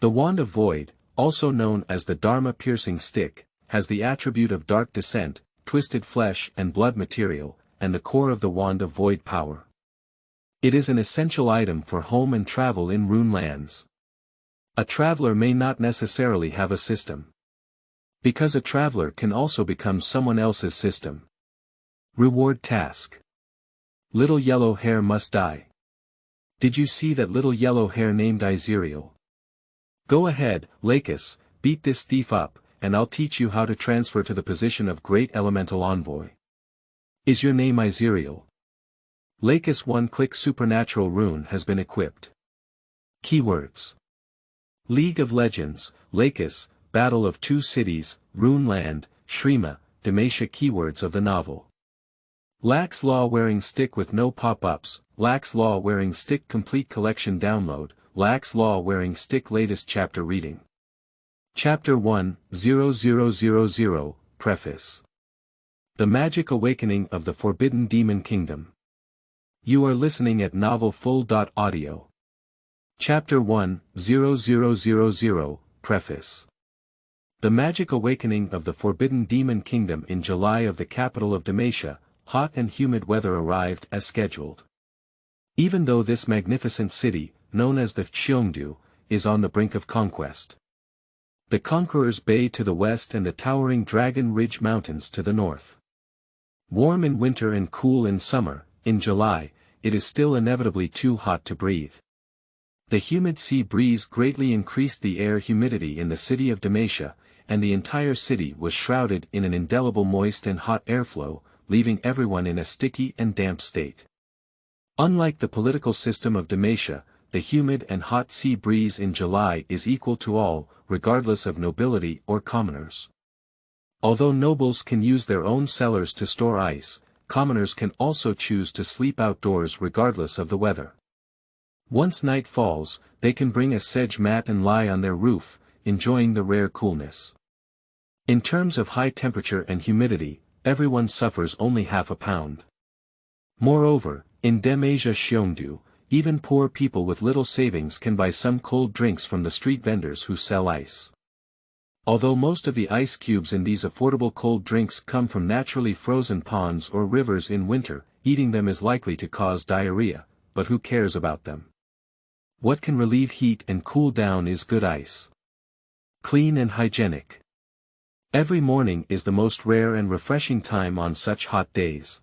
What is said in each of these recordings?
The Wand of Void, also known as the Dharma Piercing Stick, has the attribute of dark descent, twisted flesh and blood material, and the core of the Wand of Void power. It is an essential item for home and travel in Rune lands. A traveler may not necessarily have a system, because a traveler can also become someone else's system. Reward task. Little yellow hair must die. Did you see that little yellow hair named Izeriel? Go ahead, Lacus, beat this thief up, and I'll teach you how to transfer to the position of Great Elemental Envoy. Is your name Izeriel? Lacus one-click supernatural rune has been equipped. Keywords. League of Legends, Lacus, Battle of Two Cities, Rune Land, Shrema, Demacia. Keywords of the novel. Lax Law Wearing Stick with no pop-ups, Lax Law Wearing Stick Complete Collection Download, Lax Law Wearing Stick Latest Chapter Reading. Chapter 1:0000 Preface. The Magic Awakening of the Forbidden Demon Kingdom. You are listening at novelfull.audio. Chapter 1:0000 Preface. The Magic Awakening of the Forbidden Demon Kingdom. In July of the capital of Demacia, hot and humid weather arrived as scheduled. Even though this magnificent city, known as the Xiongdu, is on the brink of conquest. The Conqueror's Bay to the west and the towering Dragon Ridge Mountains to the north. Warm in winter and cool in summer, in July, it is still inevitably too hot to breathe. The humid sea breeze greatly increased the air humidity in the city of Demacia, and the entire city was shrouded in an indelible moist and hot airflow, leaving everyone in a sticky and damp state. Unlike the political system of Demacia, the humid and hot sea breeze in July is equal to all, regardless of nobility or commoners. Although nobles can use their own cellars to store ice, commoners can also choose to sleep outdoors regardless of the weather. Once night falls, they can bring a sedge mat and lie on their roof, enjoying the rare coolness. In terms of high temperature and humidity, everyone suffers only half a pound. Moreover, in Demacia Xiongdu, even poor people with little savings can buy some cold drinks from the street vendors who sell ice. Although most of the ice cubes in these affordable cold drinks come from naturally frozen ponds or rivers in winter, eating them is likely to cause diarrhea, but who cares about them? What can relieve heat and cool down is good ice. Clean and hygienic. Every morning is the most rare and refreshing time on such hot days.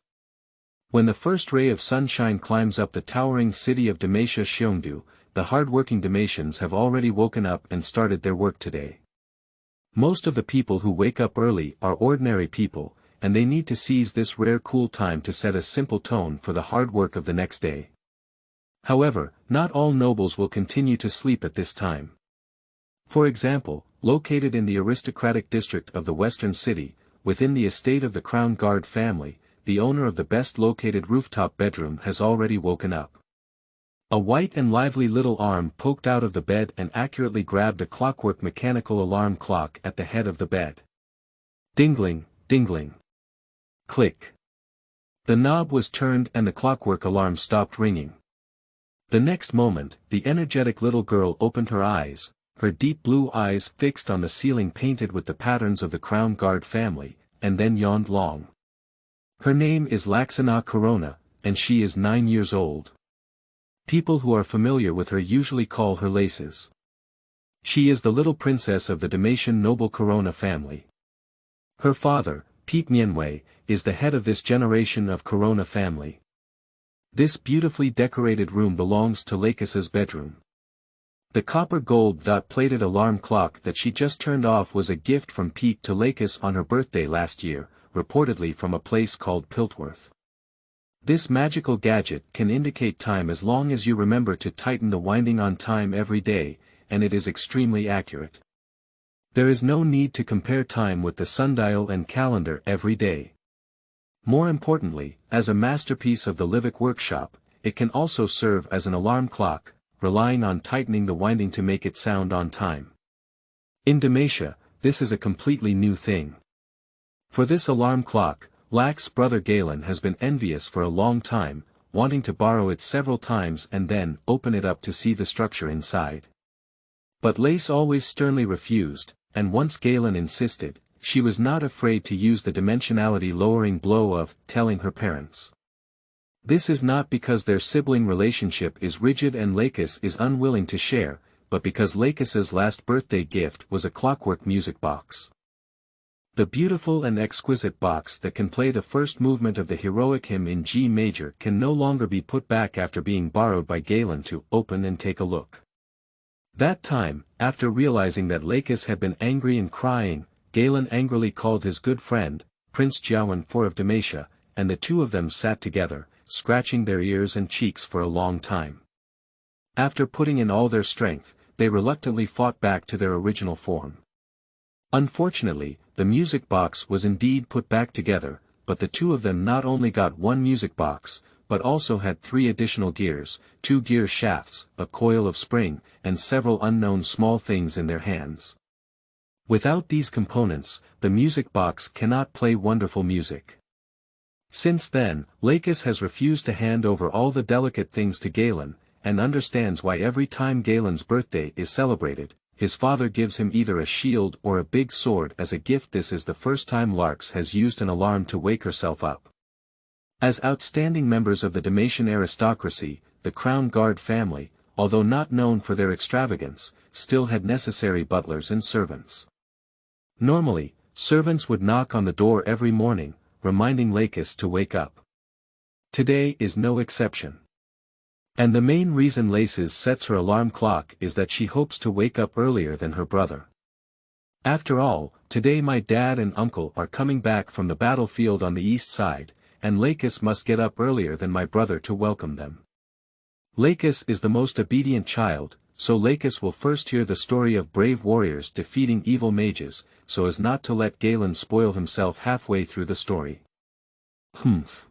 When the first ray of sunshine climbs up the towering city of Demacia Xiongdu, the hard-working Demacians have already woken up and started their work today. Most of the people who wake up early are ordinary people, and they need to seize this rare cool time to set a simple tone for the hard work of the next day. However, not all nobles will continue to sleep at this time. For example, located in the aristocratic district of the western city, within the estate of the Crown Guard family, the owner of the best-located rooftop bedroom has already woken up. A white and lively little arm poked out of the bed and accurately grabbed a clockwork mechanical alarm clock at the head of the bed. Dingling, dingling. Click. The knob was turned and the clockwork alarm stopped ringing. The next moment, the energetic little girl opened her eyes, her deep blue eyes fixed on the ceiling painted with the patterns of the Crown Guard family, and then yawned long. Her name is Laxana Corona, and she is 9 years old. People who are familiar with her usually call her Laces. She is the little princess of the Demacian noble Corona family. Her father, Pete Mienwei, is the head of this generation of Corona family. This beautifully decorated room belongs to Lacus's bedroom. The copper gold-plated alarm clock that she just turned off was a gift from Pete to Lacus on her birthday last year, reportedly from a place called Piltworth. This magical gadget can indicate time as long as you remember to tighten the winding on time every day, and it is extremely accurate. There is no need to compare time with the sundial and calendar every day. More importantly, as a masterpiece of the Livic workshop, it can also serve as an alarm clock, relying on tightening the winding to make it sound on time. In Demacia, this is a completely new thing. For this alarm clock, Lax's brother Galen has been envious for a long time, wanting to borrow it several times and then open it up to see the structure inside. But Lace always sternly refused, and once Galen insisted, she was not afraid to use the dimensionality-lowering blow of telling her parents. This is not because their sibling relationship is rigid and Lacus is unwilling to share, but because Lacus's last birthday gift was a clockwork music box. The beautiful and exquisite box that can play the first movement of the heroic hymn in G major can no longer be put back after being borrowed by Galen to open and take a look. That time, after realizing that Lacus had been angry and crying, Galen angrily called his good friend, Prince Jowan IV of Demacia, and the two of them sat together, scratching their ears and cheeks for a long time. After putting in all their strength, they reluctantly fought back to their original form. Unfortunately, the music box was indeed put back together, but the two of them not only got one music box, but also had 3 additional gears, 2 gear shafts, a coil of spring, and several unknown small things in their hands. Without these components, the music box cannot play wonderful music. Since then, Lacus has refused to hand over all the delicate things to Galen, and understands why every time Galen's birthday is celebrated, his father gives him either a shield or a big sword as a gift. This is the first time Lacus has used an alarm to wake herself up. As outstanding members of the Demacian aristocracy, the Crown Guard family, although not known for their extravagance, still had necessary butlers and servants. Normally, servants would knock on the door every morning, reminding Lacus to wake up. Today is no exception. And the main reason Lacus sets her alarm clock is that she hopes to wake up earlier than her brother. After all, today my dad and uncle are coming back from the battlefield on the east side, and Lacus must get up earlier than my brother to welcome them. Lacus is the most obedient child, so Lacus will first hear the story of brave warriors defeating evil mages, so as not to let Galen spoil himself halfway through the story. Humph.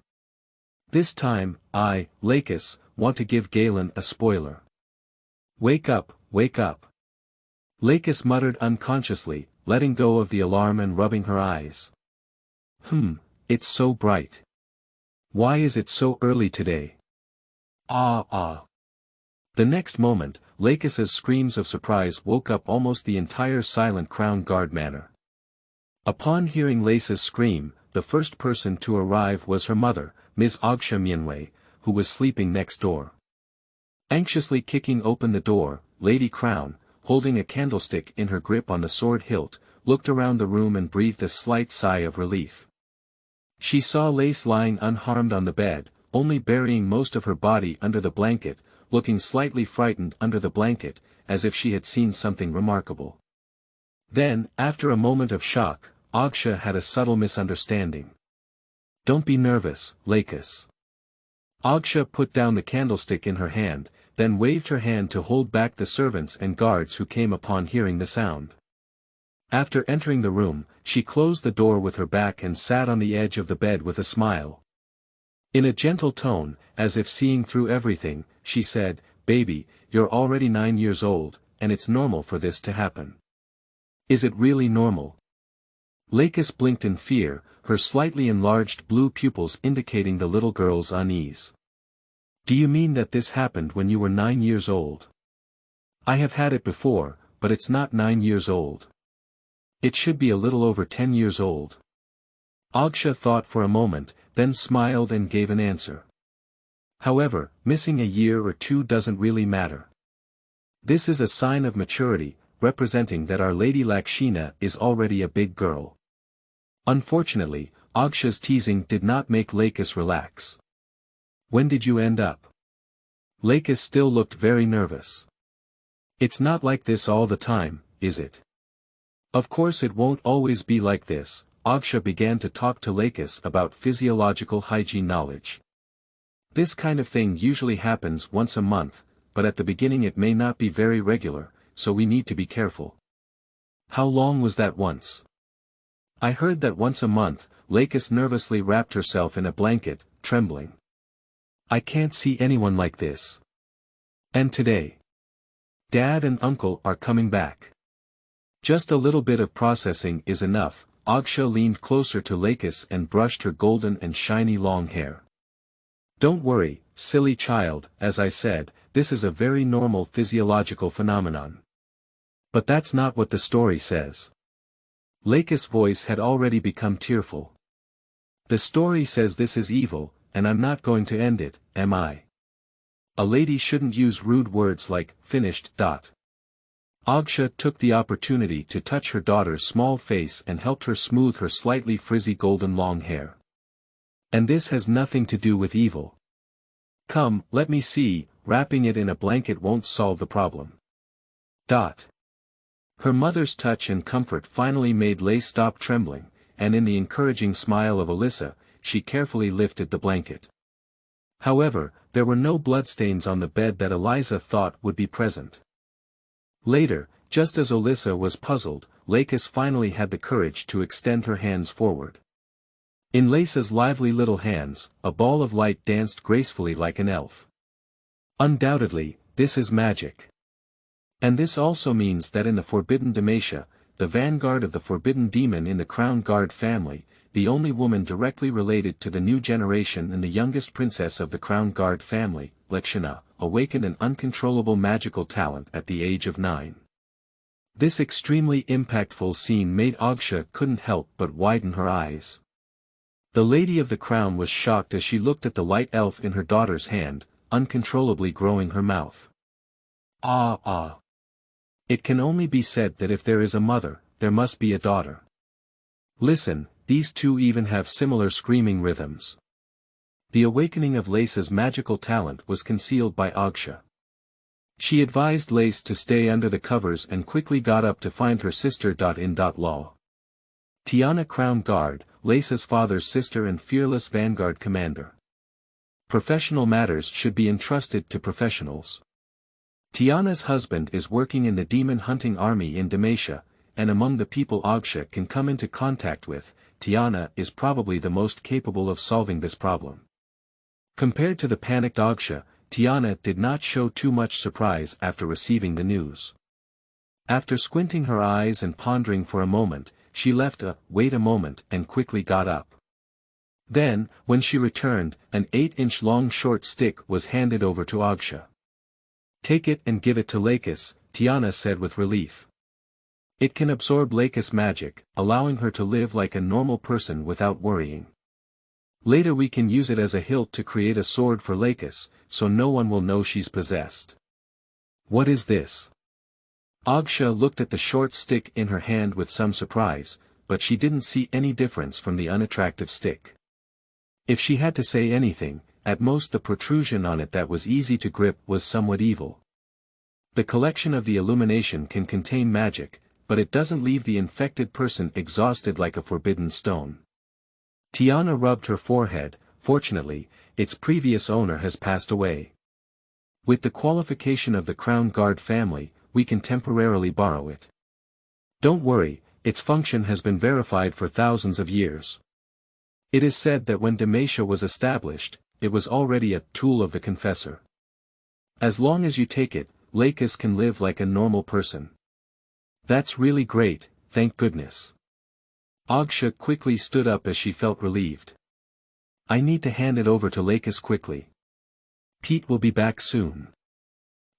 This time, I, Lacus, want to give Galen a spoiler. Wake up, wake up. Lacus muttered unconsciously, letting go of the alarm and rubbing her eyes. It's so bright. Why is it so early today? Ah. The next moment, Lacus's screams of surprise woke up almost the entire silent Crown Guard manor. Upon hearing Lacus scream, the first person to arrive was her mother, Ms. Ogsha Mianwei, who was sleeping next door. Anxiously kicking open the door, Lady Crown, holding a candlestick in her grip on the sword hilt, looked around the room and breathed a slight sigh of relief. She saw Lace lying unharmed on the bed, only burying most of her body under the blanket, looking slightly frightened under the blanket, as if she had seen something remarkable. Then, after a moment of shock, Ogsha had a subtle misunderstanding. Don't be nervous, Lacus. Ogsha put down the candlestick in her hand, then waved her hand to hold back the servants and guards who came upon hearing the sound. After entering the room, she closed the door with her back and sat on the edge of the bed with a smile. In a gentle tone, as if seeing through everything, she said, "Baby, you're already 9 years old, and it's normal for this to happen." Is it really normal? Lacus blinked in fear, her slightly enlarged blue pupils indicating the little girl's unease. Do you mean that this happened when you were 9 years old? I have had it before, but it's not 9 years old. It should be a little over 10 years old. Ogsha thought for a moment, then smiled and gave an answer. However, missing a year or two doesn't really matter. This is a sign of maturity, representing that Our Lady Lakshina is already a big girl. Unfortunately, Ogsha's teasing did not make Lacus relax. When did you end up? Lacus still looked very nervous. It's not like this all the time, is it? Of course it won't always be like this. Ogsha began to talk to Lacus about physiological hygiene knowledge. This kind of thing usually happens once a month, but at the beginning it may not be very regular, so we need to be careful. How long was that once? I heard that once a month. Lacus nervously wrapped herself in a blanket, trembling. I can't see anyone like this. And today? Dad and Uncle are coming back. Just a little bit of processing is enough. Ogsha leaned closer to Lacus and brushed her golden and shiny long hair. Don't worry, silly child, as I said, this is a very normal physiological phenomenon. But that's not what the story says. Lacus' voice had already become tearful. The story says this is evil, and I'm not going to end it, am I? A lady shouldn't use rude words like, finished. Agsha took the opportunity to touch her daughter's small face and helped her smooth her slightly frizzy golden long hair. And this has nothing to do with evil. Come, let me see, wrapping it in a blanket won't solve the problem. Her mother's touch and comfort finally made Lace stop trembling, and in the encouraging smile of Alyssa, she carefully lifted the blanket. However, there were no bloodstains on the bed that Eliza thought would be present. Later, just as Alyssa was puzzled, Lacus finally had the courage to extend her hands forward. In Lace's lively little hands, a ball of light danced gracefully like an elf. Undoubtedly, this is magic. And this also means that in the Forbidden Demacia, the vanguard of the Forbidden Demon in the Crown Guard family, the only woman directly related to the new generation and the youngest princess of the Crown Guard family, Lacuna, awakened an uncontrollable magical talent at the age of 9. This extremely impactful scene made Agsha couldn't help but widen her eyes. The Lady of the Crown was shocked as she looked at the light elf in her daughter's hand, uncontrollably growing her mouth. Ah. It can only be said that if there is a mother, there must be a daughter. Listen, these two even have similar screaming rhythms. The awakening of Lace's magical talent was concealed by Agsha. She advised Lace to stay under the covers and quickly got up to find her sister. Law. Tiana Crown Guard, Lace's father's sister and fearless vanguard commander. Professional matters should be entrusted to professionals. Tiana's husband is working in the demon hunting army in Demacia, and among the people Agsha can come into contact with, Tiana is probably the most capable of solving this problem. Compared to the panicked Agsha, Tiana did not show too much surprise after receiving the news. After squinting her eyes and pondering for a moment, she left wait a moment and quickly got up. Then, when she returned, an 8-inch long short stick was handed over to Agsha. Take it and give it to Lacus, Tiana said with relief. It can absorb Lacus magic, allowing her to live like a normal person without worrying. Later we can use it as a hilt to create a sword for Lacus, so no one will know she's possessed. What is this? Agsha looked at the short stick in her hand with some surprise, but she didn't see any difference from the unattractive stick. If she had to say anything, at most the protrusion on it that was easy to grip was somewhat evil. The collection of the illumination can contain magic, but it doesn't leave the infected person exhausted like a forbidden stone. Tiana rubbed her forehead. Fortunately, its previous owner has passed away. With the qualification of the Crown Guard family, we can temporarily borrow it. Don't worry, its function has been verified for thousands of years. It is said that when Demacia was established, it was already a tool of the confessor. As long as you take it, Lacus can live like a normal person. That's really great, thank goodness. Agsha quickly stood up as she felt relieved. I need to hand it over to Lacus quickly. Pete will be back soon.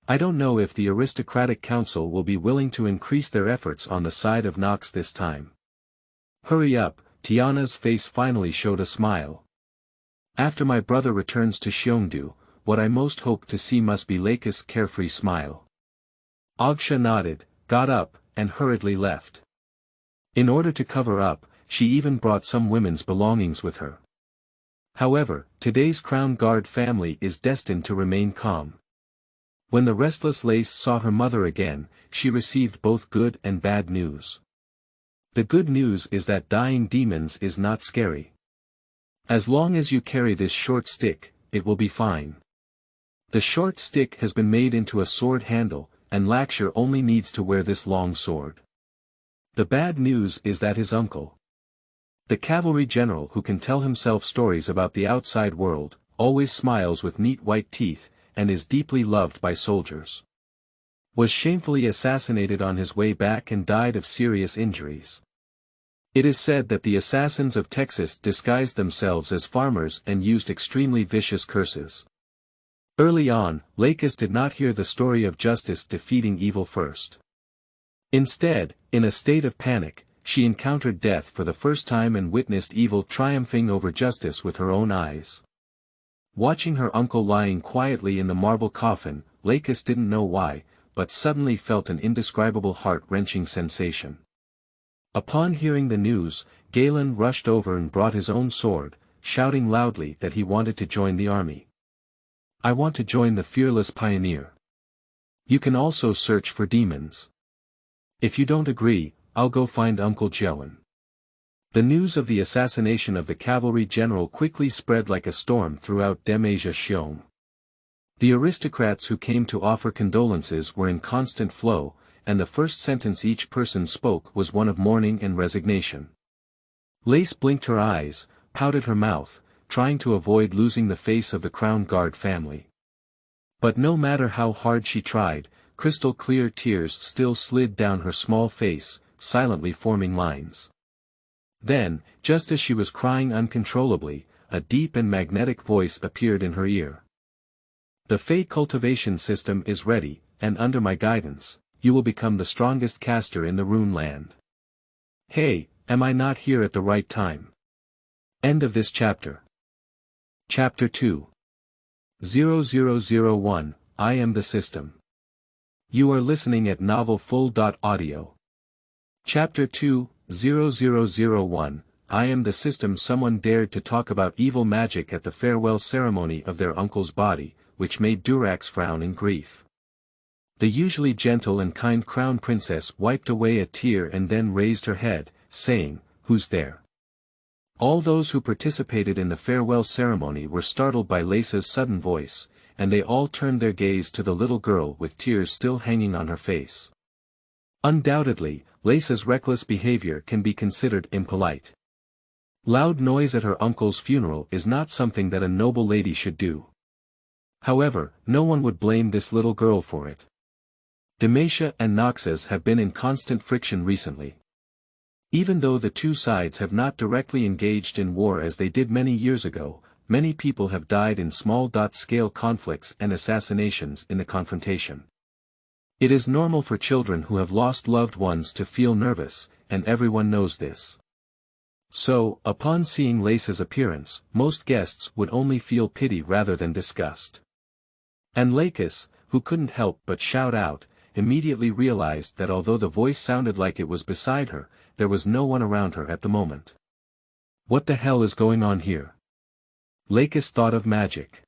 I don't know if the aristocratic council will be willing to increase their efforts on the side of Nox this time. Hurry up, Tiana's face finally showed a smile. After my brother returns to Xiongdu, what I most hope to see must be Lacus' carefree smile. Agsha nodded, got up, and hurriedly left. In order to cover up, she even brought some women's belongings with her. However, today's Crown Guard family is destined to remain calm. When the restless Lace saw her mother again, she received both good and bad news. The good news is that dying demons is not scary. As long as you carry this short stick, it will be fine. The short stick has been made into a sword handle, and Lacus only needs to wear this long sword. The bad news is that his uncle, the cavalry general who can tell himself stories about the outside world, always smiles with neat white teeth, and is deeply loved by soldiers, was shamefully assassinated on his way back and died of serious injuries. It is said that the assassins of Texas disguised themselves as farmers and used extremely vicious curses. Early on, Lacus did not hear the story of justice defeating evil first. Instead, in a state of panic, she encountered death for the first time and witnessed evil triumphing over justice with her own eyes. Watching her uncle lying quietly in the marble coffin, Lacus didn't know why, but suddenly felt an indescribable heart-wrenching sensation. Upon hearing the news, Galen rushed over and brought his own sword, shouting loudly that he wanted to join the army. "I want to join the fearless pioneer. You can also search for demons. If you don't agree, I'll go find Uncle Joan." The news of the assassination of the cavalry general quickly spread like a storm throughout Demacia. The aristocrats who came to offer condolences were in constant flow, and the first sentence each person spoke was one of mourning and resignation. Lace blinked her eyes, pouted her mouth, trying to avoid losing the face of the Crown Guard family. But no matter how hard she tried, crystal-clear tears still slid down her small face, silently forming lines. Then, just as she was crying uncontrollably, a deep and magnetic voice appeared in her ear. "The Fey cultivation system is ready, and under my guidance, you will become the strongest caster in the Rune land. Hey, am I not here at the right time?" End of this chapter. Chapter 2. 0001, I am the system. You are listening at novelfull.audio. Chapter 2, 0001, I am the system. Someone dared to talk about evil magic at the farewell ceremony of their uncle's body, which made Durax frown in grief. The usually gentle and kind crown princess wiped away a tear and then raised her head, saying, "Who's there?" All those who participated in the farewell ceremony were startled by Lace's sudden voice, and they all turned their gaze to the little girl with tears still hanging on her face. Undoubtedly, Lace's reckless behavior can be considered impolite. Loud noise at her uncle's funeral is not something that a noble lady should do. However, no one would blame this little girl for it. Demacia and Noxus have been in constant friction recently. Even though the two sides have not directly engaged in war as they did many years ago, many people have died in small-scale conflicts and assassinations in the confrontation. It is normal for children who have lost loved ones to feel nervous, and everyone knows this. So, upon seeing Lace's appearance, most guests would only feel pity rather than disgust. And Lacus, who couldn't help but shout out, immediately realized that although the voice sounded like it was beside her, there was no one around her at the moment. What the hell is going on here? Lacus thought of magic.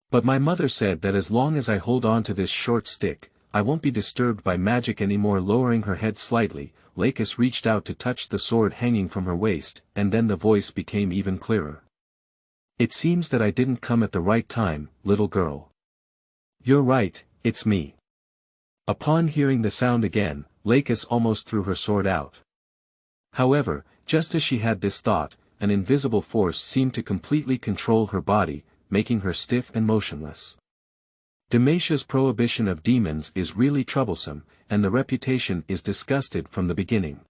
But my mother said that as long as I hold on to this short stick, I won't be disturbed by magic anymore. Lowering her head slightly, Lacus reached out to touch the sword hanging from her waist, and then the voice became even clearer. "It seems that I didn't come at the right time, little girl. You're right, it's me." Upon hearing the sound again, Lacus almost threw her sword out. However, just as she had this thought, an invisible force seemed to completely control her body, making her stiff and motionless. Demacia's prohibition of demons is really troublesome, and the reputation is disgusted from the beginning.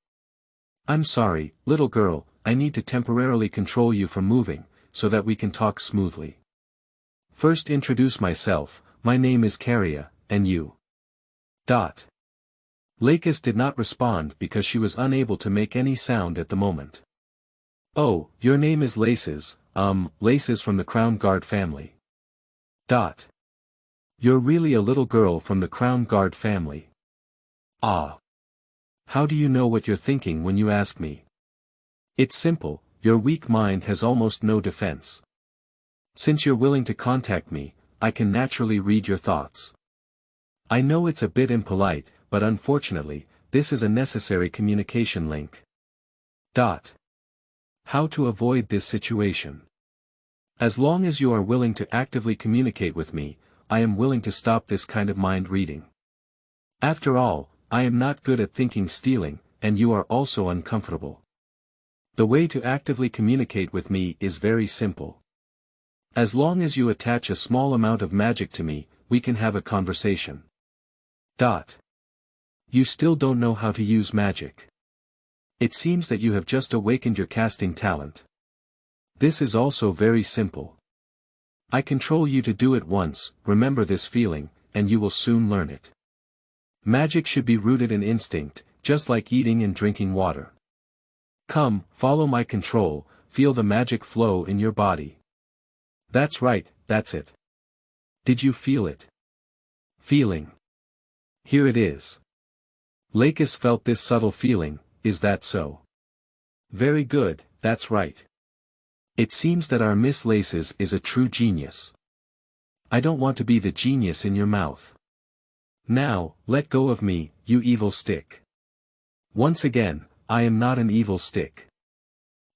"I'm sorry, little girl, I need to temporarily control you from moving, so that we can talk smoothly. First introduce myself, my name is Caria, and you?" Lacus did not respond because she was unable to make any sound at the moment. "Oh, your name is Laces, Laces from the Crown Guard family. You're really a little girl from the Crown Guard family. Ah. How do you know what you're thinking when you ask me? It's simple, your weak mind has almost no defense. Since you're willing to contact me, I can naturally read your thoughts. I know it's a bit impolite, but unfortunately, this is a necessary communication link. How to avoid this situation? As long as you are willing to actively communicate with me, I am willing to stop this kind of mind reading. After all, I am not good at thinking stealing, and you are also uncomfortable. The way to actively communicate with me is very simple. As long as you attach a small amount of magic to me, we can have a conversation. You still don't know how to use magic. It seems that you have just awakened your casting talent. This is also very simple. I control you to do it once, remember this feeling, and you will soon learn it. Magic should be rooted in instinct, just like eating and drinking water. Come, follow my control, feel the magic flow in your body. That's right, that's it. Did you feel it? Feeling. Here it is. Lacus felt this subtle feeling, is that so? Very good, that's right. It seems that our Miss Lacus is a true genius. I don't want to be the genius in your mouth. Now, let go of me, you evil stick. Once again, I am not an evil stick.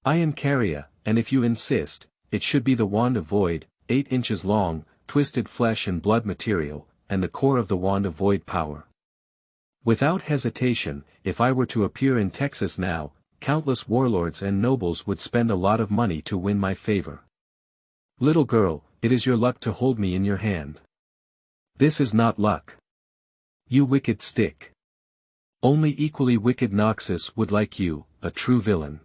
I am Caria, and if you insist, it should be the wand of void, 8 inches long, twisted flesh and blood material, and the core of the wand of void power. Without hesitation, if I were to appear in Texas now, countless warlords and nobles would spend a lot of money to win my favor. Little girl, it is your luck to hold me in your hand. This is not luck. You wicked stick. Only equally wicked Noxus would like you, a true villain.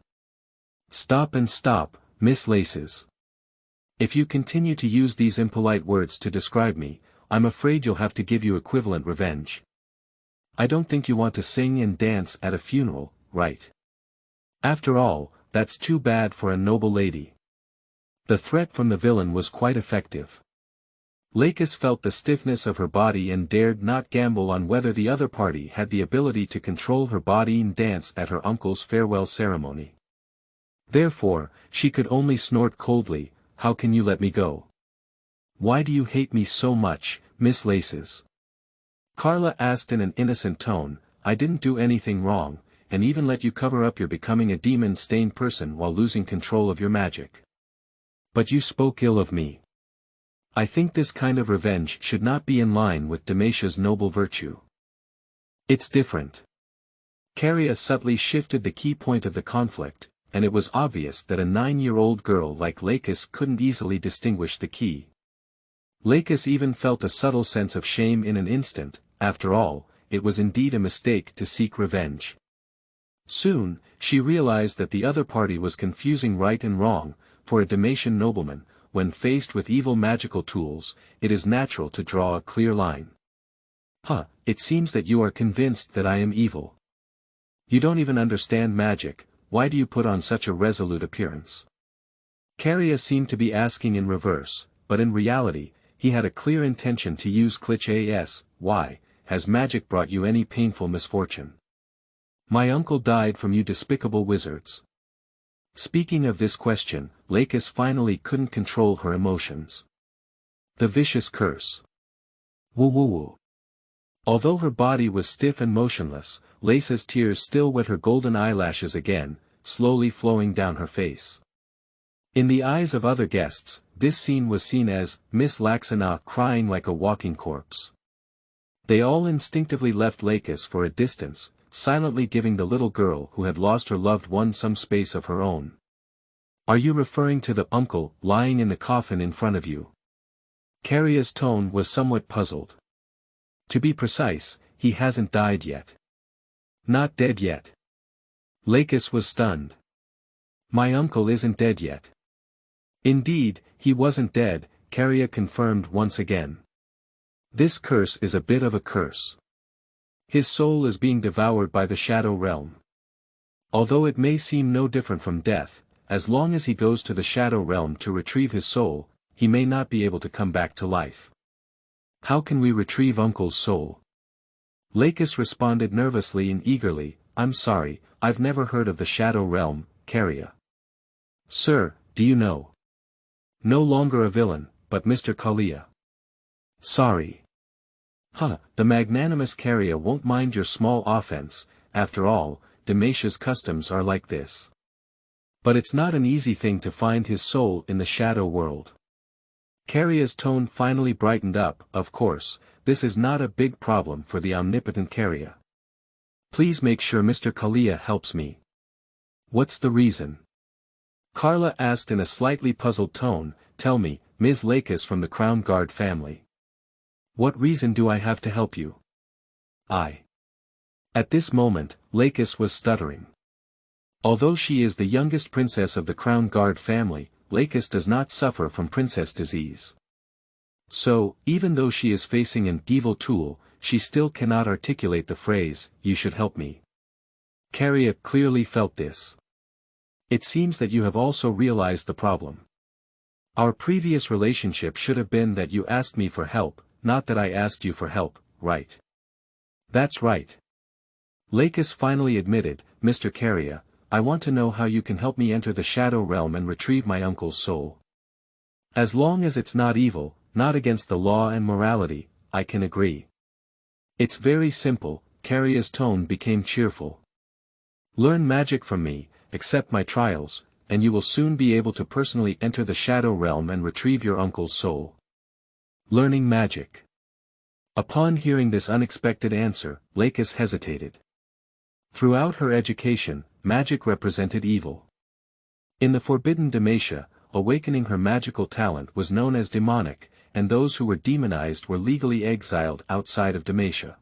Stop and stop, Miss Lacus. If you continue to use these impolite words to describe me, I'm afraid you'll have to give you equivalent revenge. I don't think you want to sing and dance at a funeral, right? After all, that's too bad for a noble lady. The threat from the villain was quite effective. Lacus felt the stiffness of her body and dared not gamble on whether the other party had the ability to control her body and dance at her uncle's farewell ceremony. Therefore, she could only snort coldly, how can you let me go? Why do you hate me so much, Miss Lacus? Carla asked in an innocent tone, I didn't do anything wrong, and even let you cover up your becoming a demon-stained person while losing control of your magic. But you spoke ill of me. I think this kind of revenge should not be in line with Demacia's noble virtue. It's different. Caria subtly shifted the key point of the conflict, and it was obvious that a 9-year-old girl like Lacus couldn't easily distinguish the key. Lacus even felt a subtle sense of shame in an instant. After all, it was indeed a mistake to seek revenge. Soon, she realized that the other party was confusing right and wrong. For a Demacian nobleman, when faced with evil magical tools, it is natural to draw a clear line. It seems that you are convinced that I am evil. You don't even understand magic, why do you put on such a resolute appearance? Caria seemed to be asking in reverse, but in reality, he had a clear intention to use cliché why, has magic brought you any painful misfortune? My uncle died from you despicable wizards. Speaking of this question, Lacus finally couldn't control her emotions. The vicious curse. Woo woo woo. Although her body was stiff and motionless, Lacus' tears still wet her golden eyelashes again, slowly flowing down her face. In the eyes of other guests, this scene was seen as Miss Laxana crying like a walking corpse. They all instinctively left Lacus for a distance, silently giving the little girl who had lost her loved one some space of her own. Are you referring to the uncle lying in the coffin in front of you? Caria's tone was somewhat puzzled. To be precise, he hasn't died yet. Not dead yet. Lacus was stunned. My uncle isn't dead yet. Indeed, he wasn't dead, Caria confirmed once again. This curse is a bit of a curse. His soul is being devoured by the shadow realm. Although it may seem no different from death, as long as he goes to the shadow realm to retrieve his soul, he may not be able to come back to life. How can we retrieve Uncle's soul? Lacus responded nervously and eagerly, I'm sorry, I've never heard of the shadow realm, Caria. Sir, do you know? No longer a villain, but Mr. Kalia. Sorry. The magnanimous Caria won't mind your small offense, after all, Demacia's customs are like this. But it's not an easy thing to find his soul in the shadow world. Caria's tone finally brightened up, of course, this is not a big problem for the omnipotent Caria. Please make sure Mr. Kalia helps me. What's the reason? Carla asked in a slightly puzzled tone, tell me, Ms. Lacus from the Crown Guard family. What reason do I have to help you? At this moment, Lacus was stuttering. Although she is the youngest princess of the Crown Guard family, Lacus does not suffer from princess disease. So, even though she is facing an evil tool, she still cannot articulate the phrase, "You should help me." Caria clearly felt this. It seems that you have also realized the problem. Our previous relationship should have been that you asked me for help, not that I asked you for help, right? That's right. Lacus finally admitted, Mr. Caria, I want to know how you can help me enter the Shadow Realm and retrieve my uncle's soul. As long as it's not evil, not against the law and morality, I can agree. It's very simple. Caria's tone became cheerful. Learn magic from me, accept my trials, and you will soon be able to personally enter the Shadow Realm and retrieve your uncle's soul. Learning magic. Upon hearing this unexpected answer, Lacus hesitated. Throughout her education, magic represented evil. In the forbidden Demacia, awakening her magical talent was known as demonic, and those who were demonized were legally exiled outside of Demacia.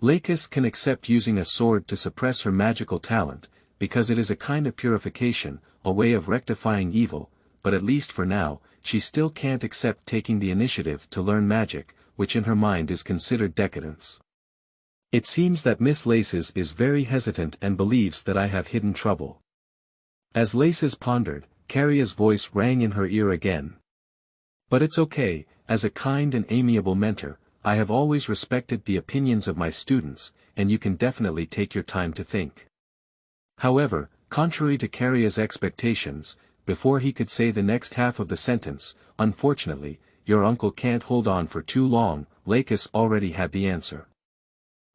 Lacus can accept using a sword to suppress her magical talent, because it is a kind of purification, a way of rectifying evil, but at least for now, she still can't accept taking the initiative to learn magic, which in her mind is considered decadence. It seems that Miss Laces is very hesitant and believes that I have hidden trouble. As Laces pondered, Caria's voice rang in her ear again. But it's okay, as a kind and amiable mentor, I have always respected the opinions of my students, and you can definitely take your time to think. However, contrary to Caria's expectations, before he could say the next half of the sentence, unfortunately, your uncle can't hold on for too long, Lacus already had the answer.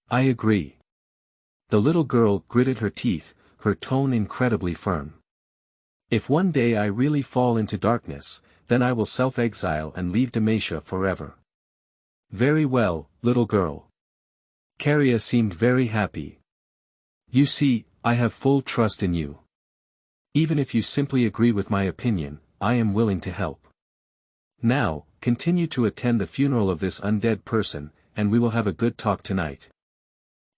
I agree. The little girl gritted her teeth, her tone incredibly firm. If one day I really fall into darkness, then I will self-exile and leave Demacia forever. Very well, little girl. Caria seemed very happy. You see, I have full trust in you. Even if you simply agree with my opinion, I am willing to help. Now, continue to attend the funeral of this undead person, and we will have a good talk tonight.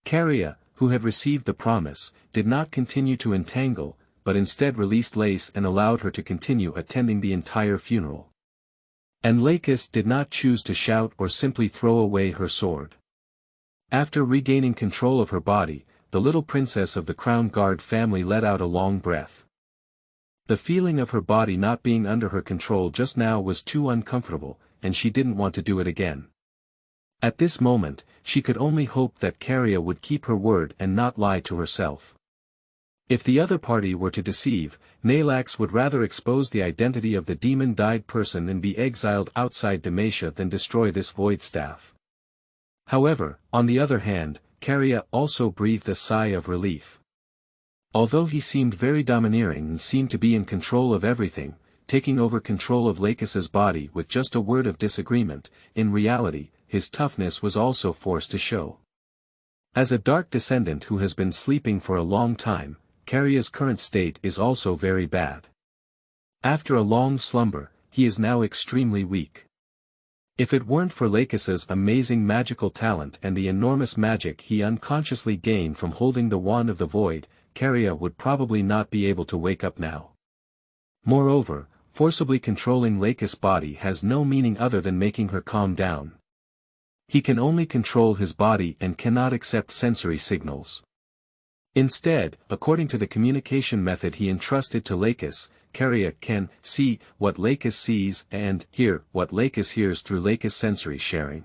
Caria, who had received the promise, did not continue to entangle, but instead released Lace and allowed her to continue attending the entire funeral. And Lacus did not choose to shout or simply throw away her sword. After regaining control of her body, the little princess of the Crown Guard family let out a long breath. The feeling of her body not being under her control just now was too uncomfortable, and she didn't want to do it again. At this moment, she could only hope that Caria would keep her word and not lie to herself. If the other party were to deceive, Nalax would rather expose the identity of the demon-dyed person and be exiled outside Demacia than destroy this void staff. However, on the other hand, Caria also breathed a sigh of relief. Although he seemed very domineering and seemed to be in control of everything, taking over control of Lacus's body with just a word of disagreement, in reality, his toughness was also forced to show. As a dark descendant who has been sleeping for a long time, Caria's current state is also very bad. After a long slumber, he is now extremely weak. If it weren't for Lacus's amazing magical talent and the enormous magic he unconsciously gained from holding the Wand of the Void, Caria would probably not be able to wake up now. Moreover, forcibly controlling Lacus' body has no meaning other than making her calm down. He can only control his body and cannot accept sensory signals. Instead, according to the communication method he entrusted to Lacus, Caria can see what Lacus sees and hear what Lacus hears through Lacus sensory sharing.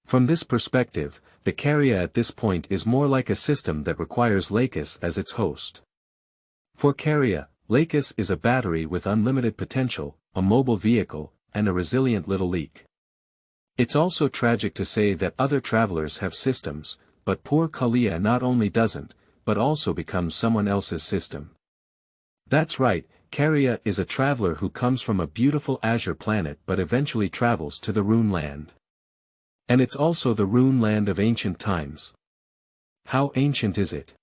From this perspective, the Caria at this point is more like a system that requires Lacus as its host. For Caria, Lacus is a battery with unlimited potential, a mobile vehicle, and a resilient little leak. It's also tragic to say that other travelers have systems, but poor Kalia not only doesn't, but also becomes someone else's system. That's right, Caria is a traveler who comes from a beautiful azure planet but eventually travels to the Rune land. And it's also the Rune land of ancient times. How ancient is it?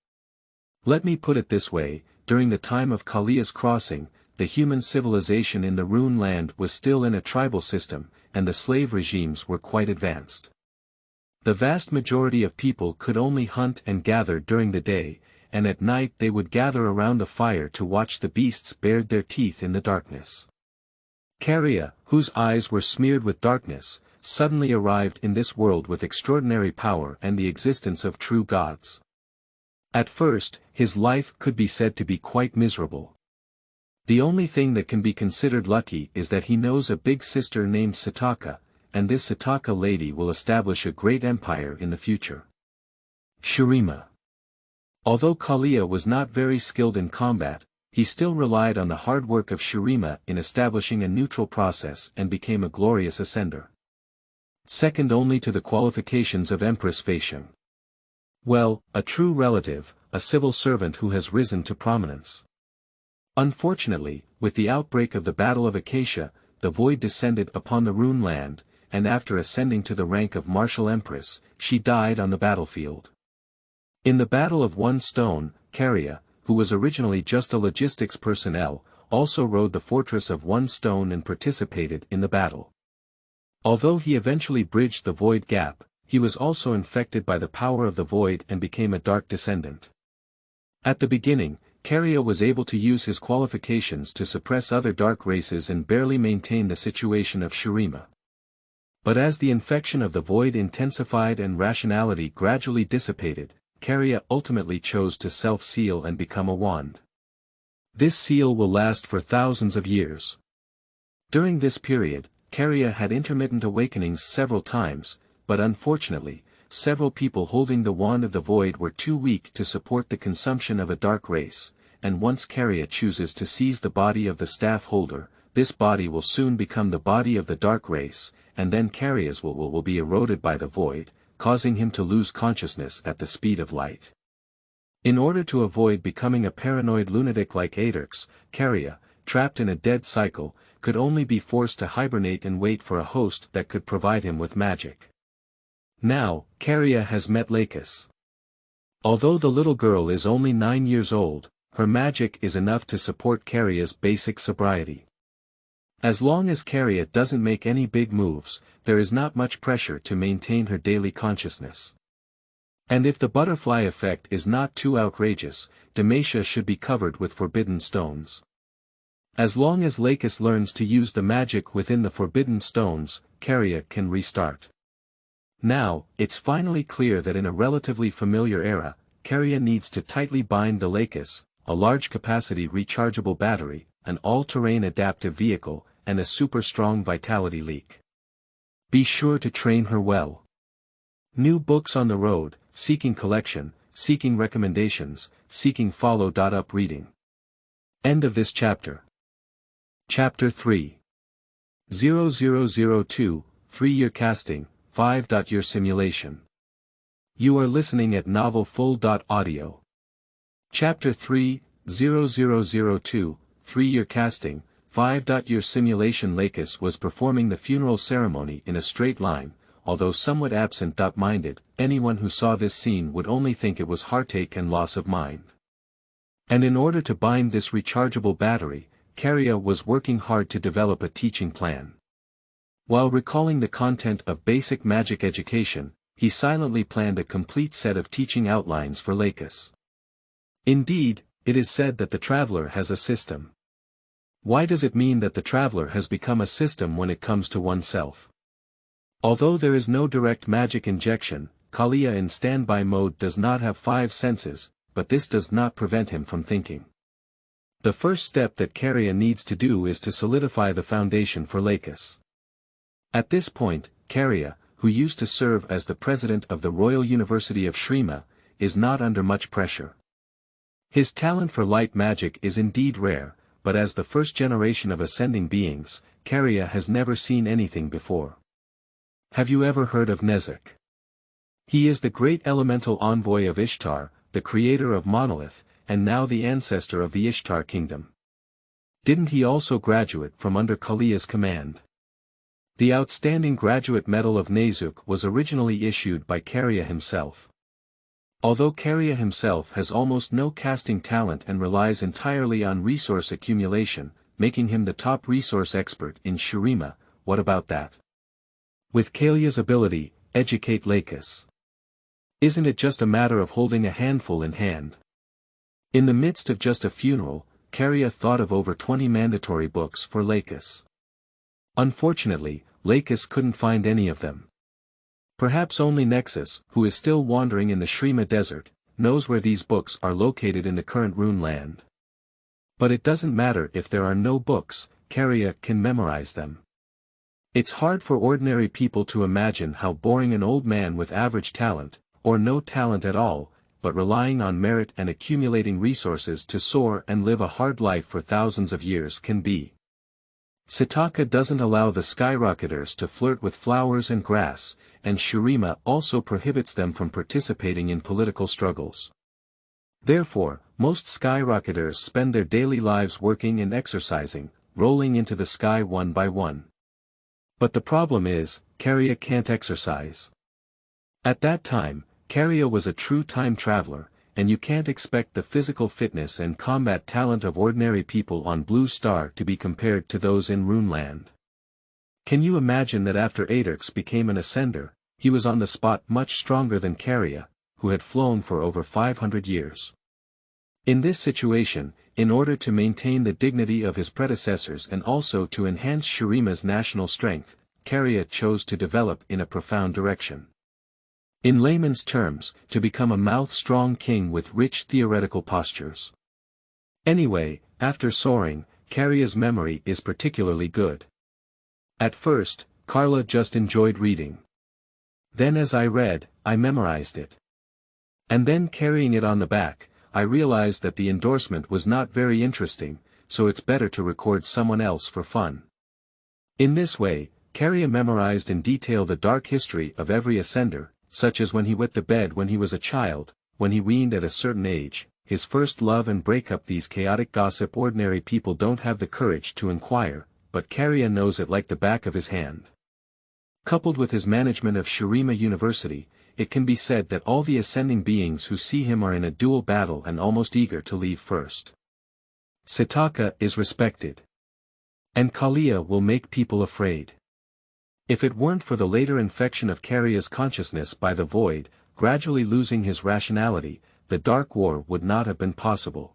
Let me put it this way, during the time of Kalia's crossing, the human civilization in the Rune land was still in a tribal system, and the slave regimes were quite advanced. The vast majority of people could only hunt and gather during the day, and at night they would gather around the fire to watch the beasts bared their teeth in the darkness. Caria, whose eyes were smeared with darkness, suddenly arrived in this world with extraordinary power and the existence of true gods. At first, his life could be said to be quite miserable. The only thing that can be considered lucky is that he knows a big sister named Sataka, and this Sataka lady will establish a great empire in the future. Shrema. Although Kalia was not very skilled in combat, he still relied on the hard work of Shrema in establishing a neutral process and became a glorious ascender. Second only to the qualifications of Empress Facian. Well, a true relative, a civil servant who has risen to prominence. Unfortunately, with the outbreak of the Battle of Acacia, the void descended upon the Rune land, and after ascending to the rank of Martial Empress, she died on the battlefield. In the Battle of One Stone, Caria, who was originally just a logistics personnel, also rode the fortress of One Stone and participated in the battle. Although he eventually bridged the void gap, he was also infected by the power of the void and became a dark descendant. At the beginning, Caria was able to use his qualifications to suppress other dark races and barely maintain the situation of Shrema. But as the infection of the void intensified and rationality gradually dissipated, Caria ultimately chose to self-seal and become a wand. This seal will last for thousands of years. During this period, Caria had intermittent awakenings several times, but unfortunately, several people holding the wand of the void were too weak to support the consumption of a dark race, and once Caria chooses to seize the body of the staff holder, this body will soon become the body of the dark race, and then Caria's will be eroded by the void, causing him to lose consciousness at the speed of light. In order to avoid becoming a paranoid lunatic like Aderx, Caria, trapped in a dead cycle, could only be forced to hibernate and wait for a host that could provide him with magic. Now, Caria has met Lacus. Although the little girl is only 9 years old, her magic is enough to support Caria's basic sobriety. As long as Caria doesn't make any big moves, there is not much pressure to maintain her daily consciousness. And if the butterfly effect is not too outrageous, Demacia should be covered with forbidden stones. As long as Lacus learns to use the magic within the forbidden stones, Caria can restart. Now, it's finally clear that in a relatively familiar era, Caria needs to tightly bind the Lacus, a large-capacity rechargeable battery, an all-terrain adaptive vehicle, and a super-strong vitality leak. Be sure to train her well. New books on the road, seeking collection, seeking recommendations, seeking follow-up reading. End of this chapter. Chapter 3. 0002, 3-year casting, 5-year simulation. You are listening at novelfull.audio. Chapter 3, 0002, 3-year casting, 5-year simulation. Lacus was performing the funeral ceremony in a straight line, although somewhat absent-minded, anyone who saw this scene would only think it was heartache and loss of mind. And in order to bind this rechargeable battery, Caria was working hard to develop a teaching plan. While recalling the content of basic magic education, he silently planned a complete set of teaching outlines for Lacus. Indeed, it is said that the traveler has a system. Why does it mean that the traveler has become a system when it comes to oneself? Although there is no direct magic injection, Kalia in standby mode does not have 5 senses, but this does not prevent him from thinking. The first step that Caria needs to do is to solidify the foundation for Lacus. At this point, Caria, who used to serve as the president of the Royal University of Shrema, is not under much pressure. His talent for light magic is indeed rare, but as the first generation of ascending beings, Caria has never seen anything before. Have you ever heard of Nezek? He is the Great Elemental Envoy of Ishtar, the creator of Monolith, and now the ancestor of the Ishtar kingdom. Didn't he also graduate from under Kalia's command? The outstanding graduate medal of Nezuk was originally issued by Caria himself. Although Caria himself has almost no casting talent and relies entirely on resource accumulation, making him the top resource expert in Shrema, what about that? With Kalia's ability, educate Lacus. Isn't it just a matter of holding a handful in hand? In the midst of just a funeral, Caria thought of over 20 mandatory books for Lacus. Unfortunately, Lacus couldn't find any of them. Perhaps only Nexus, who is still wandering in the Shrema desert, knows where these books are located in the current Rune land. But it doesn't matter if there are no books, Caria can memorize them. It's hard for ordinary people to imagine how boring an old man with average talent, or no talent at all, but relying on merit and accumulating resources to soar and live a hard life for thousands of years can be. Sitaka doesn't allow the skyrocketers to flirt with flowers and grass, and Shrema also prohibits them from participating in political struggles. Therefore, most skyrocketers spend their daily lives working and exercising, rolling into the sky one by one. But the problem is, Caria can't exercise. At that time, Caria was a true time traveler, and you can't expect the physical fitness and combat talent of ordinary people on Blue Star to be compared to those in Runeland. Can you imagine that after Aderx became an Ascender, he was on the spot much stronger than Caria, who had flown for over 500 years? In this situation, in order to maintain the dignity of his predecessors and also to enhance Shrema's national strength, Caria chose to develop in a profound direction. In layman's terms, to become a mouth-strong king with rich theoretical postures. Anyway, after soaring, Caria's memory is particularly good. At first, Carla just enjoyed reading. Then as I read, I memorized it. And then carrying it on the back, I realized that the endorsement was not very interesting, so it's better to record someone else for fun. In this way, Caria memorized in detail the dark history of every Ascender, such as when he wet the bed when he was a child, when he weaned at a certain age, his first love and breakup. These chaotic gossip ordinary people don't have the courage to inquire, but Caria knows it like the back of his hand. Coupled with his management of Shrema University, it can be said that all the ascending beings who see him are in a dual battle and almost eager to leave first. Sitaka is respected. And Kalia will make people afraid. If it weren't for the later infection of Caria's consciousness by the void, gradually losing his rationality, the Dark War would not have been possible.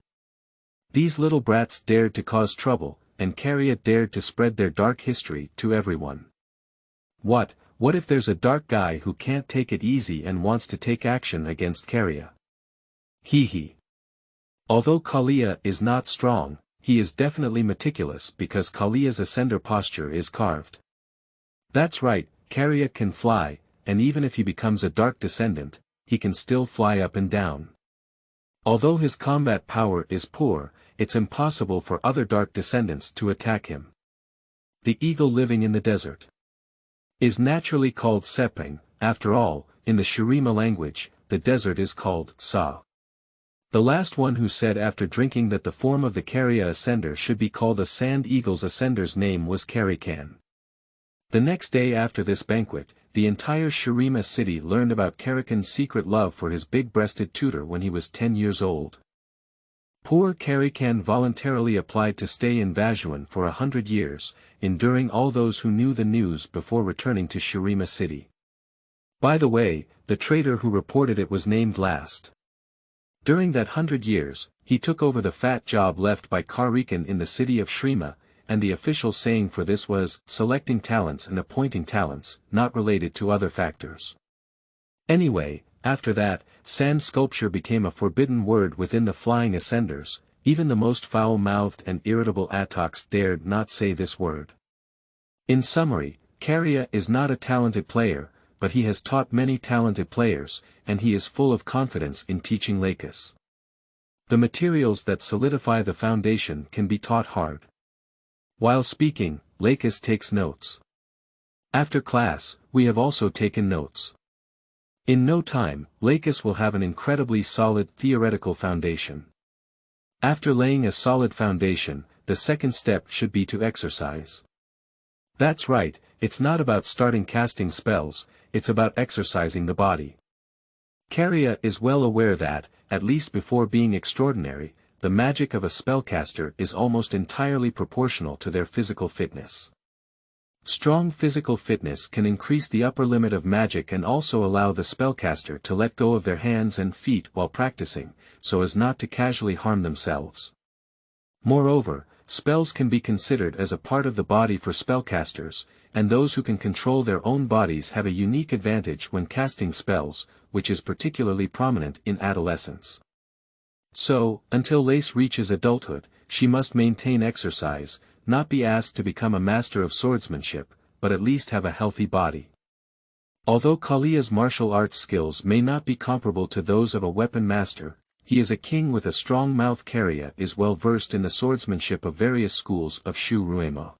These little brats dared to cause trouble, and Caria dared to spread their dark history to everyone. What if there's a dark guy who can't take it easy and wants to take action against Caria? Hee. Although Kalia is not strong, he is definitely meticulous because Kalia's Ascender posture is carved. That's right, Caria can fly, and even if he becomes a dark descendant, he can still fly up and down. Although his combat power is poor, it's impossible for other dark descendants to attack him. The eagle living in the desert is naturally called Sepang. After all, in the Shrema language, the desert is called Sa. The last one who said after drinking that the form of the Caria Ascender should be called a sand eagle's Ascender's name was Carican. The next day after this banquet, the entire Shrema city learned about Carican's secret love for his big-breasted tutor when he was 10 years old. Poor Carican voluntarily applied to stay in Vajuan for 100 years, enduring all those who knew the news before returning to Shrema city. By the way, the traitor who reported it was named last. During that 100 years, he took over the fat job left by Carican in the city of Shrema, and the official saying for this was, selecting talents and appointing talents, not related to other factors. Anyway, after that, sand sculpture became a forbidden word within the flying ascenders. Even the most foul-mouthed and irritable Atoks dared not say this word. In summary, Caria is not a talented player, but he has taught many talented players, and he is full of confidence in teaching Lacus. The materials that solidify the foundation can be taught hard. While speaking, Lacus takes notes. After class, we have also taken notes. In no time, Lacus will have an incredibly solid theoretical foundation. After laying a solid foundation, the second step should be to exercise. That's right, it's not about starting casting spells, it's about exercising the body. Caria is well aware that, at least before being extraordinary, the magic of a spellcaster is almost entirely proportional to their physical fitness. Strong physical fitness can increase the upper limit of magic and also allow the spellcaster to let go of their hands and feet while practicing, so as not to casually harm themselves. Moreover, spells can be considered as a part of the body for spellcasters, and those who can control their own bodies have a unique advantage when casting spells, which is particularly prominent in adolescence. So, until Lace reaches adulthood, she must maintain exercise, not be asked to become a master of swordsmanship, but at least have a healthy body. Although Kalia's martial arts skills may not be comparable to those of a weapon master, he is a king with a strong mouth. Karia is well versed in the swordsmanship of various schools of Shrema.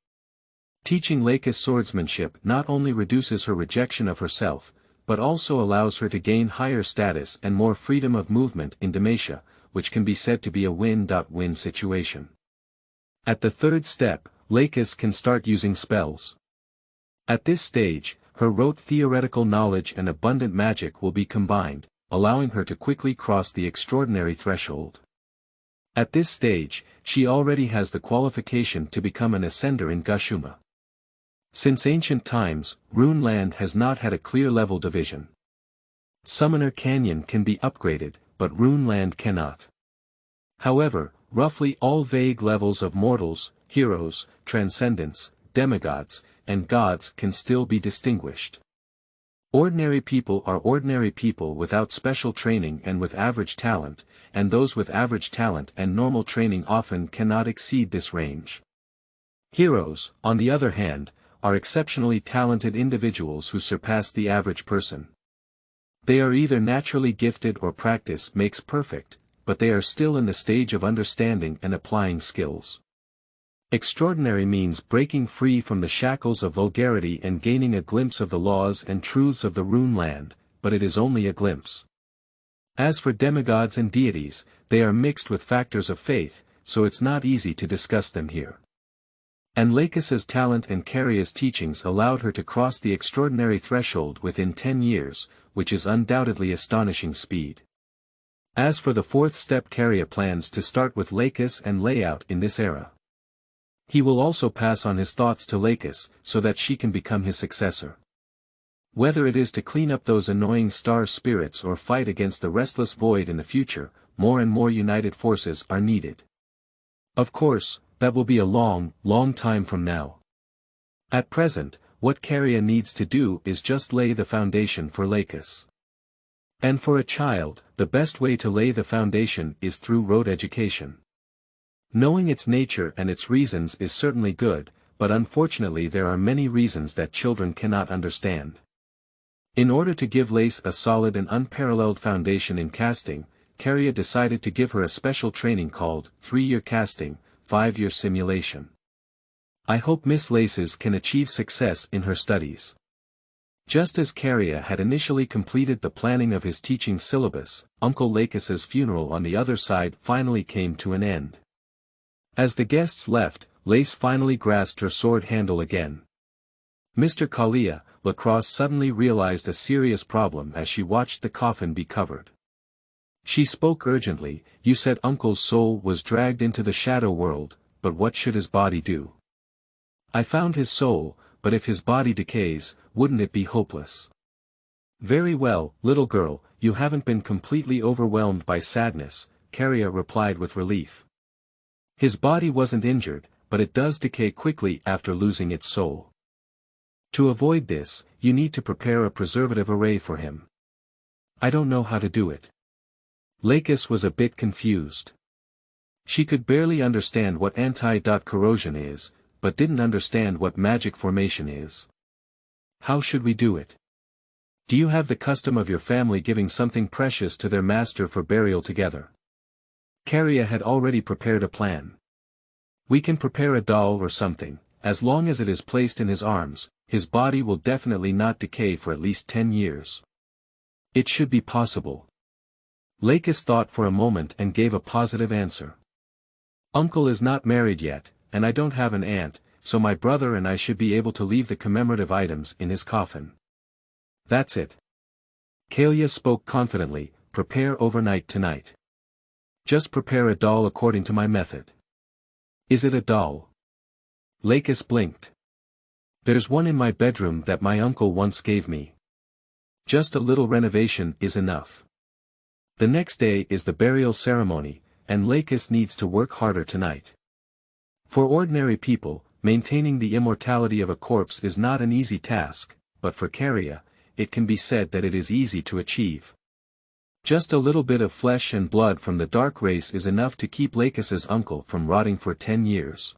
Teaching Lacus swordsmanship not only reduces her rejection of herself, but also allows her to gain higher status and more freedom of movement in Demacia, which can be said to be a win-win situation. At the third step, Lacus can start using spells. At this stage, her rote theoretical knowledge and abundant magic will be combined, allowing her to quickly cross the extraordinary threshold. At this stage, she already has the qualification to become an ascender in Gashuma. Since ancient times, Rune Land has not had a clear level division. Summoner Canyon can be upgraded, but Rune Land cannot. However, roughly all vague levels of mortals, heroes, transcendents, demigods, and gods can still be distinguished. Ordinary people are ordinary people without special training and with average talent, and those with average talent and normal training often cannot exceed this range. Heroes, on the other hand, are exceptionally talented individuals who surpass the average person. They are either naturally gifted or practice makes perfect, but they are still in the stage of understanding and applying skills. Extraordinary means breaking free from the shackles of vulgarity and gaining a glimpse of the laws and truths of the Rune Land, but it is only a glimpse. As for demigods and deities, they are mixed with factors of faith, so it's not easy to discuss them here. And Lacus's talent and Karia's teachings allowed her to cross the extraordinary threshold within 10 years, which is undoubtedly astonishing speed. As for the fourth step, Karia plans to start with Lacus and lay out in this era. He will also pass on his thoughts to Lacus, so that she can become his successor. Whether it is to clean up those annoying star spirits or fight against the restless void in the future, more and more united forces are needed. Of course, that will be a long time from now. At present, what Karia needs to do is just lay the foundation for Lacus. And for a child, the best way to lay the foundation is through rote education. Knowing its nature and its reasons is certainly good, but unfortunately there are many reasons that children cannot understand. In order to give Lace a solid and unparalleled foundation in casting, Karia decided to give her a special training called 3-year casting, 5-year simulation. I hope Miss Laces can achieve success in her studies. Just as Karia had initially completed the planning of his teaching syllabus, Uncle Lacus's funeral on the other side finally came to an end. As the guests left, Lace finally grasped her sword handle again. Mr. Kalia, Lacrosse suddenly realized a serious problem as she watched the coffin be covered. She spoke urgently. You said Uncle's soul was dragged into the shadow world, but what should his body do? I found his soul, but if his body decays, wouldn't it be hopeless? Very well, little girl, you haven't been completely overwhelmed by sadness, Karia replied with relief. His body wasn't injured, but it does decay quickly after losing its soul. To avoid this, you need to prepare a preservative array for him. I don't know how to do it. Lacus was a bit confused. She could barely understand what anti-corrosion is, but didn't understand what magic formation is. How should we do it? Do you have the custom of your family giving something precious to their master for burial together? Karia had already prepared a plan. We can prepare a doll or something. As long as it is placed in his arms, his body will definitely not decay for at least 10 years. It should be possible. Lacus thought for a moment and gave a positive answer. Uncle is not married yet, and I don't have an aunt, so my brother and I should be able to leave the commemorative items in his coffin. That's it. Kalia spoke confidently. Prepare overnight tonight. Just prepare a doll according to my method. Is it a doll? Lacus blinked. There's one in my bedroom that my uncle once gave me. Just a little renovation is enough. The next day is the burial ceremony, and Lacus needs to work harder tonight. For ordinary people, maintaining the immortality of a corpse is not an easy task, but for Caria, it can be said that it is easy to achieve. Just a little bit of flesh and blood from the dark race is enough to keep Lacus's uncle from rotting for 10 years.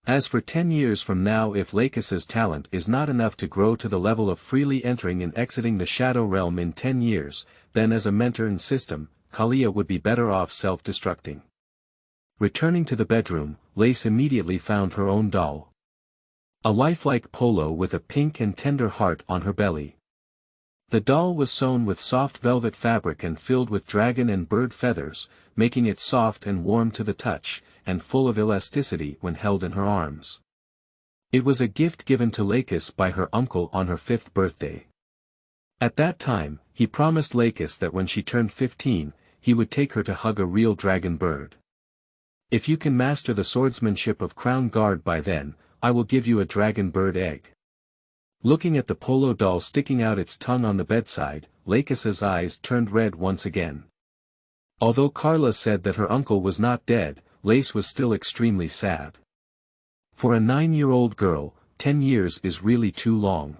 As for 10 years from now, if Lacus's talent is not enough to grow to the level of freely entering and exiting the Shadow Realm in 10 years, then as a mentor and system, Kalia would be better off self-destructing. Returning to the bedroom, Lace immediately found her own doll. A lifelike polo with a pink and tender heart on her belly. The doll was sewn with soft velvet fabric and filled with dragon and bird feathers, making it soft and warm to the touch, and full of elasticity when held in her arms. It was a gift given to Lacus by her uncle on her 5th birthday. At that time, he promised Lacus that when she turned 15, he would take her to hug a real dragon bird. If you can master the swordsmanship of Crown Guard by then, I will give you a dragon bird egg. Looking at the polo doll sticking out its tongue on the bedside, Lacus's eyes turned red once again. Although Carla said that her uncle was not dead, Lace was still extremely sad. For a 9-year-old girl, 10 years is really too long.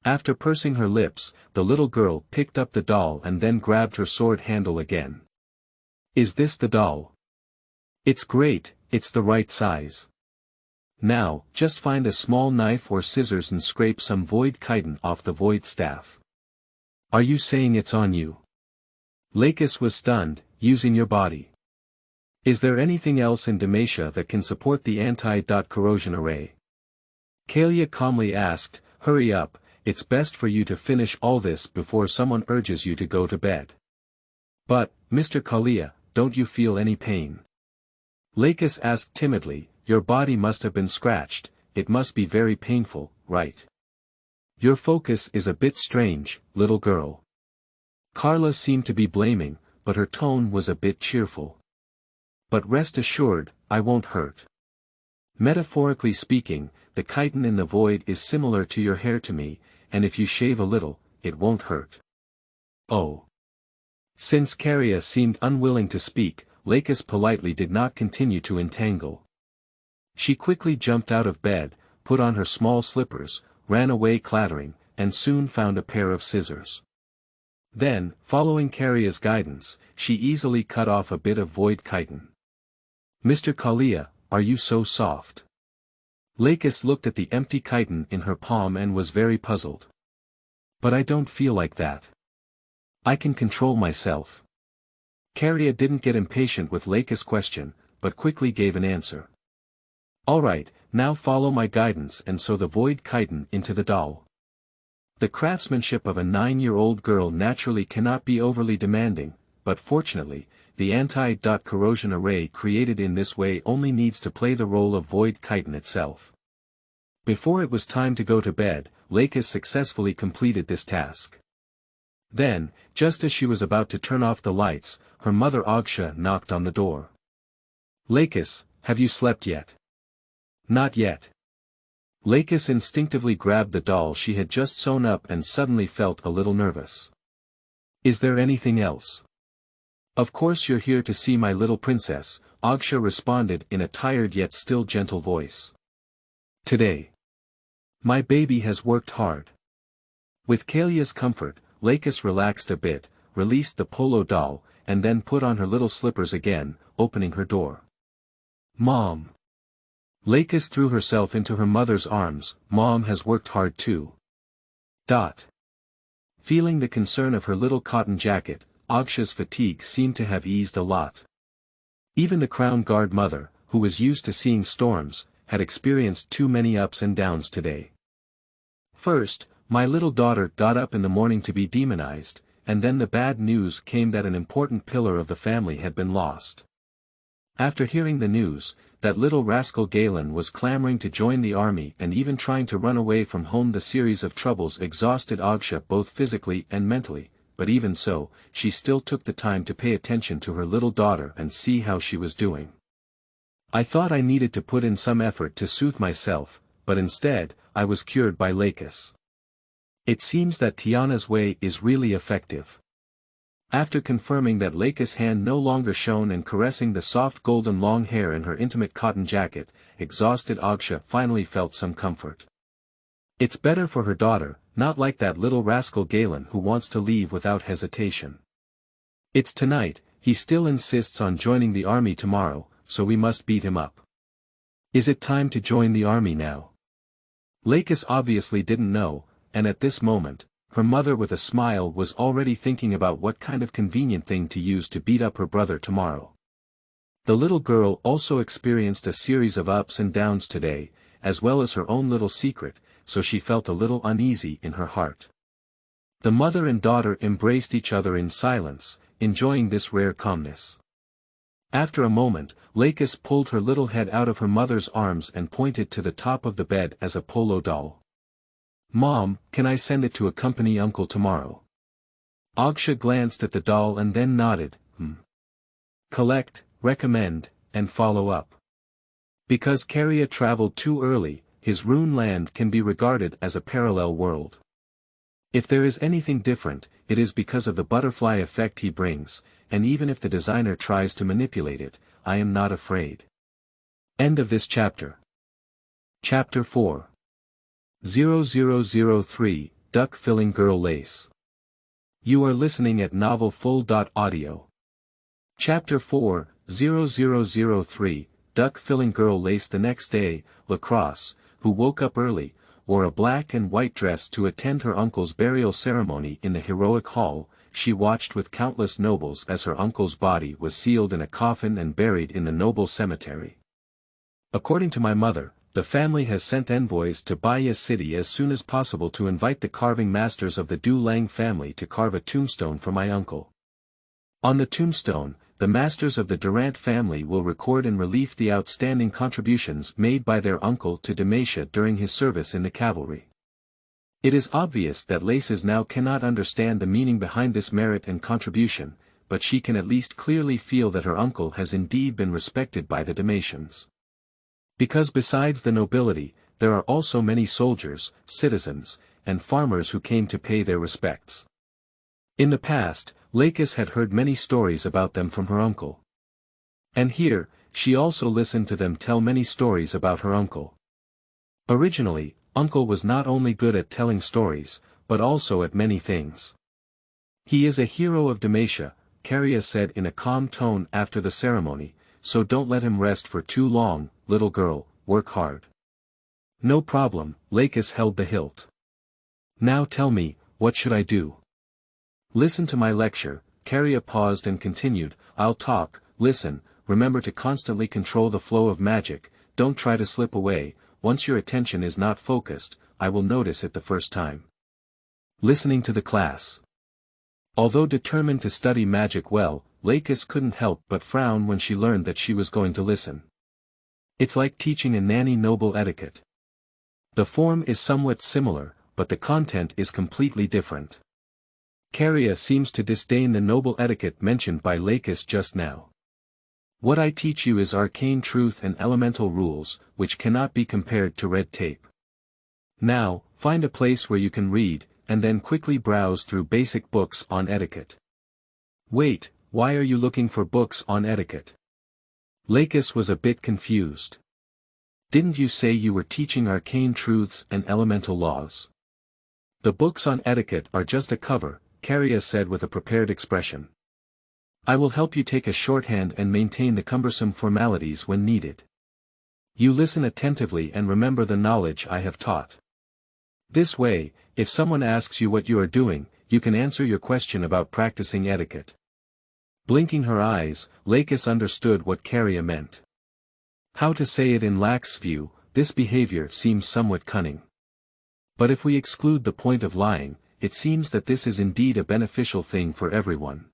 After pursing her lips, the little girl picked up the doll and then grabbed her sword handle again. Is this the doll? It's great, it's the right size. Now, just find a small knife or scissors and scrape some void chitin off the void staff. Are you saying it's on you? Lacus was stunned, using your body. Is there anything else in Demacia that can support the anti-corrosion array? Kalia calmly asked, hurry up, it's best for you to finish all this before someone urges you to go to bed. But, Mr. Kalia, don't you feel any pain? Lacus asked timidly, your body must have been scratched, it must be very painful, right? Your focus is a bit strange, little girl. Carla seemed to be blaming, but her tone was a bit cheerful. But rest assured, I won't hurt. Metaphorically speaking, the chitin in the void is similar to your hair to me, and if you shave a little, it won't hurt. Oh. Since Caria seemed unwilling to speak, Lacus politely did not continue to entangle. She quickly jumped out of bed, put on her small slippers, ran away clattering, and soon found a pair of scissors. Then, following Caria's guidance, she easily cut off a bit of void chitin. Mr. Kalia, are you so soft? Lacus looked at the empty chitin in her palm and was very puzzled. But I don't feel like that. I can control myself. Caria didn't get impatient with Lacus' question, but quickly gave an answer. Alright, now follow my guidance and sew the void chitin into the doll. The craftsmanship of a 9-year-old girl naturally cannot be overly demanding, but fortunately, the anti-corrosion array created in this way only needs to play the role of void chitin itself. Before it was time to go to bed, Lacus successfully completed this task. Then, just as she was about to turn off the lights, her mother Agsha knocked on the door. Lacus, have you slept yet? Not yet. Lacus instinctively grabbed the doll she had just sewn up and suddenly felt a little nervous. Is there anything else? Of course you're here to see my little princess, Agsha responded in a tired yet still gentle voice. Today. My baby has worked hard. With Kalia's comfort, Lacus relaxed a bit, released the polo doll, and then put on her little slippers again, opening her door. Mom. Lacus threw herself into her mother's arms, Mom has worked hard too. Feeling the concern of her little cotton jacket, Agsha's fatigue seemed to have eased a lot. Even the Crown Guard mother, who was used to seeing storms, had experienced too many ups and downs today. First, my little daughter got up in the morning to be demonized, and then the bad news came that an important pillar of the family had been lost. After hearing the news, that little rascal Galen was clamoring to join the army and even trying to run away from home. The series of troubles exhausted Agsha both physically and mentally, but even so, she still took the time to pay attention to her little daughter and see how she was doing. I thought I needed to put in some effort to soothe myself, but instead, I was cured by Lacus. It seems that Tiana's way is really effective. After confirming that Lacus' hand no longer shone and caressing the soft golden long hair in her intimate cotton jacket, exhausted Agsha finally felt some comfort. It's better for her daughter, not like that little rascal Galen who wants to leave without hesitation. It's tonight, he still insists on joining the army tomorrow, so we must beat him up. Is it time to join the army now? Lacus obviously didn't know, and at this moment, her mother with a smile was already thinking about what kind of convenient thing to use to beat up her brother tomorrow. The little girl also experienced a series of ups and downs today, as well as her own little secret, so she felt a little uneasy in her heart. The mother and daughter embraced each other in silence, enjoying this rare calmness. After a moment, Lacus pulled her little head out of her mother's arms and pointed to the top of the bed as a polo doll. Mom, can I send it to accompany Uncle tomorrow? Agsha glanced at the doll and then nodded, Collect, recommend, and follow up. Because Caria traveled too early, his Rune land can be regarded as a parallel world. If there is anything different, it is because of the butterfly effect he brings, and even if the designer tries to manipulate it, I am not afraid. End of this chapter. Chapter 4. 0003, Duck Filling Girl Lace. You are listening at novelfull.audio. Chapter 4, 0003, Duck Filling Girl Lace. The next day, Lacus, who woke up early, wore a black and white dress to attend her uncle's burial ceremony in the heroic hall. She watched with countless nobles as her uncle's body was sealed in a coffin and buried in the noble cemetery. According to my mother, the family has sent envoys to Baya city as soon as possible to invite the carving masters of the Du Lang family to carve a tombstone for my uncle. On the tombstone, the masters of the Durant family will record in relief the outstanding contributions made by their uncle to Demacia during his service in the cavalry. It is obvious that Lacus now cannot understand the meaning behind this merit and contribution, but she can at least clearly feel that her uncle has indeed been respected by the Demacians. Because besides the nobility, there are also many soldiers, citizens, and farmers who came to pay their respects. In the past, Lacus had heard many stories about them from her uncle. And here, she also listened to them tell many stories about her uncle. Originally, Uncle was not only good at telling stories, but also at many things. He is a hero of Demacia, Caria said in a calm tone after the ceremony, so don't let him rest for too long, little girl, work hard. No problem, Lacus held the hilt. Now tell me, what should I do? Listen to my lecture. Caria paused and continued, I'll talk, listen, remember to constantly control the flow of magic, don't try to slip away, once your attention is not focused, I will notice it the first time. Listening to the class. Although determined to study magic well, Lacus couldn't help but frown when she learned that she was going to listen. It's like teaching a nanny noble etiquette. The form is somewhat similar, but the content is completely different. Caria seems to disdain the noble etiquette mentioned by Lacus just now. What I teach you is arcane truth and elemental rules, which cannot be compared to red tape. Now, find a place where you can read, and then quickly browse through basic books on etiquette. Wait, why are you looking for books on etiquette? Lacus was a bit confused. Didn't you say you were teaching arcane truths and elemental laws? The books on etiquette are just a cover, Caria said with a prepared expression. I will help you take a shorthand and maintain the cumbersome formalities when needed. You listen attentively and remember the knowledge I have taught. This way, if someone asks you what you are doing, you can answer your question about practicing etiquette. Blinking her eyes, Lacus understood what Caria meant. How to say it in Lacus' view, this behavior seems somewhat cunning. But if we exclude the point of lying, it seems that this is indeed a beneficial thing for everyone.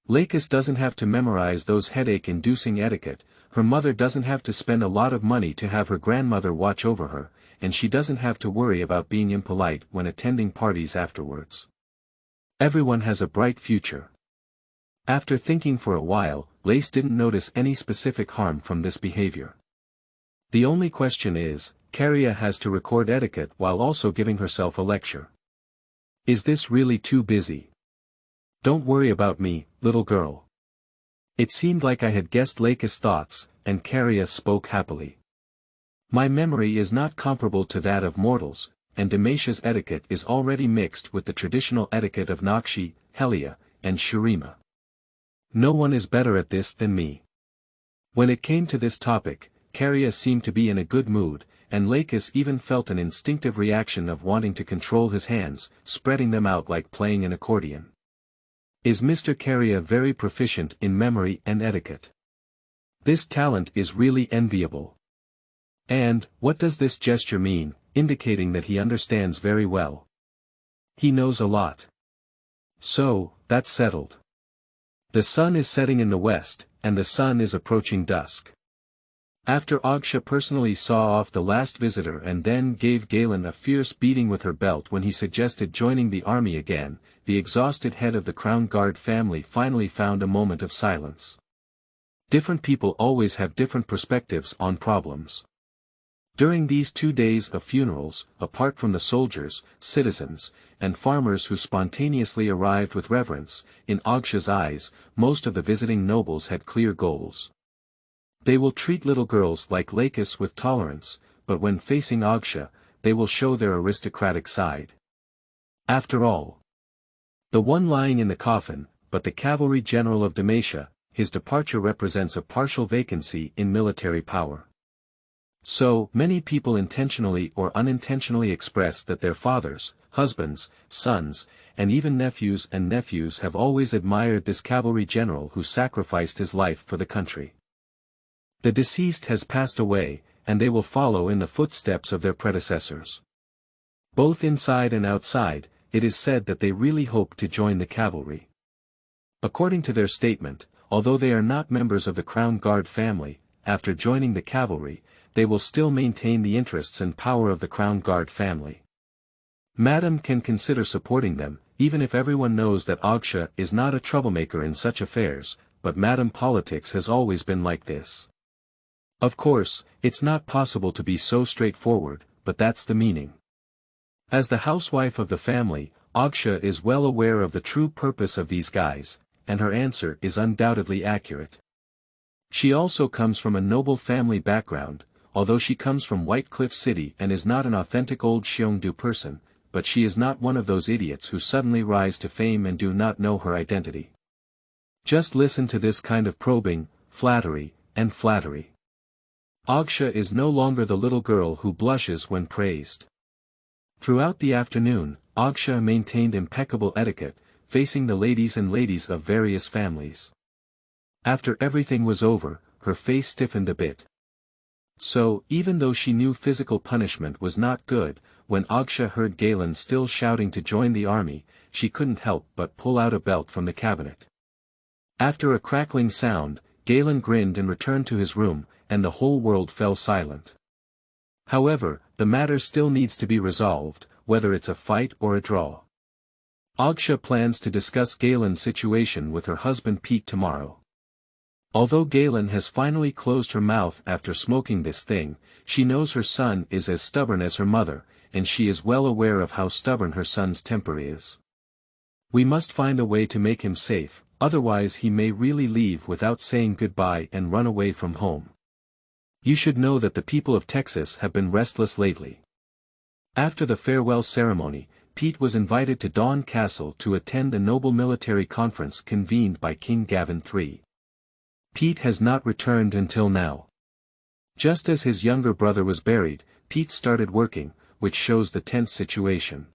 Lacus doesn't have to memorize those headache-inducing etiquette, her mother doesn't have to spend a lot of money to have her grandmother watch over her, and she doesn't have to worry about being impolite when attending parties afterwards. Everyone has a bright future. After thinking for a while, Lacus didn't notice any specific harm from this behavior. The only question is, Caria has to record etiquette while also giving herself a lecture. Is this really too busy? Don't worry about me, little girl. It seemed like I had guessed Lacus' thoughts, and Caria spoke happily. My memory is not comparable to that of mortals, and Demacia's etiquette is already mixed with the traditional etiquette of Nakshi, Helia, and Shrema. No one is better at this than me. When it came to this topic, Caria seemed to be in a good mood, and Lacus even felt an instinctive reaction of wanting to control his hands, spreading them out like playing an accordion. Is Mr. Caria very proficient in memory and etiquette? This talent is really enviable. And, what does this gesture mean, indicating that he understands very well? He knows a lot. So, that's settled. The sun is setting in the west, and the sun is approaching dusk. After Agsha personally saw off the last visitor and then gave Galen a fierce beating with her belt when he suggested joining the army again, the exhausted head of the Crown Guard family finally found a moment of silence. Different people always have different perspectives on problems. During these 2 days of funerals, apart from the soldiers, citizens, and farmers who spontaneously arrived with reverence, in Agsha's eyes, most of the visiting nobles had clear goals. They will treat little girls like Lacus with tolerance, but when facing Agsha, they will show their aristocratic side. After all, the one lying in the coffin, but the cavalry general of Demacia, his departure represents a partial vacancy in military power. So, many people intentionally or unintentionally express that their fathers, husbands, sons, and even nephews have always admired this cavalry general who sacrificed his life for the country. The deceased has passed away, and they will follow in the footsteps of their predecessors. Both inside and outside, it is said that they really hope to join the cavalry. According to their statement, although they are not members of the Crown Guard family, after joining the cavalry, they will still maintain the interests and power of the Crown Guard family. Madame can consider supporting them, even if everyone knows that Agsha is not a troublemaker in such affairs, but Madame politics has always been like this. Of course, it's not possible to be so straightforward, but that's the meaning. As the housewife of the family, Agsha is well aware of the true purpose of these guys, and her answer is undoubtedly accurate. She also comes from a noble family background, although she comes from White Cliff City and is not an authentic old Xiongdu person, but she is not one of those idiots who suddenly rise to fame and do not know her identity. Just listen to this kind of probing, flattery, and flattery. Agsha is no longer the little girl who blushes when praised. Throughout the afternoon, Agsha maintained impeccable etiquette, facing the ladies of various families. After everything was over, her face stiffened a bit. So, even though she knew physical punishment was not good, when Agsha heard Galen still shouting to join the army, she couldn't help but pull out a belt from the cabinet. After a crackling sound, Galen grinned and returned to his room, and the whole world fell silent. However, the matter still needs to be resolved, whether it's a fight or a draw. Agsha plans to discuss Galen's situation with her husband Pete tomorrow. Although Galen has finally closed her mouth after smoking this thing, she knows her son is as stubborn as her mother, and she is well aware of how stubborn her son's temper is. We must find a way to make him safe, otherwise he may really leave without saying goodbye and run away from home. You should know that the people of Texas have been restless lately. After the farewell ceremony, Pete was invited to Dawn Castle to attend the noble military conference convened by King Gavin III. Pete has not returned until now. Just as his younger brother was buried, Pete started working, which shows the tense situation.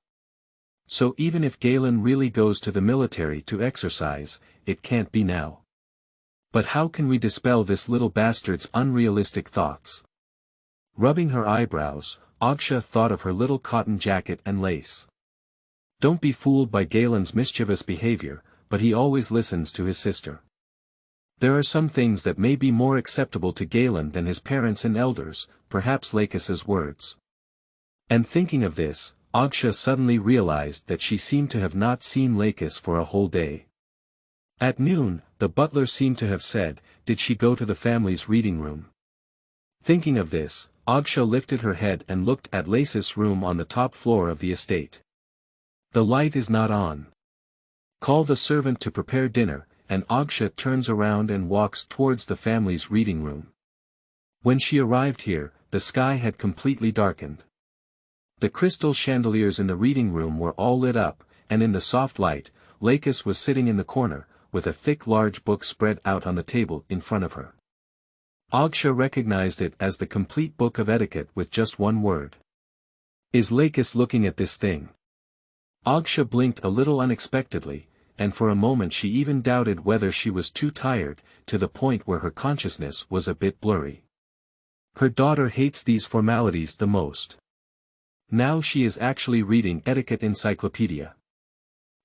So even if Galen really goes to the military to exercise, it can't be now. But how can we dispel this little bastard's unrealistic thoughts? Rubbing her eyebrows, Agsha thought of her little cotton jacket and lace. Don't be fooled by Galen's mischievous behavior, but he always listens to his sister. There are some things that may be more acceptable to Galen than his parents and elders, perhaps Lacus's words. And thinking of this, Agsha suddenly realized that she seemed to have not seen Lacus for a whole day. At noon, the butler seemed to have said, "Did she go to the family's reading room?" Thinking of this, Agsha lifted her head and looked at Lacus' room on the top floor of the estate. The light is not on. Call the servant to prepare dinner, and Agsha turns around and walks towards the family's reading room. When she arrived here, the sky had completely darkened. The crystal chandeliers in the reading room were all lit up, and in the soft light, Lacus was sitting in the corner, with a thick large book spread out on the table in front of her. Agsha recognized it as the complete book of etiquette with just one word. Is Lacus looking at this thing? Agsha blinked a little unexpectedly, and for a moment she even doubted whether she was too tired, to the point where her consciousness was a bit blurry. Her daughter hates these formalities the most. Now she is actually reading etiquette encyclopedia.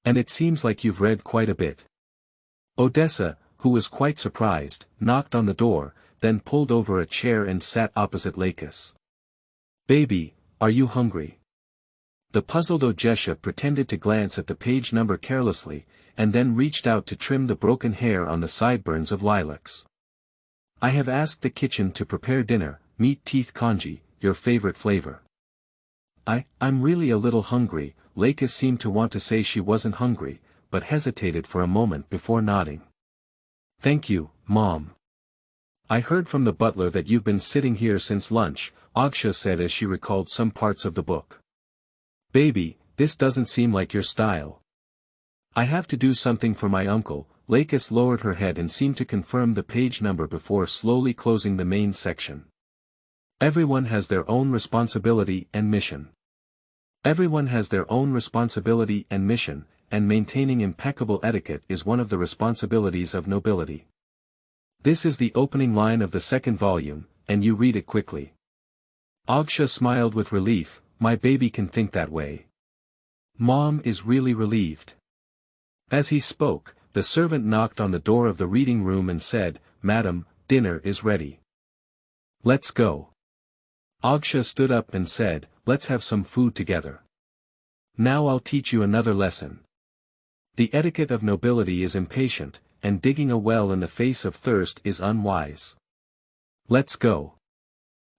And it seems like you've read quite a bit. Odessa, who was quite surprised, knocked on the door, then pulled over a chair and sat opposite Lacus. Baby, are you hungry? The puzzled Odessa pretended to glance at the page number carelessly, and then reached out to trim the broken hair on the sideburns of lilacs. I have asked the kitchen to prepare dinner, meat teeth congee, your favorite flavor. I'm really a little hungry. Lacus seemed to want to say she wasn't hungry, but hesitated for a moment before nodding. Thank you, Mom. I heard from the butler that you've been sitting here since lunch, Agsha said as she recalled some parts of the book. Baby, this doesn't seem like your style. I have to do something for my uncle. Lacus lowered her head and seemed to confirm the page number before slowly closing the main section. Everyone has their own responsibility and mission. Everyone has their own responsibility and mission, and maintaining impeccable etiquette is one of the responsibilities of nobility. This is the opening line of the second volume, and you read it quickly. Agsha smiled with relief. My baby can think that way. Mom is really relieved. As he spoke, the servant knocked on the door of the reading room and said, Madam, dinner is ready. Let's go. Agsha stood up and said, Let's have some food together. Now I'll teach you another lesson. The etiquette of nobility is impatient, and digging a well in the face of thirst is unwise. Let's go.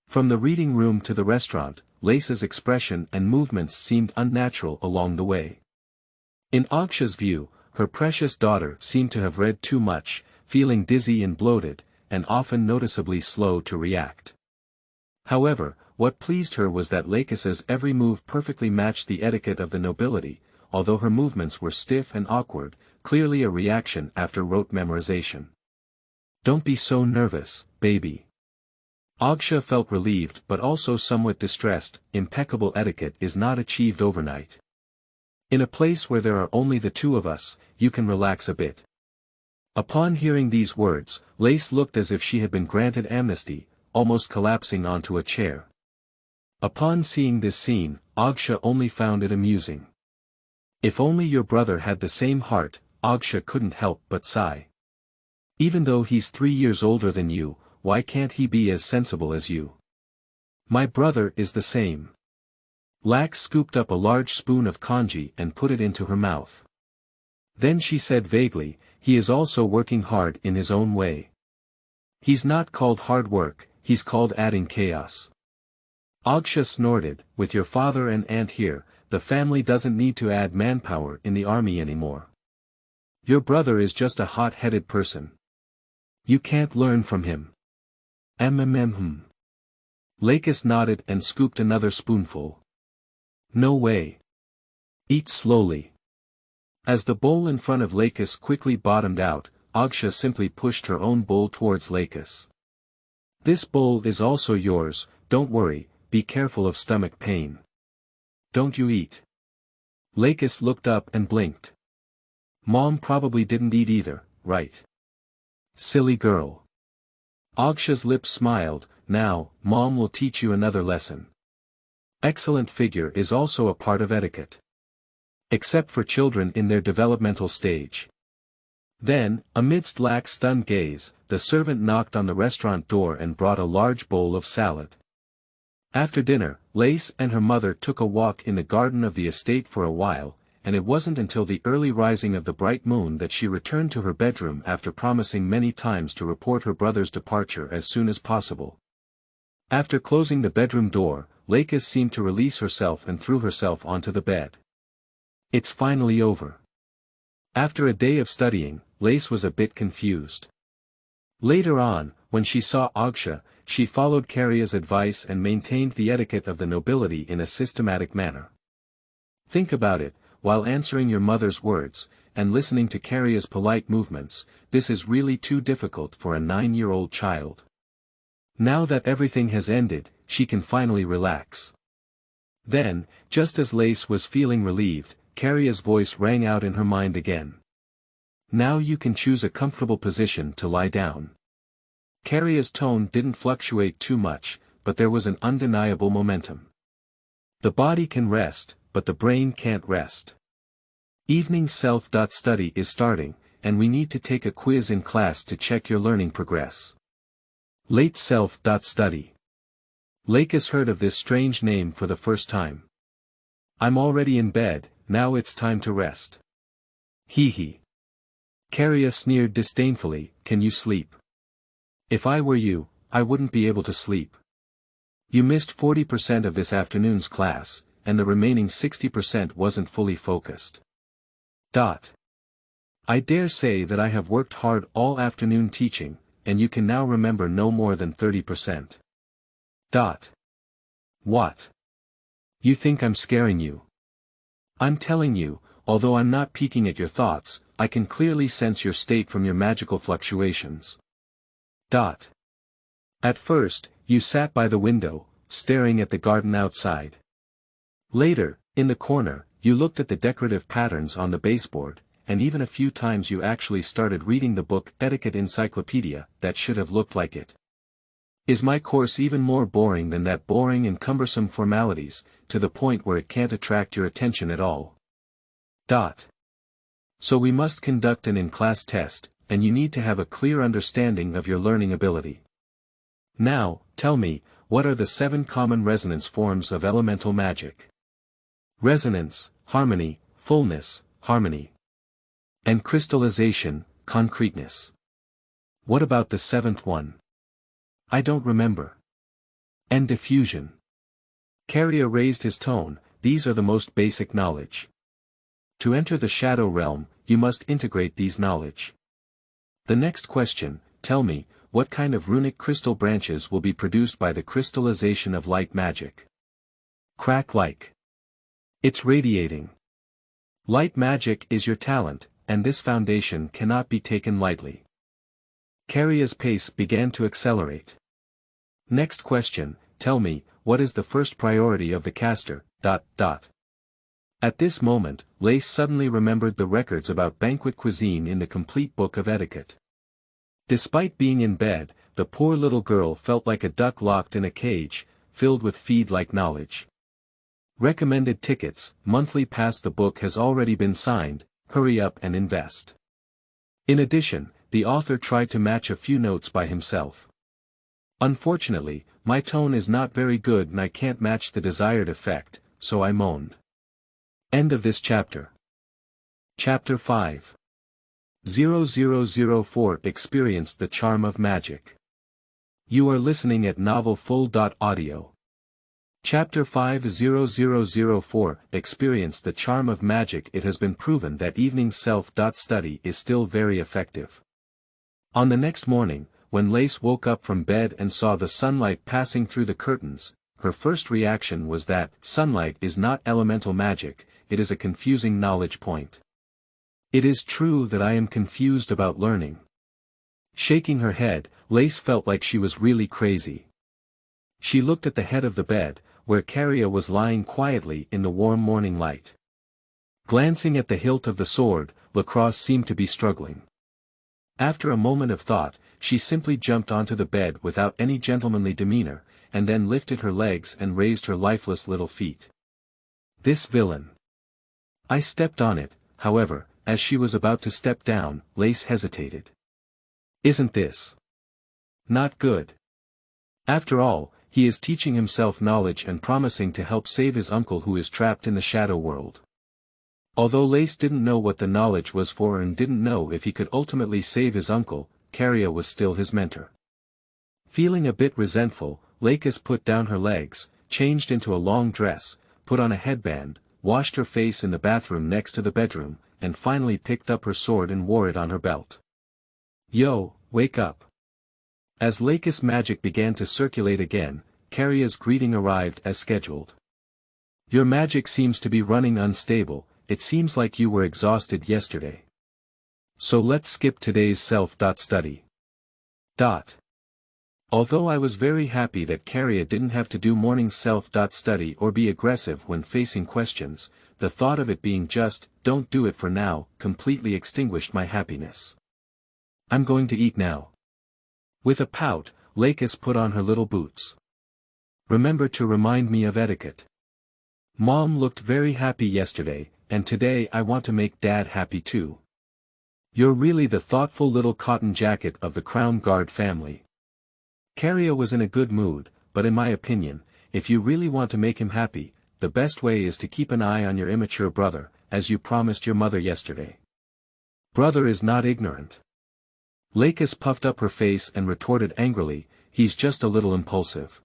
From the reading room to the restaurant, Lace's expression and movements seemed unnatural along the way. In Agsha's view, her precious daughter seemed to have read too much, feeling dizzy and bloated, and often noticeably slow to react. However, what pleased her was that Lacus's every move perfectly matched the etiquette of the nobility, although her movements were stiff and awkward, clearly a reaction after rote memorization. Don't be so nervous, baby. Agsha felt relieved but also somewhat distressed. Impeccable etiquette is not achieved overnight. In a place where there are only the two of us, you can relax a bit. Upon hearing these words, Lace looked as if she had been granted amnesty, almost collapsing onto a chair. Upon seeing this scene, Agsha only found it amusing. If only your brother had the same heart, Agsha couldn't help but sigh. Even though he's 3 years older than you, why can't he be as sensible as you? My brother is the same. Lax scooped up a large spoon of congee and put it into her mouth. Then she said vaguely, he is also working hard in his own way. He's not called hard work, he's called adding chaos. Agsha snorted, with your father and aunt here, the family doesn't need to add manpower in the army anymore. Your brother is just a hot-headed person. You can't learn from him. Lacus nodded and scooped another spoonful. No way. Eat slowly. As the bowl in front of Lacus quickly bottomed out, Agsha simply pushed her own bowl towards Lacus. This bowl is also yours, don't worry, be careful of stomach pain. Don't you eat? Lacus looked up and blinked. Mom probably didn't eat either, right? Silly girl. Agsha's lips smiled. Now, Mom will teach you another lesson. Excellent figure is also a part of etiquette. Except for children in their developmental stage. Then, amidst Lax's stunned gaze, the servant knocked on the restaurant door and brought a large bowl of salad. After dinner, Lace and her mother took a walk in the garden of the estate for a while, and it wasn't until the early rising of the bright moon that she returned to her bedroom after promising many times to report her brother's departure as soon as possible. After closing the bedroom door, Lacus seemed to release herself and threw herself onto the bed. It's finally over. After a day of studying, Lace was a bit confused. Later on, when she saw Agsha, she followed Caria's advice and maintained the etiquette of the nobility in a systematic manner. Think about it, while answering your mother's words, and listening to Caria's polite movements, this is really too difficult for a 9-year-old child. Now that everything has ended, she can finally relax. Then, just as Lace was feeling relieved, Caria's voice rang out in her mind again. Now you can choose a comfortable position to lie down. Caria's tone didn't fluctuate too much, but there was an undeniable momentum. The body can rest, but the brain can't rest. Evening self-study is starting, and we need to take a quiz in class to check your learning progress. Late self-study. Lacus heard of this strange name for the first time. I'm already in bed, now it's time to rest. Hee hee. Caria sneered disdainfully, can you sleep? If I were you, I wouldn't be able to sleep. You missed 40% of this afternoon's class, and the remaining 60% wasn't fully focused. I dare say that I have worked hard all afternoon teaching, and you can now remember no more than 30%. What? You think I'm scaring you? I'm telling you, although I'm not peeking at your thoughts, I can clearly sense your state from your magical fluctuations. At first, you sat by the window, staring at the garden outside. Later, in the corner, you looked at the decorative patterns on the baseboard, and even a few times you actually started reading the book Etiquette Encyclopedia that should have looked like it. Is my course even more boring than that boring and cumbersome formalities, to the point where it can't attract your attention at all? So we must conduct an in-class test, and you need to have a clear understanding of your learning ability. Now, tell me, what are the 7 common resonance forms of elemental magic? Resonance, harmony, fullness, harmony. And crystallization, concreteness. What about the 7th one? I don't remember. And diffusion. Caria raised his tone, these are the most basic knowledge. To enter the shadow realm, you must integrate these knowledge. The next question, tell me, what kind of runic crystal branches will be produced by the crystallization of light magic? Crack-like. It's radiating. Light magic is your talent, and this foundation cannot be taken lightly. Caria's pace began to accelerate. Next question, tell me, what is the first priority of the caster, ... At this moment, Lace suddenly remembered the records about banquet cuisine in the complete book of etiquette. Despite being in bed, the poor little girl felt like a duck locked in a cage, filled with feed-like knowledge. Recommended tickets, monthly pass. The book has already been signed, hurry up and invest. In addition, the author tried to match a few notes by himself. Unfortunately, my tone is not very good and I can't match the desired effect, so I moaned. End of this chapter. Chapter 5. 0004 Experience the Charm of Magic. You are listening at novelfull.audio. Chapter 5:0004 Experience the Charm of Magic. It has been proven that evening self-study is still very effective. On the next morning, when Lace woke up from bed and saw the sunlight passing through the curtains, her first reaction was that sunlight is not elemental magic, it is a confusing knowledge point. It is true that I am confused about learning. Shaking her head, Lace felt like she was really crazy. She looked at the head of the bed, where Caria was lying quietly in the warm morning light. Glancing at the hilt of the sword, Lacus seemed to be struggling. After a moment of thought, she simply jumped onto the bed without any gentlemanly demeanor, and then lifted her legs and raised her lifeless little feet. This villain. I stepped on it, however, as she was about to step down, Lace hesitated. Isn't this not good? After all, he is teaching himself knowledge and promising to help save his uncle who is trapped in the shadow world. Although Lace didn't know what the knowledge was for and didn't know if he could ultimately save his uncle, Caria was still his mentor. Feeling a bit resentful, Lacus put down her legs, changed into a long dress, put on a headband, washed her face in the bathroom next to the bedroom, and finally picked up her sword and wore it on her belt. Yo, wake up. As Lacus magic began to circulate again, Caria's greeting arrived as scheduled. Your magic seems to be running unstable, it seems like you were exhausted yesterday. So let's skip today's self-study. Although I was very happy that Caria didn't have to do morning self-study or be aggressive when facing questions, the thought of it being just, don't do it for now, completely extinguished my happiness. I'm going to eat now. With a pout, Lacus put on her little boots. Remember to remind me of etiquette. Mom looked very happy yesterday, and today I want to make Dad happy too. You're really the thoughtful little cotton jacket of the Crown Guard family. Caria was in a good mood, but in my opinion, if you really want to make him happy, the best way is to keep an eye on your immature brother, as you promised your mother yesterday. Brother is not ignorant. Lacus puffed up her face and retorted angrily, he's just a little impulsive.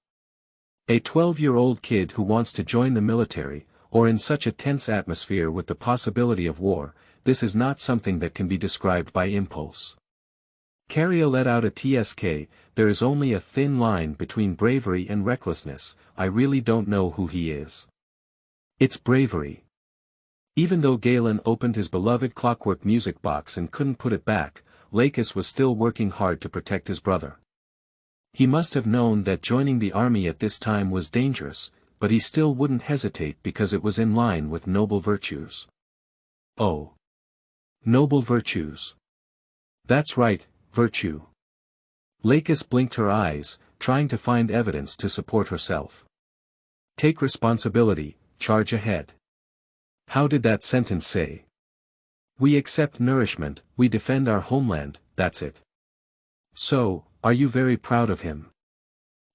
A 12-year-old kid who wants to join the military, or in such a tense atmosphere with the possibility of war, this is not something that can be described by impulse. Caria let out a TSK, there is only a thin line between bravery and recklessness, I really don't know who he is. It's bravery. Even though Galen opened his beloved clockwork music box and couldn't put it back, Lacus was still working hard to protect his brother. He must have known that joining the army at this time was dangerous, but he still wouldn't hesitate because it was in line with noble virtues. Oh. Noble virtues. That's right, virtue. Lacus blinked her eyes, trying to find evidence to support herself. Take responsibility, charge ahead. How did that sentence say? We accept nourishment, we defend our homeland, that's it. So, are you very proud of him?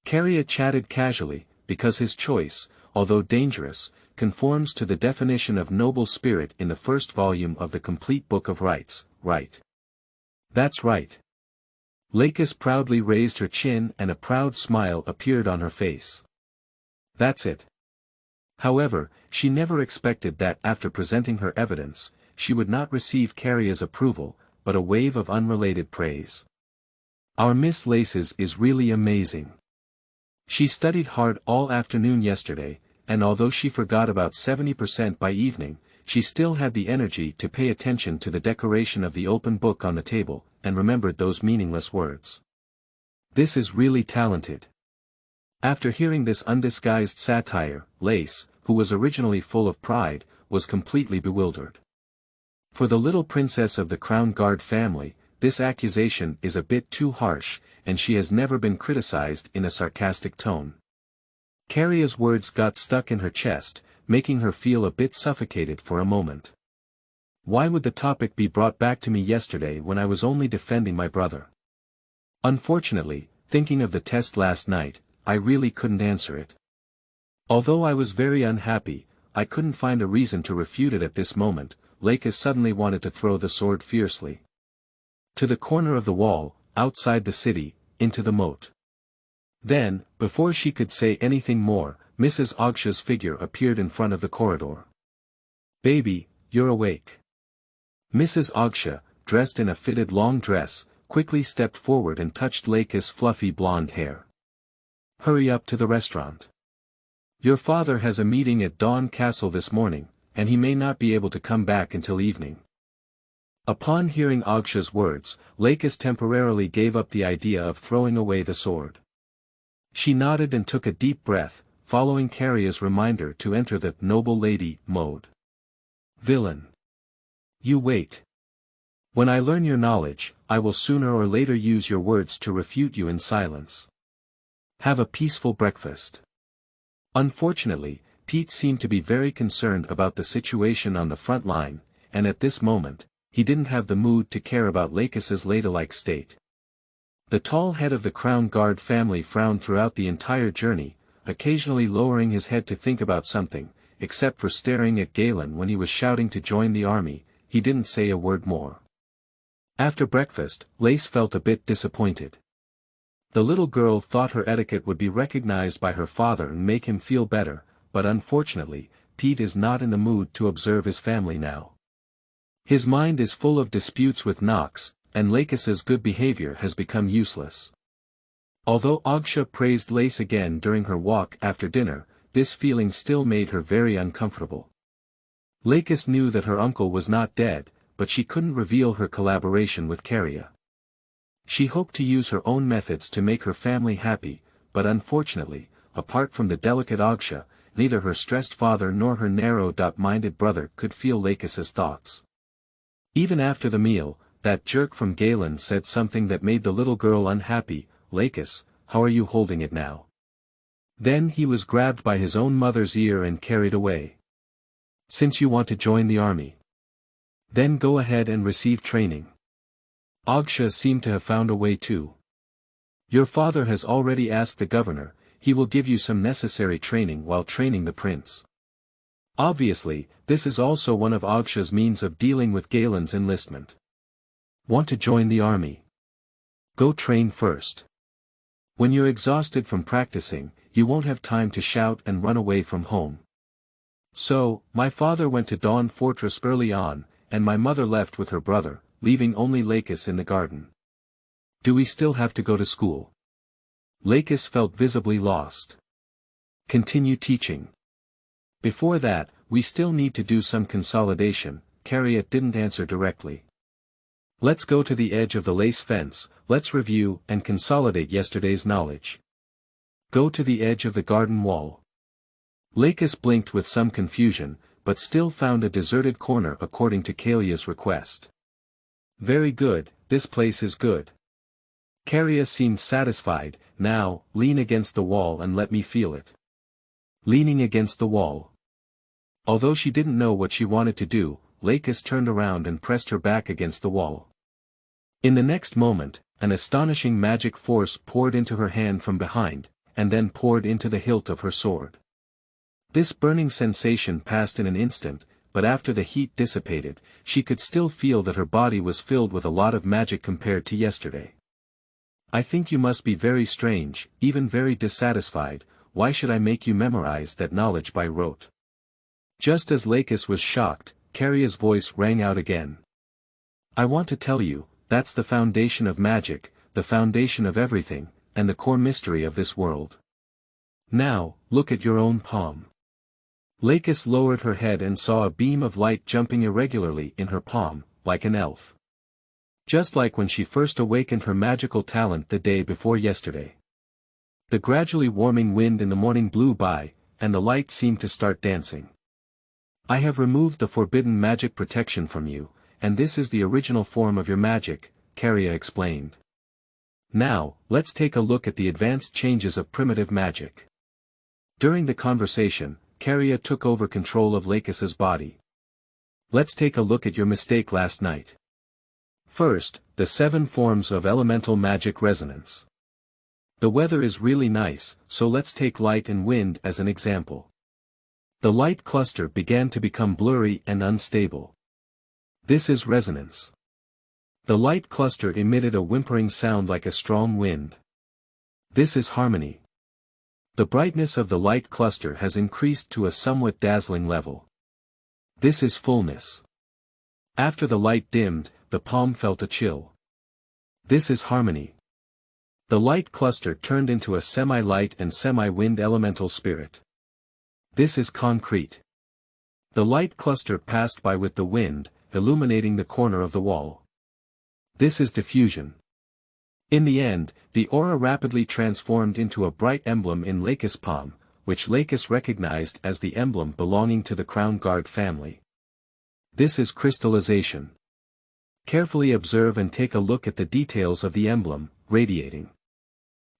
Caria chatted casually, because his choice, although dangerous, conforms to the definition of noble spirit in the first volume of the complete Book of Rites, right? That's right. Lacus proudly raised her chin and a proud smile appeared on her face. That's it. However, she never expected that after presenting her evidence, she would not receive Caria's approval, but a wave of unrelated praise. Our Miss Laces is really amazing. She studied hard all afternoon yesterday, and although she forgot about 70% by evening, she still had the energy to pay attention to the decoration of the open book on the table, and remembered those meaningless words. This is really talented. After hearing this undisguised satire, Lace, who was originally full of pride, was completely bewildered. For the little princess of the Crown Guard family, this accusation is a bit too harsh, and she has never been criticized in a sarcastic tone. Caria's words got stuck in her chest, making her feel a bit suffocated for a moment. Why would the topic be brought back to me yesterday when I was only defending my brother? Unfortunately, thinking of the test last night, I really couldn't answer it. Although I was very unhappy, I couldn't find a reason to refute it at this moment. Lacus suddenly wanted to throw the sword fiercely. To the corner of the wall, outside the city, into the moat. Then, before she could say anything more, Mrs. Ogsha's figure appeared in front of the corridor. Baby, you're awake. Mrs. Ogsha, dressed in a fitted long dress, quickly stepped forward and touched Lacus' fluffy blonde hair. Hurry up to the restaurant. Your father has a meeting at Dawn Castle this morning, and he may not be able to come back until evening. Upon hearing Ogsha's words, Lacus temporarily gave up the idea of throwing away the sword. She nodded and took a deep breath, following Caria's reminder to enter the noble lady mode. Villain. You wait. When I learn your knowledge, I will sooner or later use your words to refute you in silence. Have a peaceful breakfast. Unfortunately, Pete seemed to be very concerned about the situation on the front line, and at this moment, he didn't have the mood to care about Lacus's ladylike state. The tall head of the Crown Guard family frowned throughout the entire journey, occasionally lowering his head to think about something, except for staring at Galen when he was shouting to join the army. He didn't say a word more. After breakfast, Lace felt a bit disappointed. The little girl thought her etiquette would be recognized by her father and make him feel better, but unfortunately, Pete is not in the mood to observe his family now. His mind is full of disputes with Nox, and Lacus's good behavior has become useless. Although Ogsha praised Lace again during her walk after dinner, this feeling still made her very uncomfortable. Lacus knew that her uncle was not dead, but she couldn't reveal her collaboration with Caria. She hoped to use her own methods to make her family happy, but unfortunately, apart from the delicate Ogsha, neither her stressed father nor her narrow-minded brother could feel Lacus's thoughts. Even after the meal, that jerk from Galen said something that made the little girl unhappy. "Lacus, how are you holding it now?" Then he was grabbed by his own mother's ear and carried away. "Since you want to join the army, then go ahead and receive training." Ogsha seemed to have found a way too. "Your father has already asked the governor, he will give you some necessary training while training the prince." Obviously, this is also one of Ogsha's means of dealing with Galen's enlistment. "Want to join the army? Go train first. When you're exhausted from practicing, you won't have time to shout and run away from home." So, my father went to Dawn Fortress early on, and my mother left with her brother, leaving only Lacus in the garden. "Do we still have to go to school?" Lacus felt visibly lost. "Continue teaching. Before that, we still need to do some consolidation." Caria didn't answer directly. "Let's go to the edge of the lace fence, let's review and consolidate yesterday's knowledge." "Go to the edge of the garden wall." Lacus blinked with some confusion, but still found a deserted corner according to Caria's request. "Very good, this place is good." Caria seemed satisfied. "Now, lean against the wall and let me feel it." Leaning against the wall. Although she didn't know what she wanted to do, Lacus turned around and pressed her back against the wall. In the next moment, an astonishing magic force poured into her hand from behind, and then poured into the hilt of her sword. This burning sensation passed in an instant, but after the heat dissipated, she could still feel that her body was filled with a lot of magic compared to yesterday. "I think you must be very strange, even very dissatisfied. Why should I make you memorize that knowledge by rote?" Just as Lacus was shocked, Caria's voice rang out again. "I want to tell you, that's the foundation of magic, the foundation of everything, and the core mystery of this world. Now, look at your own palm." Lacus lowered her head and saw a beam of light jumping irregularly in her palm, like an elf. Just like when she first awakened her magical talent the day before yesterday. The gradually warming wind in the morning blew by, and the light seemed to start dancing. "I have removed the forbidden magic protection from you, and this is the original form of your magic," Caria explained. "Now, let's take a look at the advanced changes of primitive magic." During the conversation, Caria took over control of Lacus's body. "Let's take a look at your mistake last night. First, the 7 forms of elemental magic resonance. The weather is really nice, so let's take light and wind as an example. The light cluster began to become blurry and unstable. This is resonance. The light cluster emitted a whimpering sound like a strong wind. This is harmony. The brightness of the light cluster has increased to a somewhat dazzling level. This is fullness. After the light dimmed, the palm felt a chill. This is harmony. The light cluster turned into a semi-light and semi-wind elemental spirit. This is concrete. The light cluster passed by with the wind, illuminating the corner of the wall. This is diffusion. In the end, the aura rapidly transformed into a bright emblem in Lacus' palm, which Lacus recognized as the emblem belonging to the Crown Guard family. This is crystallization. Carefully observe and take a look at the details of the emblem, radiating.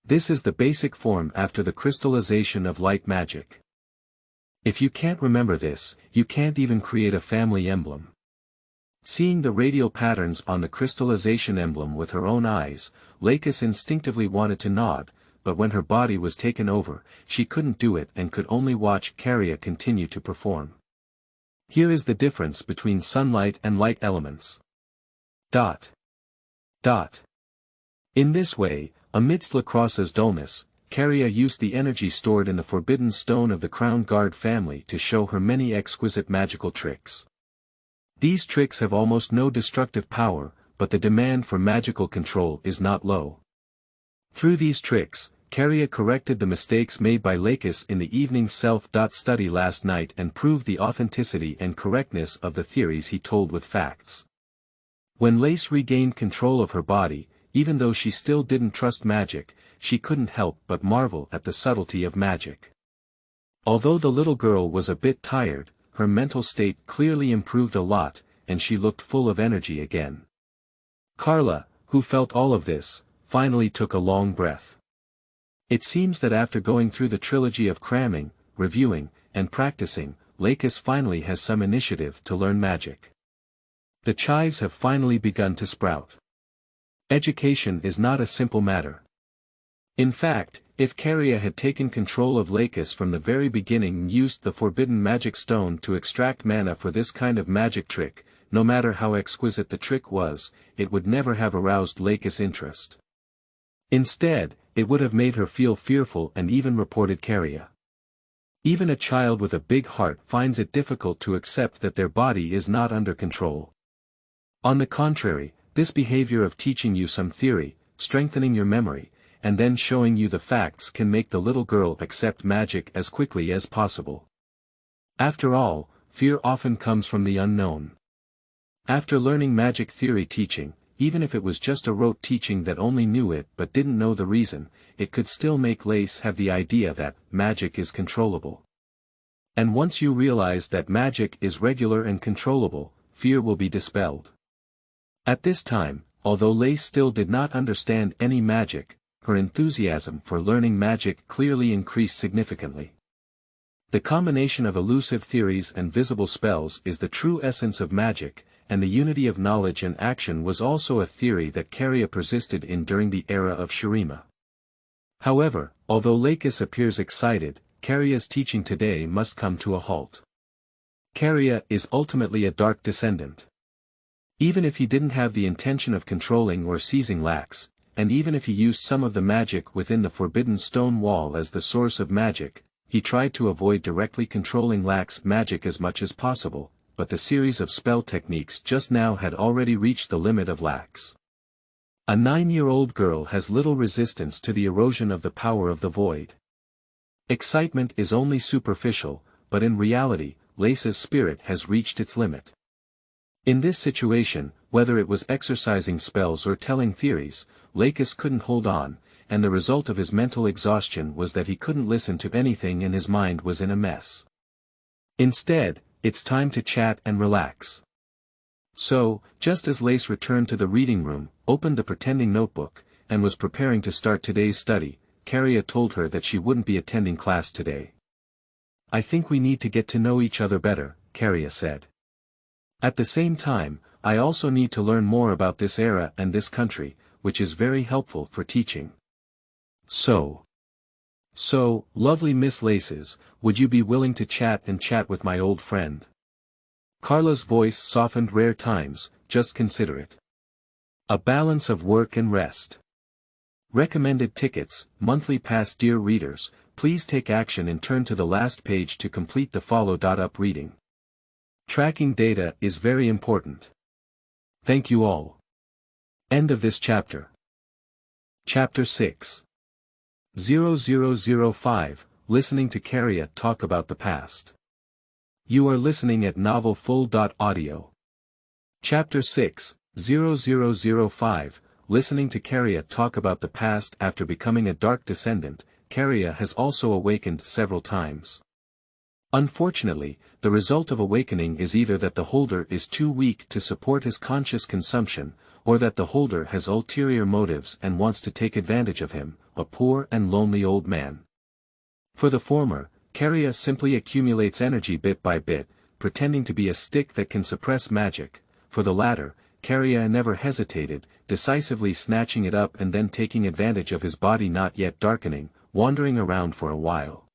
This is the basic form after the crystallization of light magic. If you can't remember this, you can't even create a family emblem. Seeing the radial patterns on the crystallization emblem with her own eyes, Lacus instinctively wanted to nod, but when her body was taken over, she couldn't do it and could only watch Caria continue to perform. Here is the difference between sunlight and light elements. Dot. Dot. In this way, amidst Lacroix's dullness, Caria used the energy stored in the forbidden stone of the Crown Guard family to show her many exquisite magical tricks. These tricks have almost no destructive power, but the demand for magical control is not low. Through these tricks, Caria corrected the mistakes made by Lacus in the evening self-study last night and proved the authenticity and correctness of the theories he told with facts. When Lace regained control of her body, even though she still didn't trust magic, she couldn't help but marvel at the subtlety of magic. Although the little girl was a bit tired, her mental state clearly improved a lot, and she looked full of energy again. Carla, who felt all of this, finally took a long breath. It seems that after going through the trilogy of cramming, reviewing, and practicing, Lacus finally has some initiative to learn magic. The chives have finally begun to sprout. Education is not a simple matter. In fact, if Caria had taken control of Lacus from the very beginning and used the forbidden magic stone to extract mana for this kind of magic trick, no matter how exquisite the trick was, it would never have aroused Lacus' interest. Instead, it would have made her feel fearful and even reported Caria. Even a child with a big heart finds it difficult to accept that their body is not under control. On the contrary, this behavior of teaching you some theory, strengthening your memory, and then showing you the facts can make the little girl accept magic as quickly as possible. After all, fear often comes from the unknown. After learning magic theory teaching, even if it was just a rote teaching that only knew it but didn't know the reason, it could still make Lace have the idea that magic is controllable. And once you realize that magic is regular and controllable, fear will be dispelled. At this time, although Lace still did not understand any magic, her enthusiasm for learning magic clearly increased significantly. The combination of elusive theories and visible spells is the true essence of magic, and the unity of knowledge and action was also a theory that Caria persisted in during the era of Shrema. However, although Lacus appears excited, Caria's teaching today must come to a halt. Caria is ultimately a dark descendant. Even if he didn't have the intention of controlling or seizing Lax, and even if he used some of the magic within the forbidden stone wall as the source of magic, he tried to avoid directly controlling Lax's magic as much as possible, but the series of spell techniques just now had already reached the limit of Lax. A 9-year-old girl has little resistance to the erosion of the power of the void. Excitement is only superficial, but in reality, Lace's spirit has reached its limit. In this situation, whether it was exercising spells or telling theories, Lacus couldn't hold on, and the result of his mental exhaustion was that he couldn't listen to anything and his mind was in a mess. Instead, it's time to chat and relax. So, just as Lace returned to the reading room, opened the pretending notebook, and was preparing to start today's study, Caria told her that she wouldn't be attending class today. "I think we need to get to know each other better," Caria said. "At the same time, I also need to learn more about this era and this country, which is very helpful for teaching. So, lovely Miss Laces, would you be willing to chat with my old friend?" Carla's voice softened rare times, just consider it. A balance of work and rest. Recommended tickets, monthly pass. Dear readers, please take action and turn to the last page to complete the follow-up reading. Tracking data is very important. Thank you all. End of this chapter. Chapter 6. 0005, Listening to Caria Talk About the Past. You are listening at novelfull.audio. Chapter 6, 0005, Listening to Caria Talk About the Past. After becoming a dark descendant, Caria has also awakened several times. Unfortunately, the result of awakening is either that the holder is too weak to support his conscious consumption, or that the holder has ulterior motives and wants to take advantage of him, a poor and lonely old man. For the former, Caria simply accumulates energy bit by bit, pretending to be a stick that can suppress magic. For the latter, Caria never hesitated, decisively snatching it up and then taking advantage of his body not yet darkening, wandering around for a while.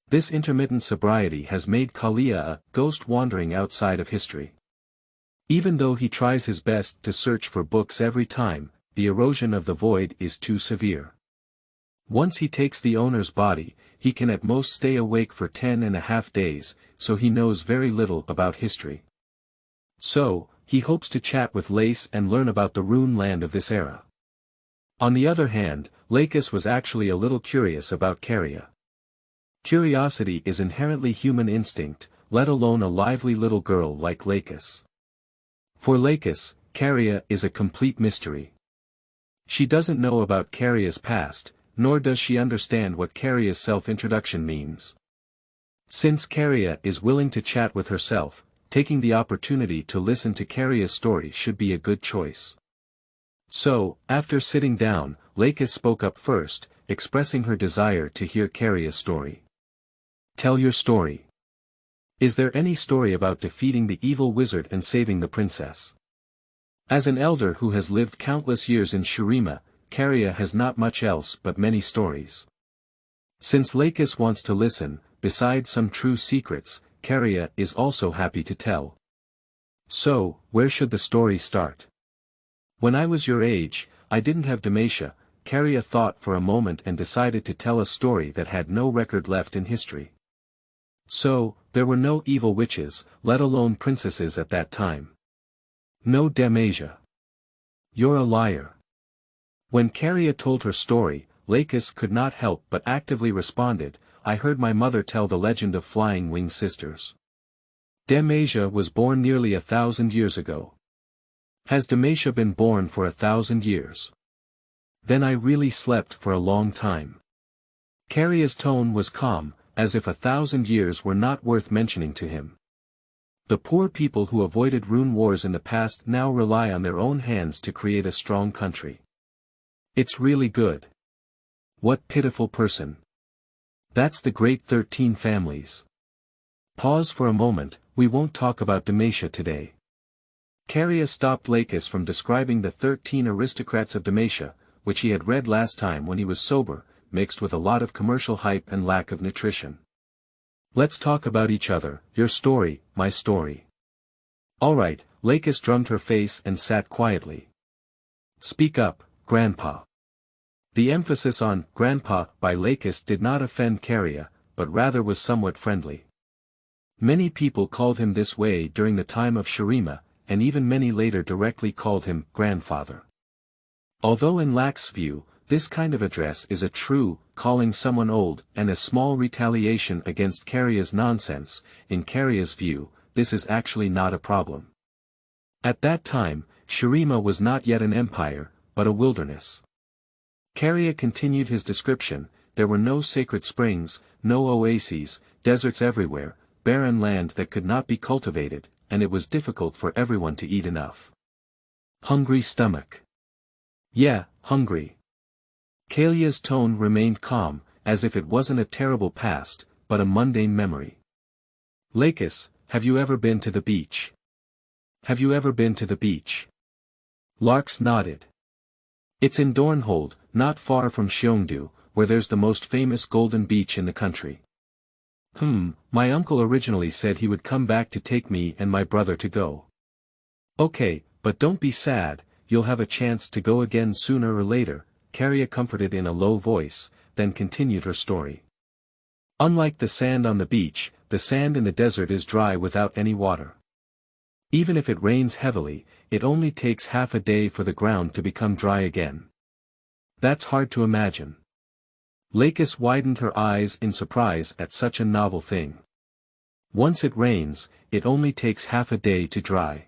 This intermittent sobriety has made Kalia a ghost wandering outside of history. Even though he tries his best to search for books every time, the erosion of the void is too severe. Once he takes the owner's body, he can at most stay awake for 10.5 days, so he knows very little about history. So, he hopes to chat with Lace and learn about the Rune land of this era. On the other hand, Lacus was actually a little curious about Caria. Curiosity is inherently human instinct, let alone a lively little girl like Lacus. For Lacus, Caria is a complete mystery. She doesn't know about Caria's past, nor does she understand what Caria's self-introduction means. Since Caria is willing to chat with herself, taking the opportunity to listen to Caria's story should be a good choice. So, after sitting down, Lacus spoke up first, expressing her desire to hear Caria's story. Tell your story. Is there any story about defeating the evil wizard and saving the princess? As an elder who has lived countless years in Shrema, Caria has not much else but many stories. Since Lacus wants to listen, besides some true secrets, Caria is also happy to tell. So, where should the story start? When I was your age, I didn't have Demacia. Caria thought for a moment and decided to tell a story that had no record left in history. So, there were no evil witches, let alone princesses at that time. No Demacia. You're a liar. When Caria told her story, Lacus could not help but actively responded, I heard my mother tell the legend of flying winged sisters. Demacia was born nearly 1,000 years ago. Has Demacia been born for 1,000 years? Then I really slept for a long time. Caria's tone was calm, as if 1,000 years were not worth mentioning to him. The poor people who avoided Rune wars in the past now rely on their own hands to create a strong country. It's really good. What pitiful person. That's the great 13 families. Pause for a moment, we won't talk about Demacia today. Caria stopped Lacus from describing the 13 aristocrats of Demacia, which he had read last time when he was sober, mixed with a lot of commercial hype and lack of nutrition. Let's talk about each other, your story, my story. Alright, Lacus drummed her face and sat quietly. Speak up, Grandpa. The emphasis on Grandpa by Lacus did not offend Caria, but rather was somewhat friendly. Many people called him this way during the time of Shrema, and even many later directly called him grandfather. Although in Lac's view, this kind of address is a true, calling someone old, and a small retaliation against Caria's nonsense, in Caria's view, this is actually not a problem. At that time, Shrema was not yet an empire, but a wilderness. Caria continued his description, there were no sacred springs, no oases, deserts everywhere, barren land that could not be cultivated, and it was difficult for everyone to eat enough. Hungry stomach. Yeah, hungry. Caria's tone remained calm, as if it wasn't a terrible past, but a mundane memory. Lacus, have you ever been to the beach? Have you ever been to the beach? Lacus nodded. It's in Dornhold, not far from Xiongdu, where there's the most famous golden beach in the country. My uncle originally said he would come back to take me and my brother to go. Okay, but don't be sad, you'll have a chance to go again sooner or later, Caria comforted in a low voice, then continued her story. Unlike the sand on the beach, the sand in the desert is dry without any water. Even if it rains heavily, it only takes half a day for the ground to become dry again. That's hard to imagine. Lacus widened her eyes in surprise at such a novel thing. Once it rains, it only takes half a day to dry.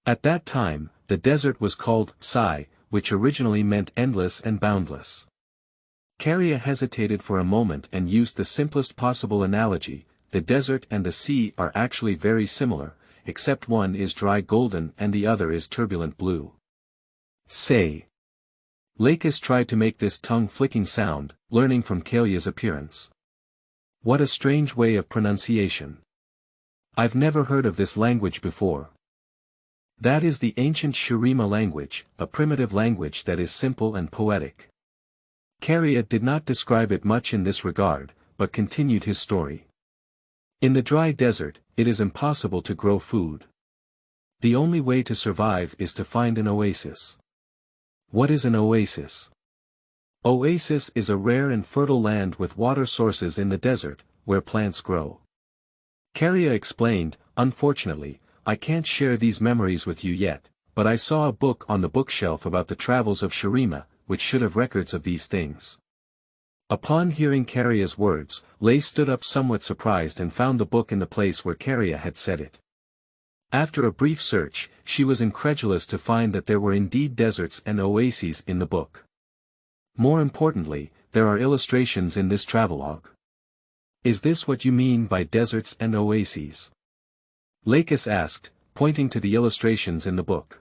At that time, the desert was called Sai, which originally meant endless and boundless. Caria hesitated for a moment and used the simplest possible analogy, the desert and the sea are actually very similar, except one is dry golden and the other is turbulent blue. Say. Lacus tried to make this tongue-flicking sound, learning from Caria's appearance. What a strange way of pronunciation. I've never heard of this language before. That is the ancient Shrema language, a primitive language that is simple and poetic. Caria did not describe it much in this regard, but continued his story. In the dry desert, it is impossible to grow food. The only way to survive is to find an oasis. What is an oasis? Oasis is a rare and fertile land with water sources in the desert, where plants grow. Caria explained, unfortunately, I can't share these memories with you yet, but I saw a book on the bookshelf about the travels of Shrema, which should have records of these things. Upon hearing Caria's words, Lay stood up somewhat surprised and found the book in the place where Caria had said it. After a brief search, she was incredulous to find that there were indeed deserts and oases in the book. More importantly, there are illustrations in this travelogue. Is this what you mean by deserts and oases? Lacus asked, pointing to the illustrations in the book.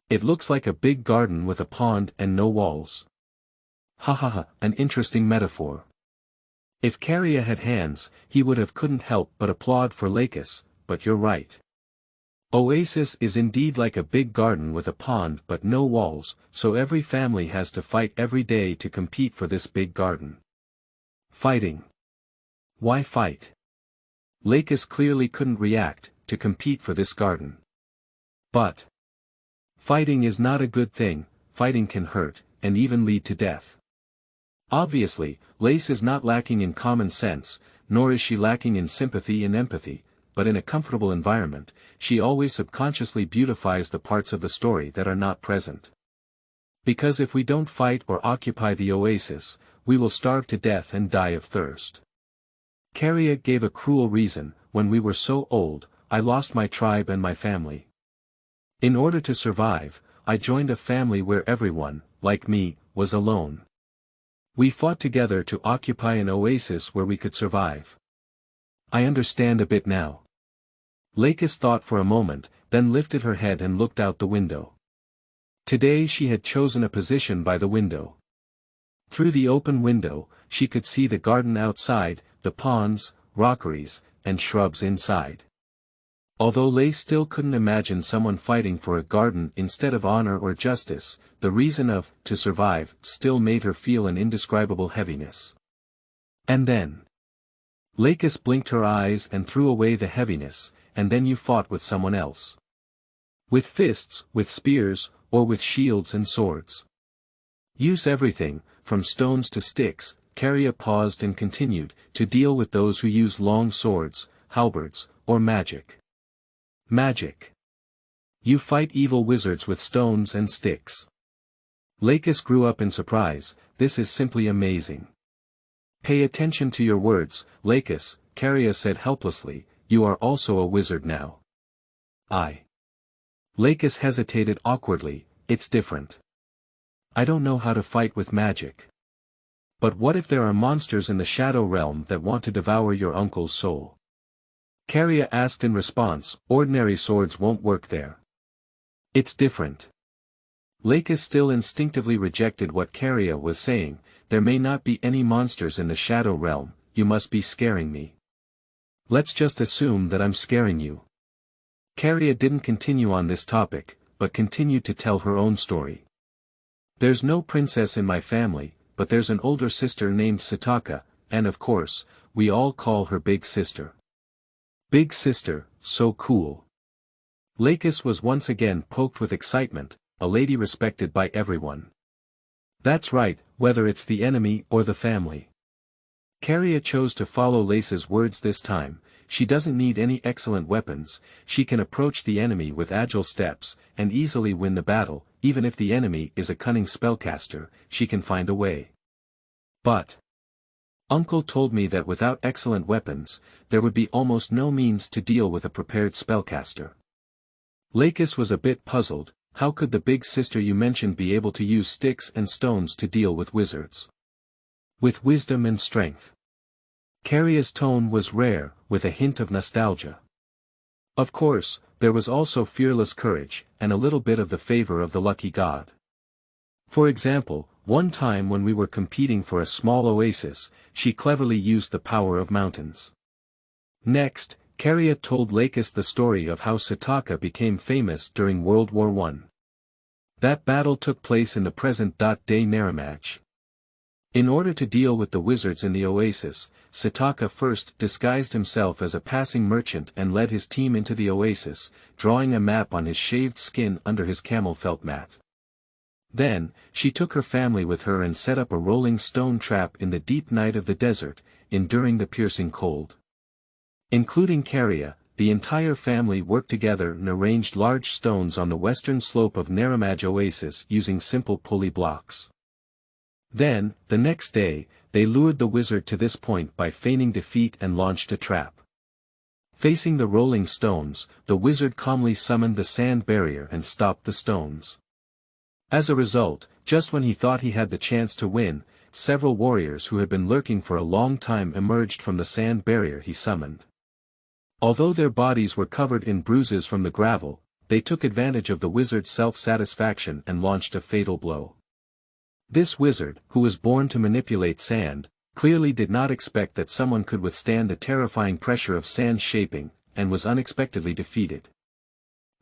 It looks like a big garden with a pond and no walls. Ha ha ha, an interesting metaphor. If Caria had hands, he would have couldn't help but applaud for Lacus, but you're right. Oasis is indeed like a big garden with a pond but no walls, so every family has to fight every day to compete for this big garden. Fighting. Why fight? Lacus clearly couldn't react, to compete for this garden. But fighting is not a good thing, fighting can hurt, and even lead to death. Obviously, Lace is not lacking in common sense, nor is she lacking in sympathy and empathy, but in a comfortable environment, she always subconsciously beautifies the parts of the story that are not present. Because if we don't fight or occupy the oasis, we will starve to death and die of thirst. Caria gave a cruel reason: when we were so old, I lost my tribe and my family. In order to survive, I joined a family where everyone, like me, was alone. We fought together to occupy an oasis where we could survive. I understand a bit now. Lacus thought for a moment, then lifted her head and looked out the window. Today she had chosen a position by the window. Through the open window, she could see the garden outside, the ponds, rockeries, and shrubs inside. Although Lay still couldn't imagine someone fighting for a garden instead of honor or justice, the reason of, to survive, still made her feel an indescribable heaviness. And then Lacus blinked her eyes and threw away the heaviness, and then you fought with someone else. With fists, with spears, or with shields and swords. Use everything, from stones to sticks. Caria paused and continued, to deal with those who use long swords, halberds, or magic. Magic. You fight evil wizards with stones and sticks. Lacus grew up in surprise. This is simply amazing. Pay attention to your words, Lacus, Caria said helplessly, you are also a wizard now. Lacus hesitated awkwardly. It's different. I don't know how to fight with magic. But what if there are monsters in the shadow realm that want to devour your uncle's soul? Caria asked in response. Ordinary swords won't work there. It's different. Lacus still instinctively rejected what Caria was saying. There may not be any monsters in the shadow realm, you must be scaring me. Let's just assume that I'm scaring you. Caria didn't continue on this topic, but continued to tell her own story. There's no princess in my family, but there's an older sister named Sataka, and of course, we all call her Big Sister. Big Sister, so cool. Lacus was once again poked with excitement, a lady respected by everyone. That's right, whether it's the enemy or the family. Caria chose to follow Lace's words this time. She doesn't need any excellent weapons, she can approach the enemy with agile steps, and easily win the battle. Even if the enemy is a cunning spellcaster, she can find a way. But Uncle told me that without excellent weapons, there would be almost no means to deal with a prepared spellcaster. Lacus was a bit puzzled. How could the big sister you mentioned be able to use sticks and stones to deal with wizards? With wisdom and strength. Caria's tone was rare, with a hint of nostalgia. Of course, there was also fearless courage, and a little bit of the favor of the lucky god. For example, one time when we were competing for a small oasis, she cleverly used the power of mountains. Next, Caria told Lacus the story of how Sataka became famous during World War I. That battle took place in the present-day Naramach. In order to deal with the wizards in the oasis, Sataka first disguised himself as a passing merchant and led his team into the oasis, drawing a map on his shaved skin under his camel felt mat. Then, she took her family with her and set up a rolling stone trap in the deep night of the desert, enduring the piercing cold. Including Caria, the entire family worked together and arranged large stones on the western slope of Naramaj Oasis using simple pulley blocks. Then, the next day, they lured the wizard to this point by feigning defeat and launched a trap. Facing the rolling stones, the wizard calmly summoned the sand barrier and stopped the stones. As a result, just when he thought he had the chance to win, several warriors who had been lurking for a long time emerged from the sand barrier he summoned. Although their bodies were covered in bruises from the gravel, they took advantage of the wizard's self-satisfaction and launched a fatal blow. This wizard, who was born to manipulate sand, clearly did not expect that someone could withstand the terrifying pressure of sand shaping, and was unexpectedly defeated.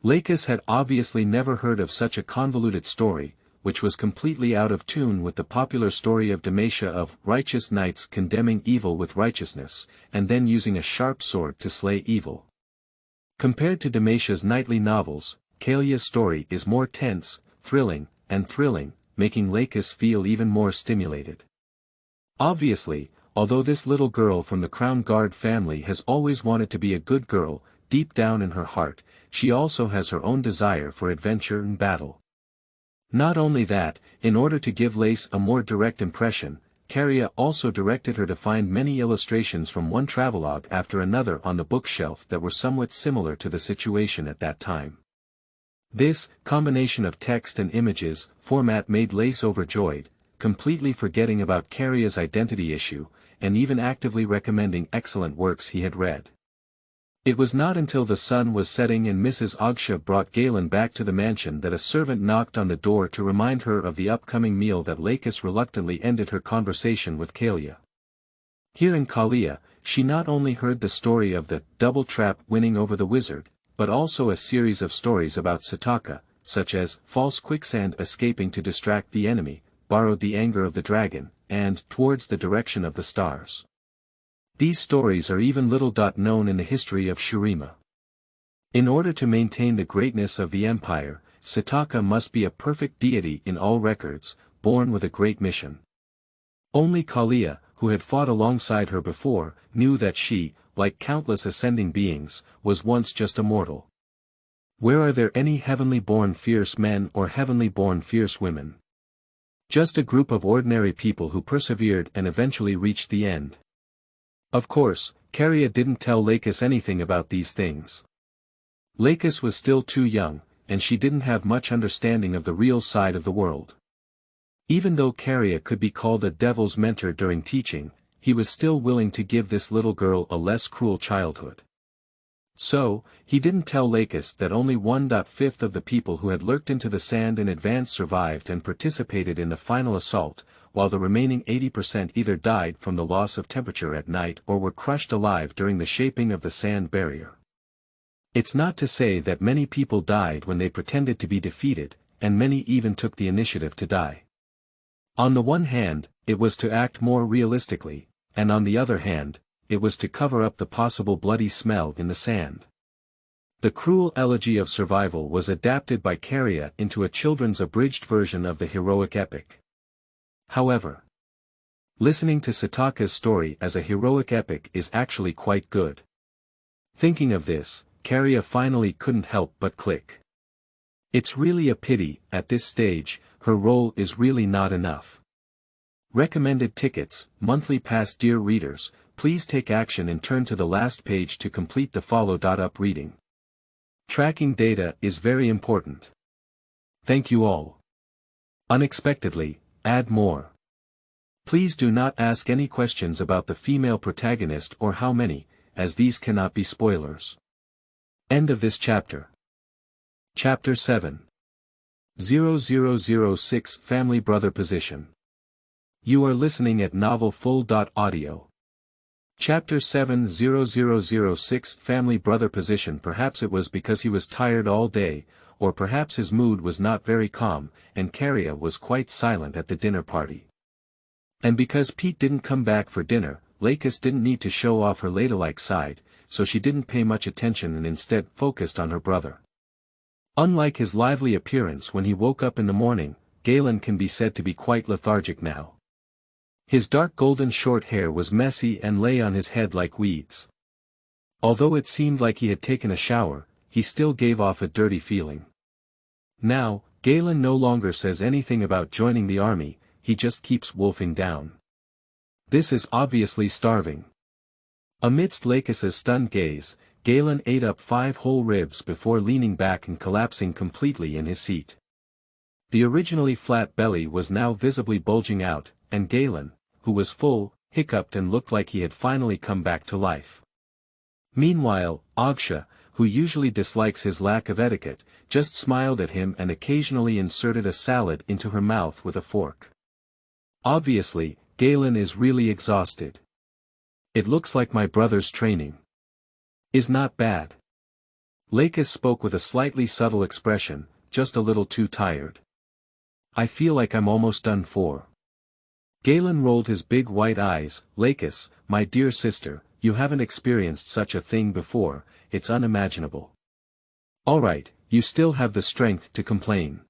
Lacus had obviously never heard of such a convoluted story, which was completely out of tune with the popular story of Demacia of righteous knights condemning evil with righteousness, and then using a sharp sword to slay evil. Compared to Demacia's knightly novels, Kalia's story is more tense, thrilling, making Lacus feel even more stimulated. Obviously, although this little girl from the Crown Guard family has always wanted to be a good girl, deep down in her heart, she also has her own desire for adventure and battle. Not only that, in order to give Lace a more direct impression, Caria also directed her to find many illustrations from one travelogue after another on the bookshelf that were somewhat similar to the situation at that time. This combination of text and images format made Lace overjoyed, completely forgetting about Caria's identity issue, and even actively recommending excellent works he had read. It was not until the sun was setting and Mrs. Ogsha brought Galen back to the mansion that a servant knocked on the door to remind her of the upcoming meal that Lacus reluctantly ended her conversation with Kalia. Here in Kalia, she not only heard the story of the double trap winning over the wizard, but also a series of stories about Sataka, such as false quicksand escaping to distract the enemy, borrowed the anger of the dragon, and towards the direction of the stars. These stories are even little known in the history of Shrema. In order to maintain the greatness of the empire, Sataka must be a perfect deity in all records, born with a great mission. Only Kalia, who had fought alongside her before, knew that she, like countless ascending beings, was once just a mortal. Where are there any heavenly-born fierce men or heavenly-born fierce women? Just a group of ordinary people who persevered and eventually reached the end. Of course, Caria didn't tell Lacus anything about these things. Lacus was still too young, and she didn't have much understanding of the real side of the world. Even though Caria could be called a devil's mentor during teaching, he was still willing to give this little girl a less cruel childhood. So, he didn't tell Lacus that only 1/5 of the people who had lurked into the sand in advance survived and participated in the final assault, while the remaining 80% either died from the loss of temperature at night or were crushed alive during the shaping of the sand barrier. It's not to say that many people died when they pretended to be defeated, and many even took the initiative to die. On the one hand, it was to act more realistically, and on the other hand, it was to cover up the possible bloody smell in the sand. The cruel elegy of survival was adapted by Caria into a children's abridged version of the heroic epic. However, listening to Sataka's story as a heroic epic is actually quite good. Thinking of this, Caria finally couldn't help but click. It's really a pity, at this stage, her role is really not enough. Recommended tickets, monthly pass. Dear readers, please take action and turn to the last page to complete the follow-up reading. Tracking data is very important. Thank you all. Unexpectedly, add more. Please do not ask any questions about the female protagonist or how many, as these cannot be spoilers. End of this chapter. Chapter 7. 0006 Family Brother Position. You are listening at novelfull.audio. Chapter 7 0006 Family Brother Position. Perhaps it was because he was tired all day, or perhaps his mood was not very calm, and Caria was quite silent at the dinner party. And because Pete didn't come back for dinner, Lacus didn't need to show off her ladylike side, so she didn't pay much attention and instead focused on her brother. Unlike his lively appearance when he woke up in the morning, Galen can be said to be quite lethargic now. His dark golden short hair was messy and lay on his head like weeds. Although it seemed like he had taken a shower, he still gave off a dirty feeling. Now, Galen no longer says anything about joining the army, he just keeps wolfing down. This is obviously starving. Amidst Lacus's stunned gaze, Galen ate up 5 whole ribs before leaning back and collapsing completely in his seat. The originally flat belly was now visibly bulging out, and Galen, who was full, hiccuped and looked like he had finally come back to life. Meanwhile, Agsha, who usually dislikes his lack of etiquette, just smiled at him and occasionally inserted a salad into her mouth with a fork. Obviously, Galen is really exhausted. It looks like my brother's training is not bad. Lacus spoke with a slightly subtle expression, just a little too tired. I feel like I'm almost done for. Galen rolled his big white eyes. Lacus, my dear sister, you haven't experienced such a thing before, it's unimaginable. Alright, you still have the strength to complain.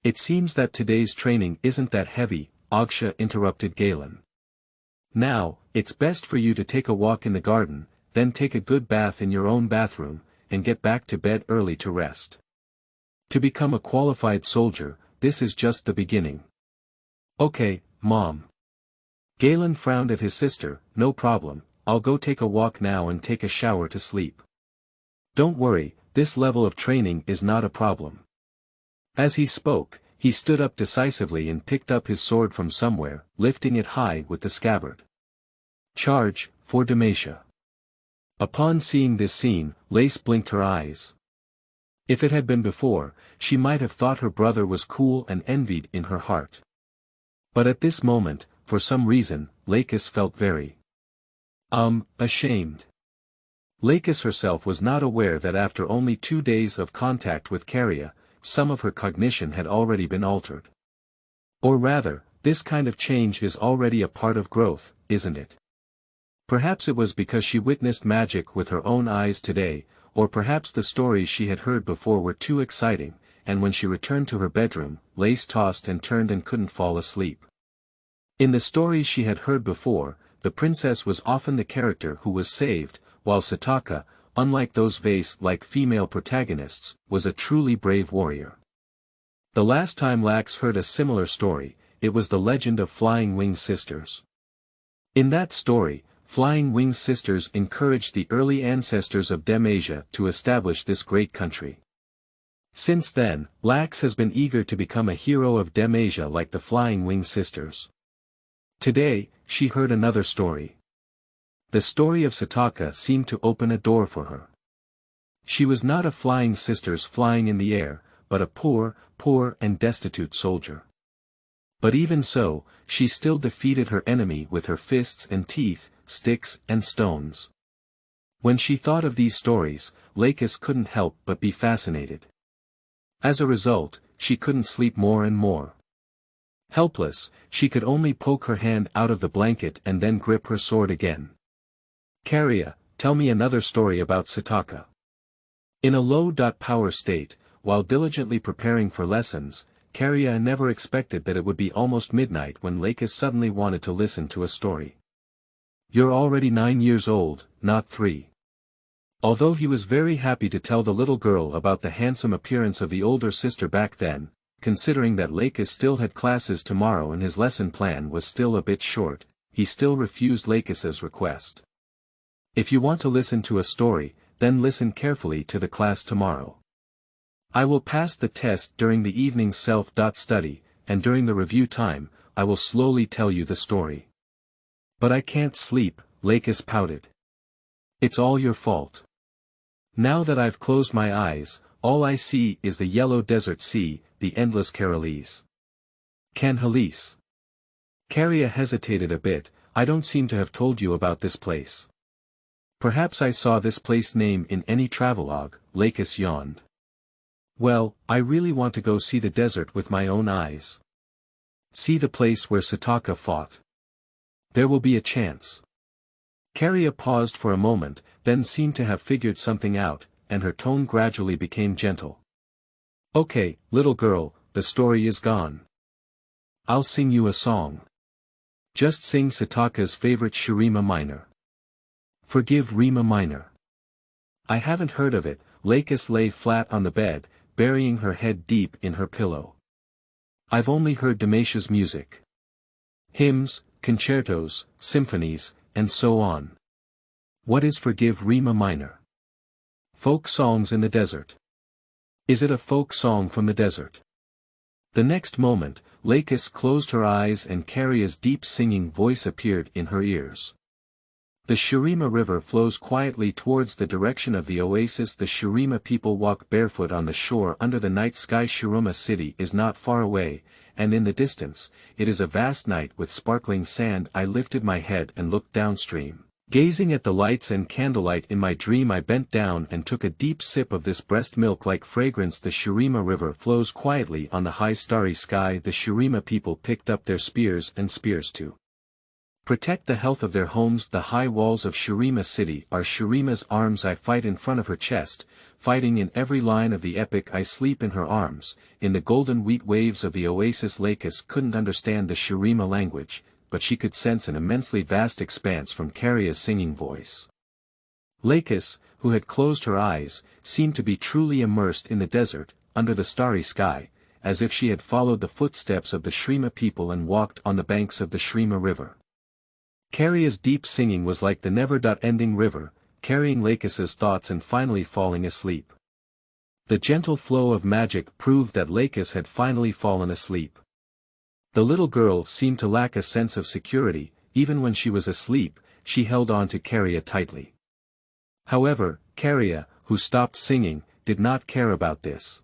It seems that today's training isn't that heavy, Agsha interrupted Galen. Now, it's best for you to take a walk in the garden, then take a good bath in your own bathroom, and get back to bed early to rest. To become a qualified soldier, this is just the beginning. Okay, Mom. Galen frowned at his sister. No problem, I'll go take a walk now and take a shower to sleep. Don't worry, this level of training is not a problem. As he spoke, he stood up decisively and picked up his sword from somewhere, lifting it high with the scabbard. Charge, for Demacia. Upon seeing this scene, Lace blinked her eyes. If it had been before, she might have thought her brother was cool and envied in her heart. But at this moment, for some reason, Lacus felt very ashamed. Lacus herself was not aware that after only 2 days of contact with Caria, some of her cognition had already been altered. Or rather, this kind of change is already a part of growth, isn't it? Perhaps it was because she witnessed magic with her own eyes today, or perhaps the stories she had heard before were too exciting, and when she returned to her bedroom, Lace tossed and turned and couldn't fall asleep. In the stories she had heard before, the princess was often the character who was saved, while Sataka, unlike those vase-like female protagonists, was a truly brave warrior. The last time Lax heard a similar story, it was the legend of Flying Wing Sisters. In that story, Flying Wing Sisters encouraged the early ancestors of Demacia to establish this great country. Since then, Lax has been eager to become a hero of Demacia like the Flying Wing Sisters. Today, she heard another story. The story of Sataka seemed to open a door for her. She was not a flying sisters flying in the air, but a poor and destitute soldier. But even so, she still defeated her enemy with her fists and teeth, sticks and stones. When she thought of these stories, Lacus couldn't help but be fascinated. As a result, she couldn't sleep more and more. Helpless, she could only poke her hand out of the blanket and then grip her sword again. Caria, tell me another story about Sataka. In a low-power state, while diligently preparing for lessons, Caria never expected that it would be almost midnight when Lacus suddenly wanted to listen to a story. You're already 9 years old, not 3. Although he was very happy to tell the little girl about the handsome appearance of the older sister back then, considering that Lacus still had classes tomorrow and his lesson plan was still a bit short, he still refused Lacus's request. If you want to listen to a story, then listen carefully to the class tomorrow. I will pass the test during the evening self-study, and during the review time, I will slowly tell you the story. But I can't sleep, Lacus pouted. It's all your fault. Now that I've closed my eyes, all I see is the yellow desert sea, the endless Carolese. Canhalese. Caria hesitated a bit. I don't seem to have told you about this place. Perhaps I saw this place name in any travelogue, Lacus yawned. Well, I really want to go see the desert with my own eyes. See the place where Sataka fought. There will be a chance. Caria paused for a moment, then seemed to have figured something out, and her tone gradually became gentle. Okay, little girl, the story is gone. I'll sing you a song. Just sing Sataka's favorite Shrema minor. Forgive Rima minor. I haven't heard of it. Lacus lay flat on the bed, burying her head deep in her pillow. I've only heard Demacia's music. Hymns, concertos, symphonies, and so on. What is Forgive Rima Minor? Folk songs in the desert. Is it a folk song from the desert? The next moment, Lacus closed her eyes and Caria's deep singing voice appeared in her ears. The Shrema River flows quietly towards the direction of the oasis. The Shrema people walk barefoot on the shore under the night sky. Shrema city is not far away, and in the distance, it is a vast night with sparkling sand. I lifted my head and looked downstream. Gazing at the lights and candlelight in my dream, I bent down and took a deep sip of this breast milk-like fragrance. The Shrema River flows quietly on the high starry sky. The Shrema people picked up their spears and spears to protect the health of their homes. The high walls of Shrema city are Shrema's arms. I fight in front of her chest, fighting in every line of the epic. I sleep in her arms, in the golden wheat waves of the oasis. Lacus couldn't understand the Shrema language, but she could sense an immensely vast expanse from Caria's singing voice. Lacus, who had closed her eyes, seemed to be truly immersed in the desert, under the starry sky, as if she had followed the footsteps of the Shrema people and walked on the banks of the Shrema River. Caria's deep singing was like the never-ending river, carrying Lacus's thoughts and finally falling asleep. The gentle flow of magic proved that Lacus had finally fallen asleep. The little girl seemed to lack a sense of security. Even when she was asleep, she held on to Caria tightly. However, Caria, who stopped singing, did not care about this.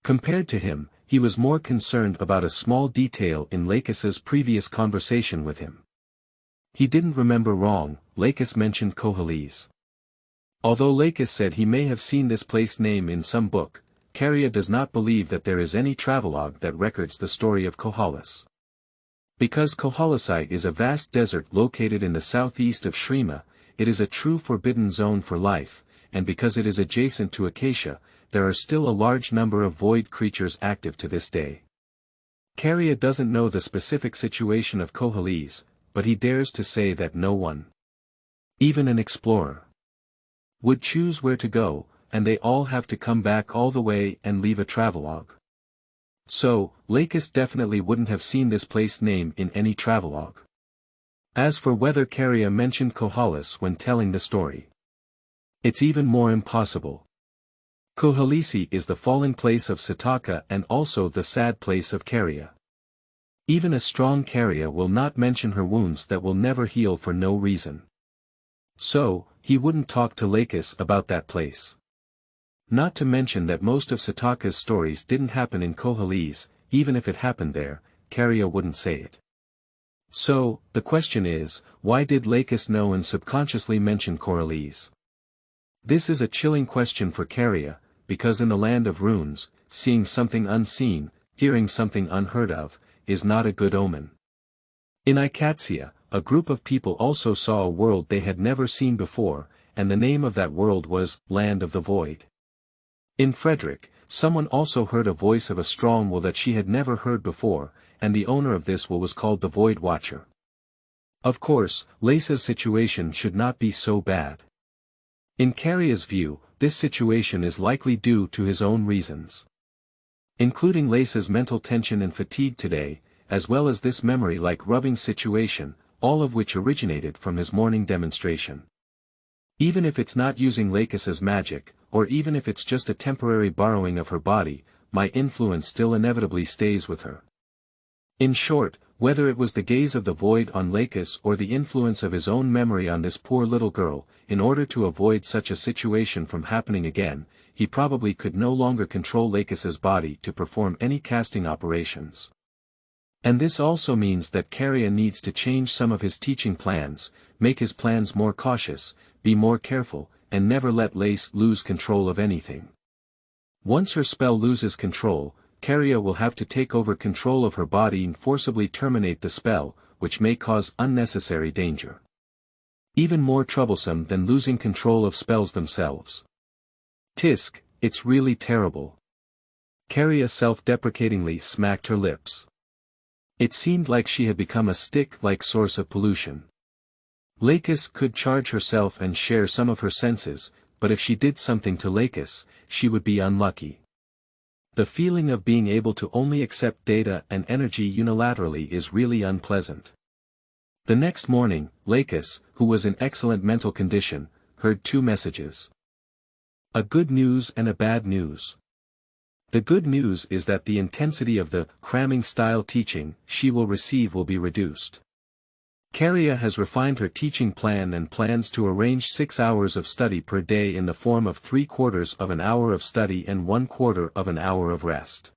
Compared to him, he was more concerned about a small detail in Lacus's previous conversation with him. He didn't remember wrong. Lacus mentioned Kohalis. Although Lacus said he may have seen this place name in some book, Caria does not believe that there is any travelogue that records the story of Kohalis. Because Kohalisi is a vast desert located in the southeast of Shrema, it is a true forbidden zone for life, and because it is adjacent to Acacia, there are still a large number of void creatures active to this day. Caria doesn't know the specific situation of Kohalis, but he dares to say that no one, even an explorer, would choose where to go, and they all have to come back all the way and leave a travelogue. So, Lacus definitely wouldn't have seen this place name in any travelogue. As for whether Caria mentioned Kohalis when telling the story, it's even more impossible. Kohalisi is the falling place of Sataka and also the sad place of Caria. Even a strong Caria will not mention her wounds that will never heal for no reason. So, he wouldn't talk to Lacus about that place. Not to mention that most of Sataka's stories didn't happen in Kohalis. Even if it happened there, Caria wouldn't say it. So, the question is, why did Lacus know and subconsciously mention Kohalis? This is a chilling question for Caria, because in the land of runes, seeing something unseen, hearing something unheard of, is not a good omen. In Ikatia, a group of people also saw a world they had never seen before, and the name of that world was Land of the Void. In Frederick, someone also heard a voice of a strong will that she had never heard before, and the owner of this will was called the Void Watcher. Of course, Lace's situation should not be so bad. In Caria's view, this situation is likely due to his own reasons, including Lace's mental tension and fatigue today, as well as this memory-like rubbing situation, all of which originated from his morning demonstration. Even if it's not using Lacus's magic, or even if it's just a temporary borrowing of her body, my influence still inevitably stays with her. In short, whether it was the gaze of the void on Lacus or the influence of his own memory on this poor little girl, in order to avoid such a situation from happening again, he probably could no longer control Lacus's body to perform any casting operations. And this also means that Caria needs to change some of his teaching plans, make his plans more cautious, be more careful, and never let Lace lose control of anything. Once her spell loses control, Caria will have to take over control of her body and forcibly terminate the spell, which may cause unnecessary danger. Even more troublesome than losing control of spells themselves. Tisk, it's really terrible. Caria self-deprecatingly smacked her lips. It seemed like she had become a stick-like source of pollution. Lacus could charge herself and share some of her senses, but if she did something to Lacus, she would be unlucky. The feeling of being able to only accept data and energy unilaterally is really unpleasant. The next morning, Lacus, who was in excellent mental condition, heard two messages. A good news and a bad news. The good news is that the intensity of the cramming-style teaching she will receive will be reduced. Caria has refined her teaching plan and plans to arrange 6 hours of study per day in the form of 3/4 of an hour of study and 1/4 of an hour of rest.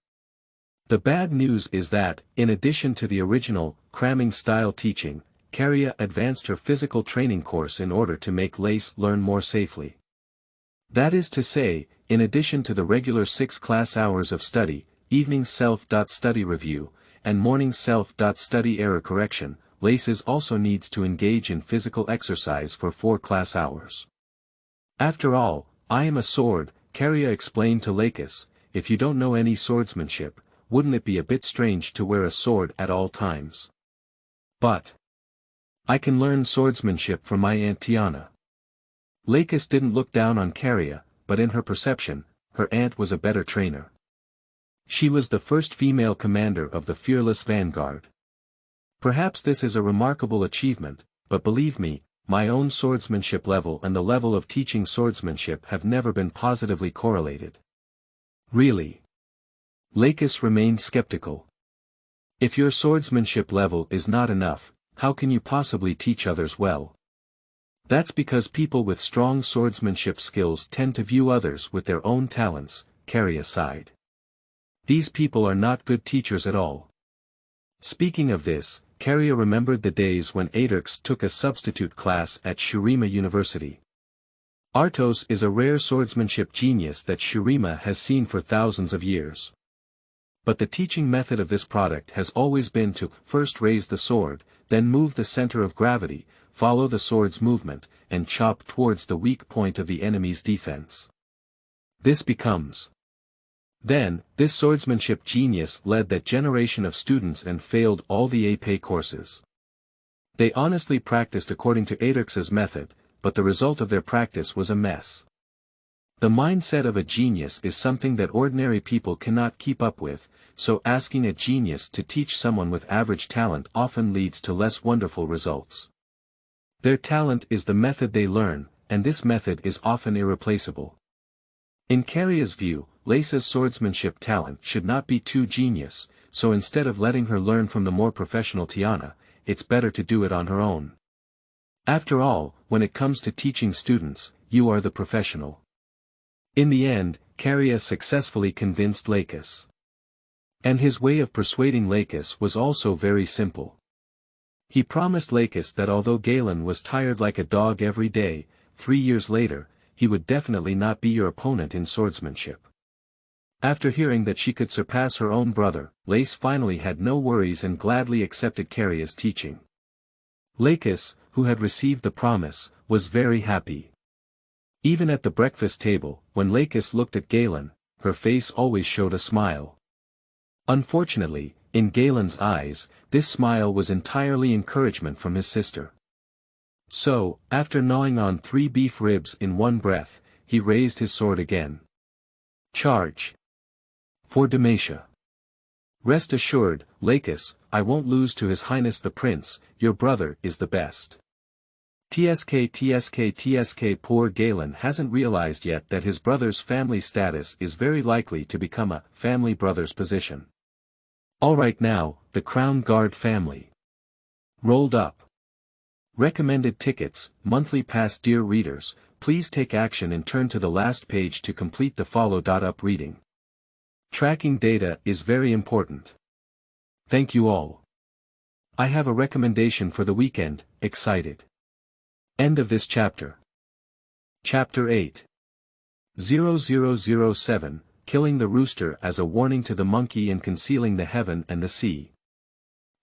The bad news is that, in addition to the original, cramming-style teaching, Caria advanced her physical training course in order to make Lace learn more safely. That is to say, in addition to the regular 6 class hours of study, evening self-study review, and morning self-study error correction, Laces also needs to engage in physical exercise for 4 class hours. After all, I am a sword, Caria explained to Lacus. If you don't know any swordsmanship, wouldn't it be a bit strange to wear a sword at all times? But I can learn swordsmanship from my Aunt Tiana. Lacus didn't look down on Caria, but in her perception, her aunt was a better trainer. She was the first female commander of the fearless vanguard. Perhaps this is a remarkable achievement, but believe me, my own swordsmanship level and the level of teaching swordsmanship have never been positively correlated. Really? Lacus remained skeptical. If your swordsmanship level is not enough, how can you possibly teach others well? That's because people with strong swordsmanship skills tend to view others with their own talents, Caria sighed. These people are not good teachers at all. Speaking of this, Caria remembered the days when Aderx took a substitute class at Shrema University. Artos is a rare swordsmanship genius that Shrema has seen for thousands of years. But the teaching method of this product has always been to first raise the sword, then move the center of gravity, follow the sword's movement, and chop towards the weak point of the enemy's defense. This swordsmanship genius led that generation of students and failed all the AP courses. They honestly practiced according to Aderx's method, but the result of their practice was a mess. The mindset of a genius is something that ordinary people cannot keep up with, so asking a genius to teach someone with average talent often leads to less wonderful results. Their talent is the method they learn, and this method is often irreplaceable. In Caria's view, Lace's swordsmanship talent should not be too genius, so instead of letting her learn from the more professional Tiana, it's better to do it on her own. After all, when it comes to teaching students, you are the professional. In the end, Caria successfully convinced Lacus. And his way of persuading Lacus was also very simple. He promised Lacus that although Galen was tired like a dog every day, 3 years later, he would definitely not be your opponent in swordsmanship. After hearing that she could surpass her own brother, Lace finally had no worries and gladly accepted Caria's teaching. Lacus, who had received the promise, was very happy. Even at the breakfast table, when Lacus looked at Galen, her face always showed a smile. Unfortunately, in Galen's eyes, this smile was entirely encouragement from his sister. So, after gnawing on 3 beef ribs in one breath, he raised his sword again. Charge! For Demacia. Rest assured, Lacus, I won't lose to His Highness the Prince, your brother is the best. TSK. Poor Galen hasn't realized yet that his brother's family status is very likely to become a family brother's position. Alright now, the Crown Guard family. Rolled up. Recommended tickets, monthly pass. Dear readers, please take action and turn to the last page to complete the follow-up reading. Tracking data is very important. Thank you all. I have a recommendation for the weekend, excited. End of this chapter. Chapter 8. 0007, Killing the Rooster as a Warning to the Monkey and Concealing the Heaven and the Sea.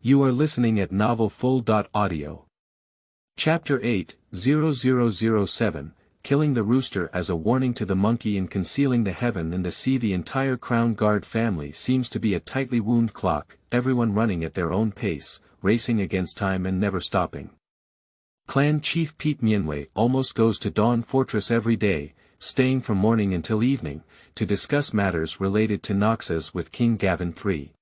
You are listening at novelfull.audio. Chapter 8, 0007, Killing the Rooster as a Warning to the Monkey and Concealing the Heaven and the Sea. The entire Crown Guard family seems to be a tightly wound clock, everyone running at their own pace, racing against time and never stopping. Clan Chief Pete Mienway almost goes to Dawn Fortress every day, staying from morning until evening, to discuss matters related to Noxus with King Gavin III.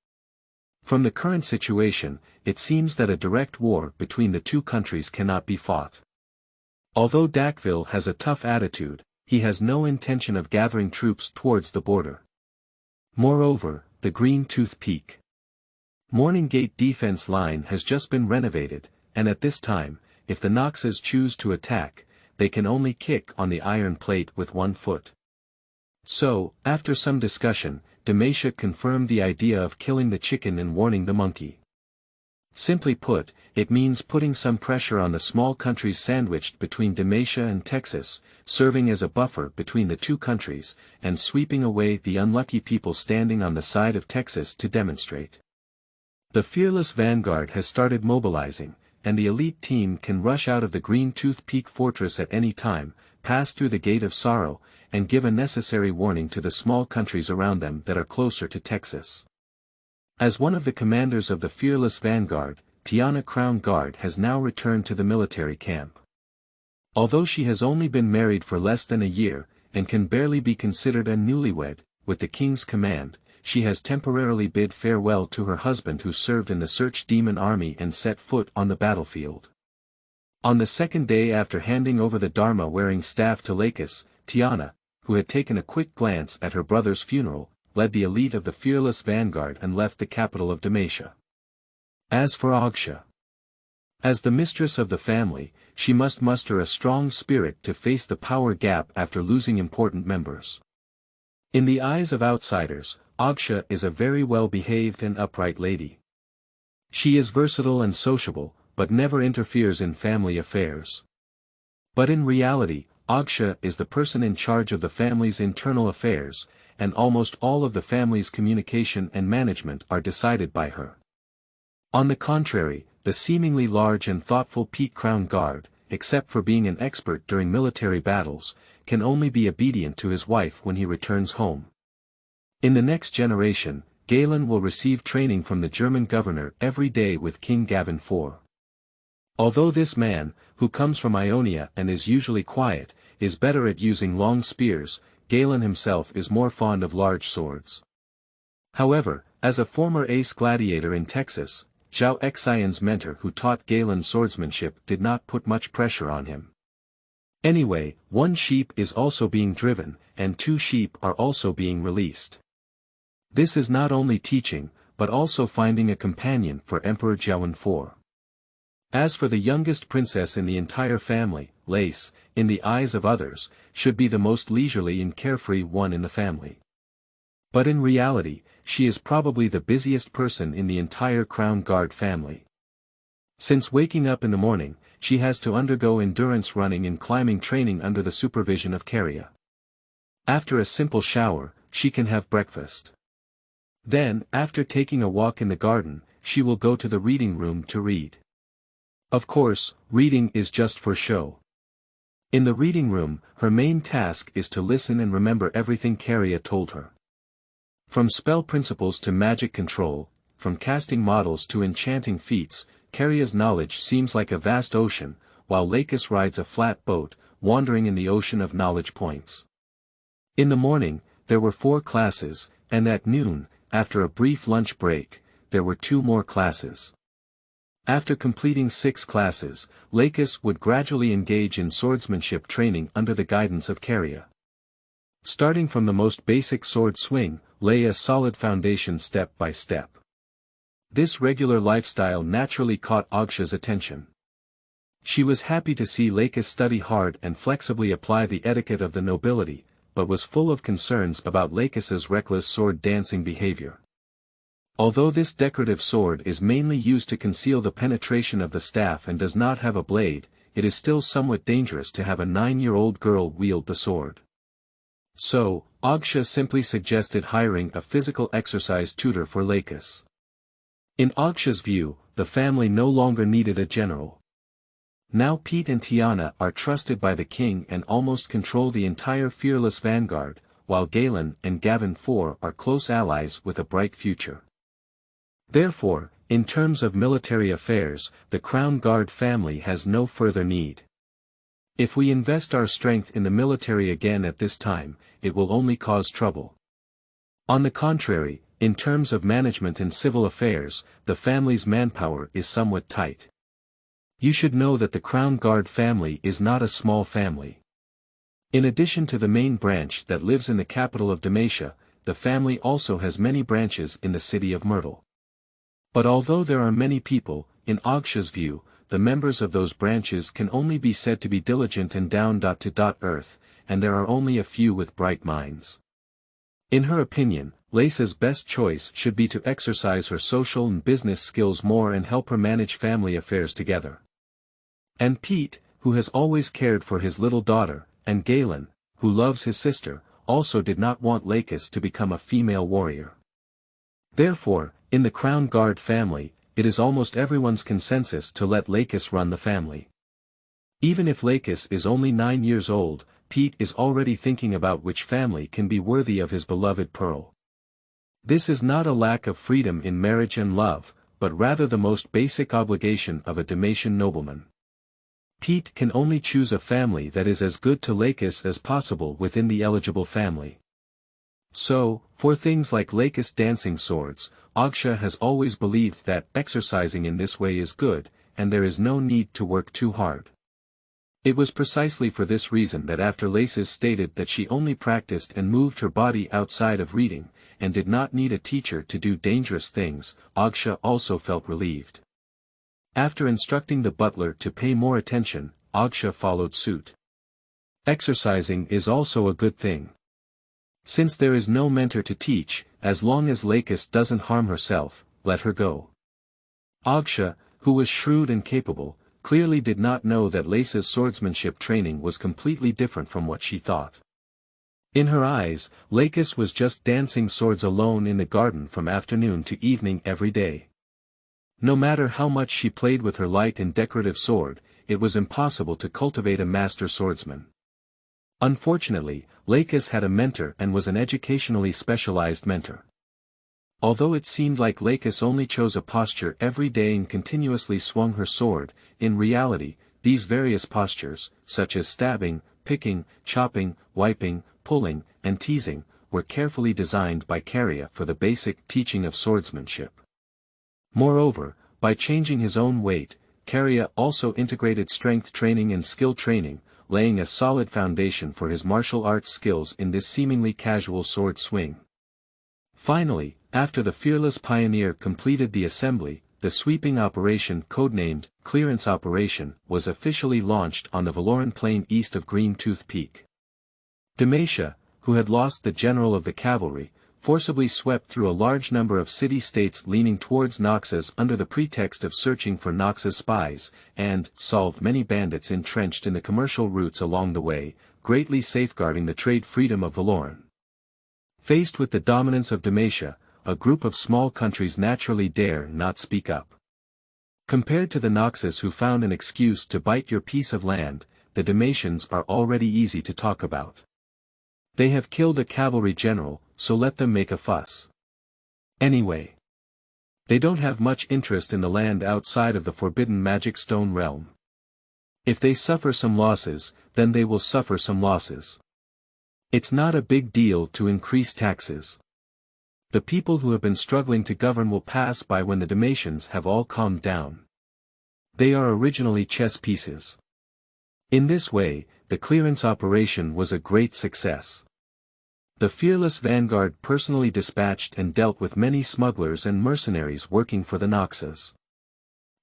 From the current situation, it seems that a direct war between the two countries cannot be fought. Although Dacville has a tough attitude, he has no intention of gathering troops towards the border. Moreover, the Green Tooth Peak Morning Gate defense line has just been renovated, and at this time, if the Noxes choose to attack, they can only kick on the iron plate with one foot. So, after some discussion, Demacia confirmed the idea of killing the chicken and warning the monkey. Simply put, it means putting some pressure on the small countries sandwiched between Demacia and Texas, serving as a buffer between the two countries, and sweeping away the unlucky people standing on the side of Texas to demonstrate. The fearless vanguard has started mobilizing, and the elite team can rush out of the Green Tooth Peak fortress at any time, pass through the Gate of Sorrow, and give a necessary warning to the small countries around them that are closer to Texas. As one of the commanders of the fearless vanguard, Tiana Crown Guard has now returned to the military camp. Although she has only been married for less than a year, and can barely be considered a newlywed, with the king's command, she has temporarily bid farewell to her husband who served in the Search Demon army and set foot on the battlefield. On the second day after handing over the Dharma-wearing staff to Lacus, Tiana, who had taken a quick glance at her brother's funeral, led the elite of the fearless vanguard and left the capital of Demacia. As for Ogsha, as the mistress of the family, she must muster a strong spirit to face the power gap after losing important members. In the eyes of outsiders, Ogsha is a very well-behaved and upright lady. She is versatile and sociable, but never interferes in family affairs. But in reality, Ogsha is the person in charge of the family's internal affairs, and almost all of the family's communication and management are decided by her. On the contrary, the seemingly large and thoughtful Peak Crown Guard, except for being an expert during military battles, can only be obedient to his wife when he returns home. In the next generation, Galen will receive training from the German governor every day with King Gavin IV. Although this man, who comes from Ionia and is usually quiet, is better at using long spears, Galen himself is more fond of large swords. However, as a former ace gladiator in Texas, Zhao Xian's mentor who taught Galen swordsmanship did not put much pressure on him. Anyway, one sheep is also being driven, and 2 sheep are also being released. This is not only teaching, but also finding a companion for Emperor Zhaowen IV. As for the youngest princess in the entire family, Lace, in the eyes of others, should be the most leisurely and carefree one in the family. But in reality, she is probably the busiest person in the entire Crown Guard family. Since waking up in the morning, she has to undergo endurance running and climbing training under the supervision of Caria. After a simple shower, she can have breakfast. Then, after taking a walk in the garden, she will go to the reading room to read. Of course, reading is just for show. In the reading room, her main task is to listen and remember everything Caria told her. From spell principles to magic control, from casting models to enchanting feats, Caria's knowledge seems like a vast ocean, while Lacus rides a flat boat, wandering in the ocean of knowledge points. In the morning, there were 4 classes, and at noon, after a brief lunch break, there were 2 more classes. After completing 6 classes, Lacus would gradually engage in swordsmanship training under the guidance of Caria. Starting from the most basic sword swing, lay a solid foundation step by step. This regular lifestyle naturally caught Ogsha's attention. She was happy to see Lacus study hard and flexibly apply the etiquette of the nobility, but was full of concerns about Lacus's reckless sword dancing behavior. Although this decorative sword is mainly used to conceal the penetration of the staff and does not have a blade, it is still somewhat dangerous to have a 9-year-old girl wield the sword. So, Ogsha simply suggested hiring a physical exercise tutor for Lacus. In Ogsha's view, the family no longer needed a general. Now Pete and Tiana are trusted by the king and almost control the entire fearless vanguard, while Galen and Gavin IV are close allies with a bright future. Therefore, in terms of military affairs, the Crown Guard family has no further need. If we invest our strength in the military again at this time, it will only cause trouble. On the contrary, in terms of management and civil affairs, the family's manpower is somewhat tight. You should know that the Crown Guard family is not a small family. In addition to the main branch that lives in the capital of Demacia, the family also has many branches in the city of Myrtle. But although there are many people, in Agsha's view, the members of those branches can only be said to be diligent and down-to-earth, and there are only a few with bright minds. In her opinion, Lace's best choice should be to exercise her social and business skills more and help her manage family affairs together. And Pete, who has always cared for his little daughter, and Galen, who loves his sister, also did not want Lacus to become a female warrior. Therefore, in the Crown Guard family, it is almost everyone's consensus to let Lacus run the family. Even if Lacus is only 9 years old, Pete is already thinking about which family can be worthy of his beloved Pearl. This is not a lack of freedom in marriage and love, but rather the most basic obligation of a Demacian nobleman. Pete can only choose a family that is as good to Lacus as possible within the eligible family. So, for things like Lacus dancing swords, Agsha has always believed that exercising in this way is good, and there is no need to work too hard. It was precisely for this reason that after Lacus stated that she only practiced and moved her body outside of reading, and did not need a teacher to do dangerous things, Agsha also felt relieved. After instructing the butler to pay more attention, Agsha followed suit. Exercising is also a good thing. Since there is no mentor to teach, as long as Lacus doesn't harm herself, let her go. Agsha, who was shrewd and capable, clearly did not know that Lacus' swordsmanship training was completely different from what she thought. In her eyes, Lacus was just dancing swords alone in the garden from afternoon to evening every day. No matter how much she played with her light and decorative sword, it was impossible to cultivate a master swordsman. Unfortunately, Lacus had a mentor and was an educationally specialized mentor. Although it seemed like Lacus only chose a posture every day and continuously swung her sword, in reality, these various postures, such as stabbing, picking, chopping, wiping, pulling, and teasing, were carefully designed by Caria for the basic teaching of swordsmanship. Moreover, by changing his own weight, Caria also integrated strength training and skill training, laying a solid foundation for his martial arts skills in this seemingly casual sword swing. Finally, after the fearless pioneer completed the assembly, the sweeping operation codenamed Clearance Operation was officially launched on the Valoran plain east of Green Tooth Peak. Demacia, who had lost the general of the cavalry, forcibly swept through a large number of city-states leaning towards Noxus under the pretext of searching for Noxus spies, and solved many bandits entrenched in the commercial routes along the way, greatly safeguarding the trade freedom of Valoran. Faced with the dominance of Demacia, a group of small countries naturally dare not speak up. Compared to the Noxus who found an excuse to bite your piece of land, the Demacians are already easy to talk about. They have killed a cavalry general, so let them make a fuss. Anyway, they don't have much interest in the land outside of the forbidden magic stone realm. If they suffer some losses, then they will suffer some losses. It's not a big deal to increase taxes. The people who have been struggling to govern will pass by when the Demacians have all calmed down. They are originally chess pieces. In this way, the clearance operation was a great success. The fearless vanguard personally dispatched and dealt with many smugglers and mercenaries working for the Noxus.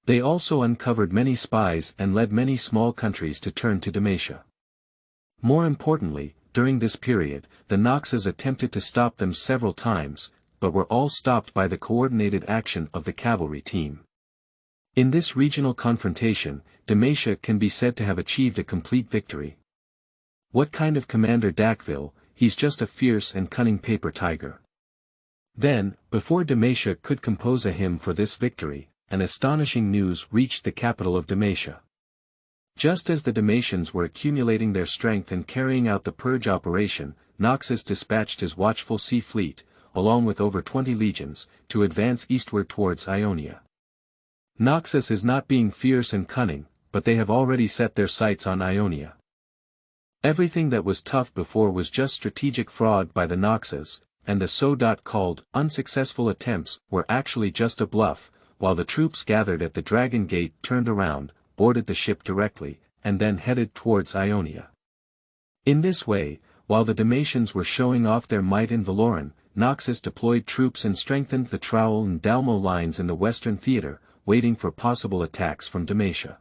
They also uncovered many spies and led many small countries to turn to Demacia. More importantly, during this period, the Noxus attempted to stop them several times, but were all stopped by the coordinated action of the cavalry team. In this regional confrontation, Demacia can be said to have achieved a complete victory. What kind of commander Dacville? He's just a fierce and cunning paper tiger. Then, before Demacia could compose a hymn for this victory, an astonishing news reached the capital of Demacia. Just as the Demacians were accumulating their strength and carrying out the purge operation, Noxus dispatched his watchful sea fleet, along with over 20 legions, to advance eastward towards Ionia. Noxus is not being fierce and cunning, but they have already set their sights on Ionia. Everything that was tough before was just strategic fraud by the Noxes, and the so-called unsuccessful attempts were actually just a bluff, while the troops gathered at the Dragon Gate turned around, boarded the ship directly, and then headed towards Ionia. In this way, while the Demacians were showing off their might in Valoran, Noxus deployed troops and strengthened the Trowel and Dalmo lines in the western theater, waiting for possible attacks from Demacia.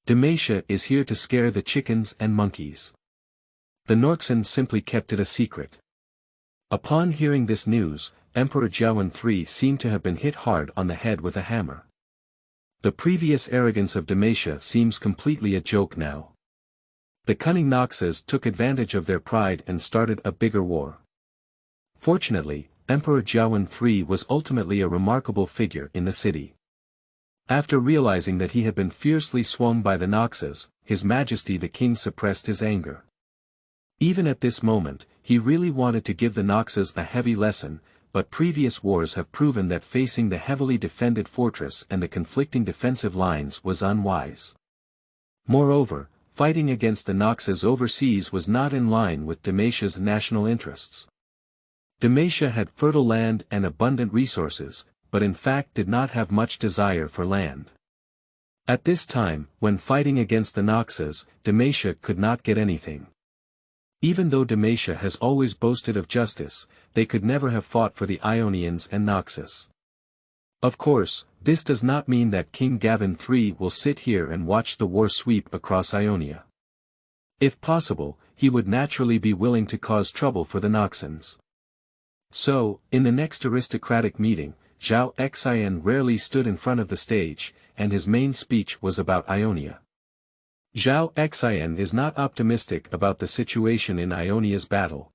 Demacia is here to scare the chickens and monkeys. The Norxans simply kept it a secret. Upon hearing this news, Emperor Jiawen III seemed to have been hit hard on the head with a hammer. The previous arrogance of Demacia seems completely a joke now. The cunning Noxes took advantage of their pride and started a bigger war. Fortunately, Emperor Jiawen III was ultimately a remarkable figure in the city. After realizing that he had been fiercely swung by the Noxes, His Majesty the King suppressed his anger. Even at this moment, he really wanted to give the Noxes a heavy lesson, but previous wars have proven that facing the heavily defended fortress and the conflicting defensive lines was unwise. Moreover, fighting against the Noxes overseas was not in line with Demacia's national interests. Demacia had fertile land and abundant resources, but in fact did not have much desire for land. At this time, when fighting against the Noxes, Demacia could not get anything. Even though Demacia has always boasted of justice, they could never have fought for the Ionians and Noxus. Of course, this does not mean that King Gavin III will sit here and watch the war sweep across Ionia. If possible, he would naturally be willing to cause trouble for the Noxans. So, in the next aristocratic meeting, Zhao Xian rarely stood in front of the stage, and his main speech was about Ionia. Zhao Xian is not optimistic about the situation in Ionia's battle.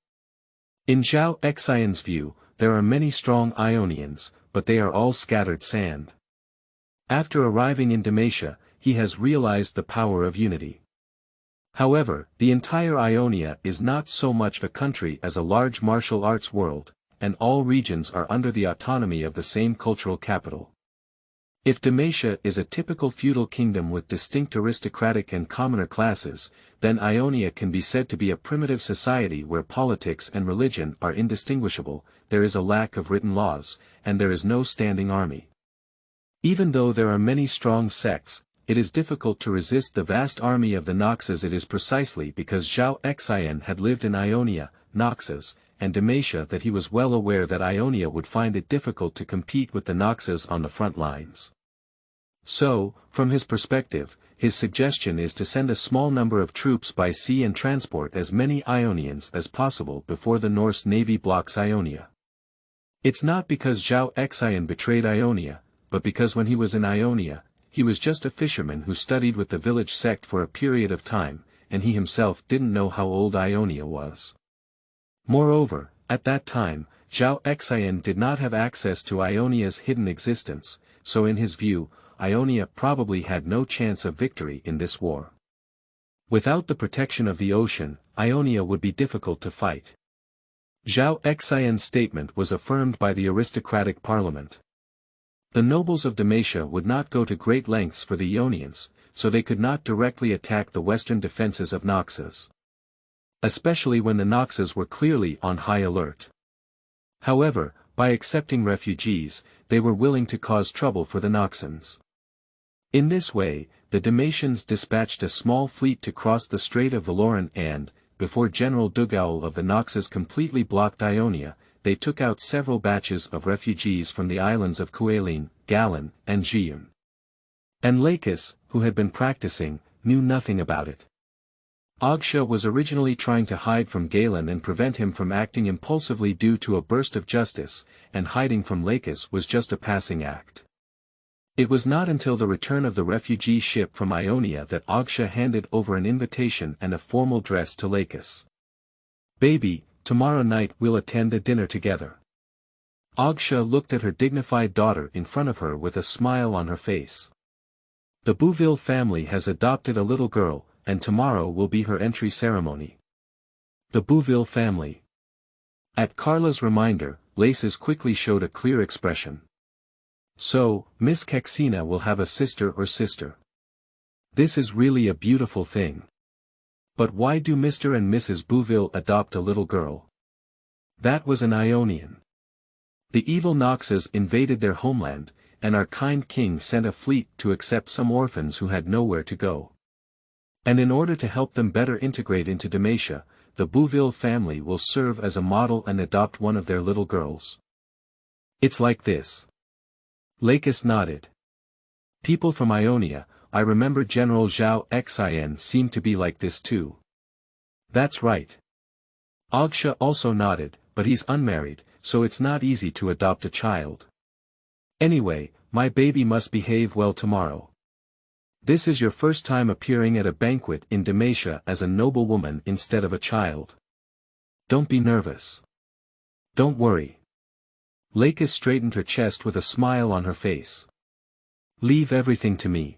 In Zhao Xian's view, there are many strong Ionians, but they are all scattered sand. After arriving in Demacia, he has realized the power of unity. However, the entire Ionia is not so much a country as a large martial arts world, and all regions are under the autonomy of the same cultural capital. If Demacia is a typical feudal kingdom with distinct aristocratic and commoner classes, then Ionia can be said to be a primitive society where politics and religion are indistinguishable, there is a lack of written laws, and there is no standing army. Even though there are many strong sects, it is difficult to resist the vast army of the Noxes. It is precisely because Zhao Xian had lived in Ionia, Noxes, and Demacia that he was well aware that Ionia would find it difficult to compete with the Noxes on the front lines. So, from his perspective, his suggestion is to send a small number of troops by sea and transport as many Ionians as possible before the Norse navy blocks Ionia. It's not because Zhao Xian betrayed Ionia, but because when he was in Ionia, he was just a fisherman who studied with the village sect for a period of time, and he himself didn't know how old Ionia was. Moreover, at that time, Zhao Xian did not have access to Ionia's hidden existence, so in his view, Ionia probably had no chance of victory in this war. Without the protection of the ocean, Ionia would be difficult to fight. Zhao Xian's statement was affirmed by the aristocratic parliament. The nobles of Demacia would not go to great lengths for the Ionians, so they could not directly attack the western defenses of Noxus. Especially when the Noxes were clearly on high alert. However, by accepting refugees, they were willing to cause trouble for the Noxans. In this way, the Demacians dispatched a small fleet to cross the Strait of Valoran and, before General Dugaul of the Noxes completely blocked Ionia, they took out several batches of refugees from the islands of Kuelin, Galan, and Jiun. And Lacus, who had been practicing, knew nothing about it. Ogsha was originally trying to hide from Galen and prevent him from acting impulsively due to a burst of justice, and hiding from Lacus was just a passing act. It was not until the return of the refugee ship from Ionia that Ogsha handed over an invitation and a formal dress to Lacus. "Baby, tomorrow night we'll attend a dinner together." Ogsha looked at her dignified daughter in front of her with a smile on her face. The Bouville family has adopted a little girl, and tomorrow will be her entry ceremony. The Bouville family. At Carla's reminder, Lacus quickly showed a clear expression. "So, Miss Kexina will have a sister or sister. This is really a beautiful thing." But why do Mr. and Mrs. Bouville adopt a little girl? That was an Ionian. The evil Noxes invaded their homeland, and our kind king sent a fleet to accept some orphans who had nowhere to go. And in order to help them better integrate into Demacia, the Bouville family will serve as a model and adopt one of their little girls. It's like this. Lacus nodded. People from Ionia, I remember General Zhao Xin seemed to be like this too. That's right. Agsha also nodded, but he's unmarried, so it's not easy to adopt a child. Anyway, my baby must behave well tomorrow. This is your first time appearing at a banquet in Demacia as a noble woman instead of a child. Don't be nervous. Don't worry. Lacus straightened her chest with a smile on her face. Leave everything to me.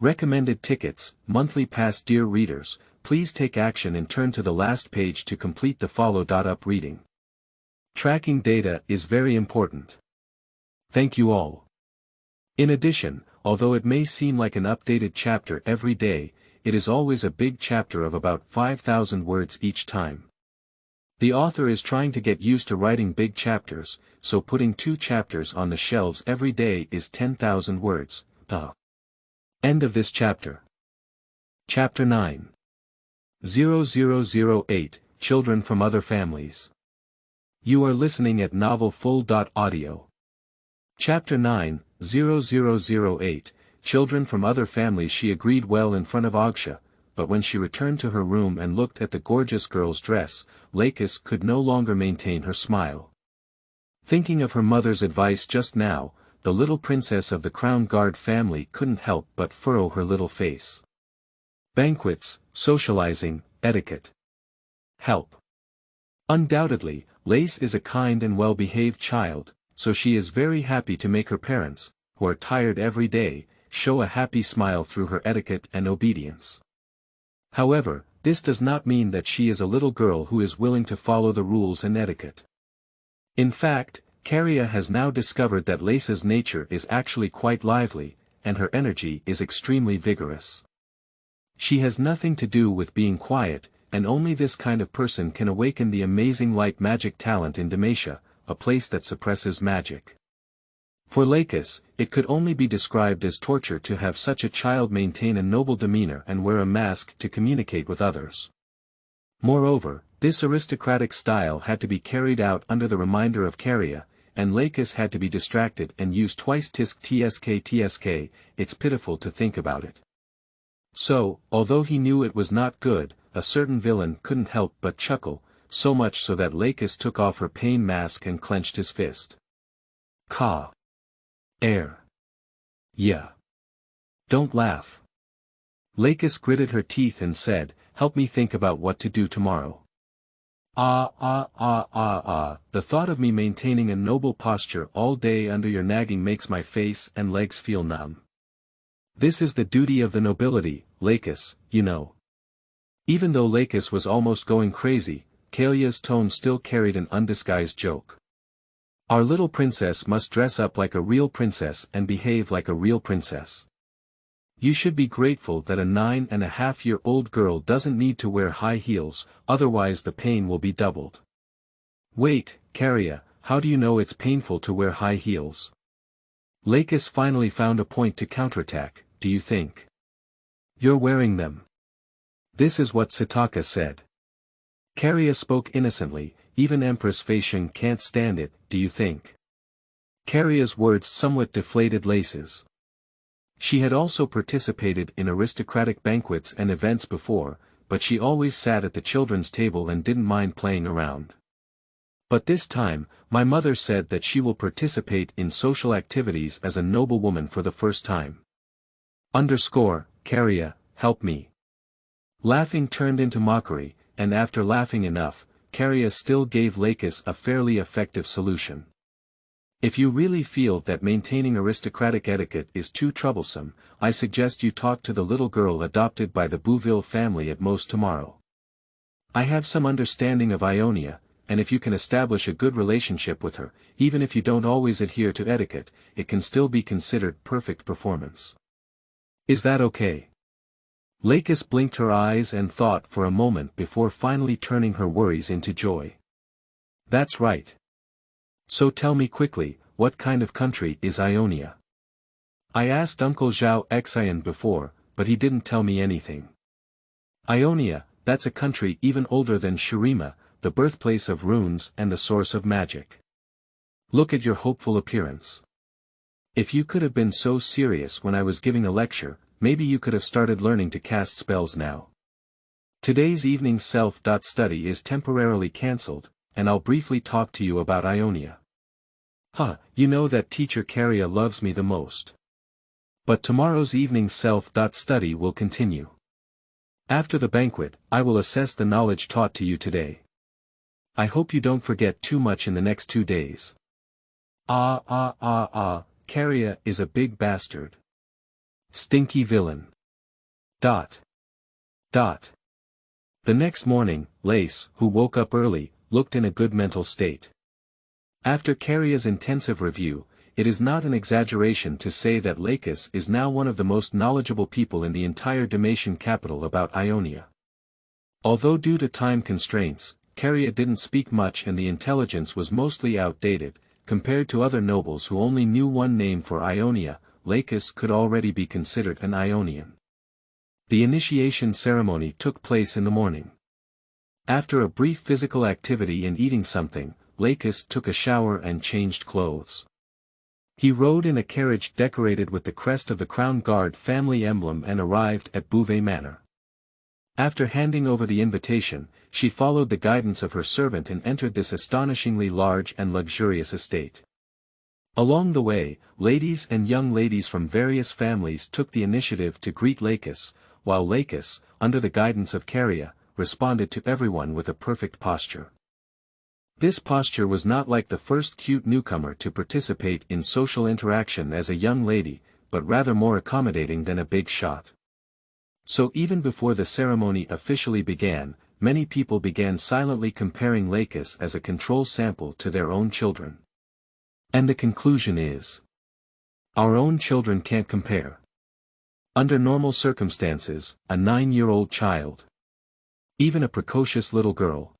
Recommended tickets, monthly pass. Dear readers, please take action and turn to the last page to complete the follow-up reading. Tracking data is very important. Thank you all. In addition, although it may seem like an updated chapter every day, it is always a big chapter of about 5,000 words each time. The author is trying to get used to writing big chapters, so putting 2 chapters on the shelves every day is 10,000 words. End of this chapter. Chapter 9. 0008, Children from Other Families. You are listening at novelfull.audio. Chapter 9, 0008, Children from Other Families. She agreed well in front of Agsha, but when she returned to her room and looked at the gorgeous girl's dress, Lacus could no longer maintain her smile. Thinking of her mother's advice just now, the little princess of the Crown Guard family couldn't help but furrow her little face. Banquets, socializing, etiquette. Help. Undoubtedly, Lace is a kind and well-behaved child, so she is very happy to make her parents, who are tired every day, show a happy smile through her etiquette and obedience. However, this does not mean that she is a little girl who is willing to follow the rules and etiquette. In fact, Caria has now discovered that Lace's nature is actually quite lively, and her energy is extremely vigorous. She has nothing to do with being quiet, and only this kind of person can awaken the amazing light magic talent in Demacia, a place that suppresses magic. For Lacus, it could only be described as torture to have such a child maintain a noble demeanor and wear a mask to communicate with others. Moreover, this aristocratic style had to be carried out under the reminder of Caria, and Lacus had to be distracted and use twice tsk. It's pitiful to think about it. So, although he knew it was not good, a certain villain couldn't help but chuckle, so much so that Lacus took off her pain mask and clenched his fist. Ka. Air. Yeah. Don't laugh. Lacus gritted her teeth and said, help me think about what to do tomorrow. The thought of me maintaining a noble posture all day under your nagging makes my face and legs feel numb. This is the duty of the nobility, Lacus, you know. Even though Lacus was almost going crazy, Calia's tone still carried an undisguised joke. Our little princess must dress up like a real princess and behave like a real princess. You should be grateful that a 9.5-year-old girl doesn't need to wear high heels, otherwise the pain will be doubled. Wait, Caria, how do you know it's painful to wear high heels? Lacus finally found a point to counterattack. Do you think you're wearing them? This is what Sataka said. Caria spoke innocently, even Empress Facian can't stand it, do you think? Caria's words somewhat deflated Lace's. She had also participated in aristocratic banquets and events before, but she always sat at the children's table and didn't mind playing around. But this time, my mother said that she will participate in social activities as a noble woman for the first time. Caria, help me. Laughing turned into mockery, and after laughing enough, Caria still gave Lacus a fairly effective solution. If you really feel that maintaining aristocratic etiquette is too troublesome, I suggest you talk to the little girl adopted by the Bouville family at most tomorrow. I have some understanding of Ionia, and if you can establish a good relationship with her, even if you don't always adhere to etiquette, it can still be considered perfect performance. Is that okay? Lacus blinked her eyes and thought for a moment before finally turning her worries into joy. That's right. So tell me quickly, what kind of country is Ionia? I asked Uncle Zhao Xian before, but he didn't tell me anything. Ionia, that's a country even older than Shrema, the birthplace of runes and the source of magic. Look at your hopeful appearance. If you could have been so serious when I was giving a lecture, maybe you could have started learning to cast spells now. Today's evening self-study is temporarily cancelled, and I'll briefly talk to you about Ionia. You know that teacher Caria loves me the most. But tomorrow's evening self-study will continue. After the banquet, I will assess the knowledge taught to you today. I hope you don't forget too much in the next 2 days. Caria is a big bastard. Stinky villain. The next morning, Lace, who woke up early, looked in a good mental state. After Caria's intensive review, it is not an exaggeration to say that Lacus is now one of the most knowledgeable people in the entire Demacian capital about Ionia. Although due to time constraints, Caria didn't speak much and the intelligence was mostly outdated, compared to other nobles who only knew one name for Ionia, Lacus could already be considered an Ionian. The initiation ceremony took place in the morning. After a brief physical activity and eating something, Lacus took a shower and changed clothes. He rode in a carriage decorated with the crest of the Crown Guard family emblem and arrived at Beauvais Manor. After handing over the invitation, she followed the guidance of her servant and entered this astonishingly large and luxurious estate. Along the way, ladies and young ladies from various families took the initiative to greet Lacus, while Lacus, under the guidance of Caria, responded to everyone with a perfect posture. This posture was not like the first cute newcomer to participate in social interaction as a young lady, but rather more accommodating than a big shot. So even before the ceremony officially began, many people began silently comparing Lacus as a control sample to their own children. And the conclusion is: our own children can't compare. Under normal circumstances, a 9-year-old child, even a precocious little girl,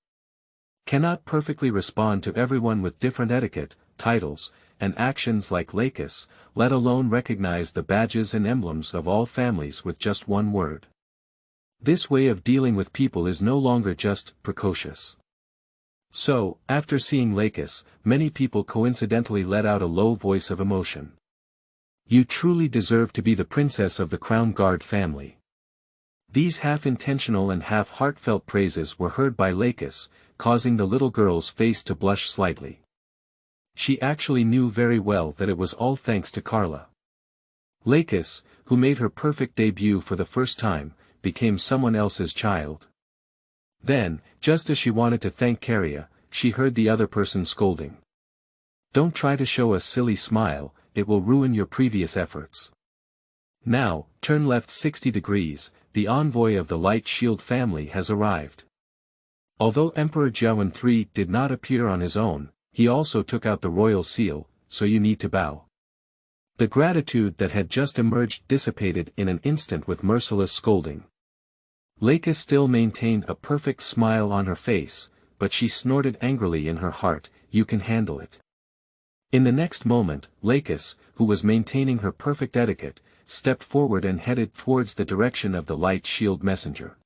cannot perfectly respond to everyone with different etiquette, titles, and actions like Lacus, let alone recognize the badges and emblems of all families with just one word. This way of dealing with people is no longer just precocious. So, after seeing Lacus, many people coincidentally let out a low voice of emotion. You truly deserve to be the princess of the Crown Guard family. These half-intentional and half-heartfelt praises were heard by Lacus, causing the little girl's face to blush slightly. She actually knew very well that it was all thanks to Carla. Lacus, who made her perfect debut for the first time, became someone else's child. Then, just as she wanted to thank Caria, she heard the other person scolding. Don't try to show a silly smile, it will ruin your previous efforts. Now, turn left 60 degrees, the envoy of the Light Shield family has arrived. Although Emperor Jiawen III did not appear on his own, he also took out the royal seal, so you need to bow. The gratitude that had just emerged dissipated in an instant with merciless scolding. Lacus still maintained a perfect smile on her face, but she snorted angrily in her heart, you can handle it. In the next moment, Lacus, who was maintaining her perfect etiquette, stepped forward and headed towards the direction of the Light Shield messenger.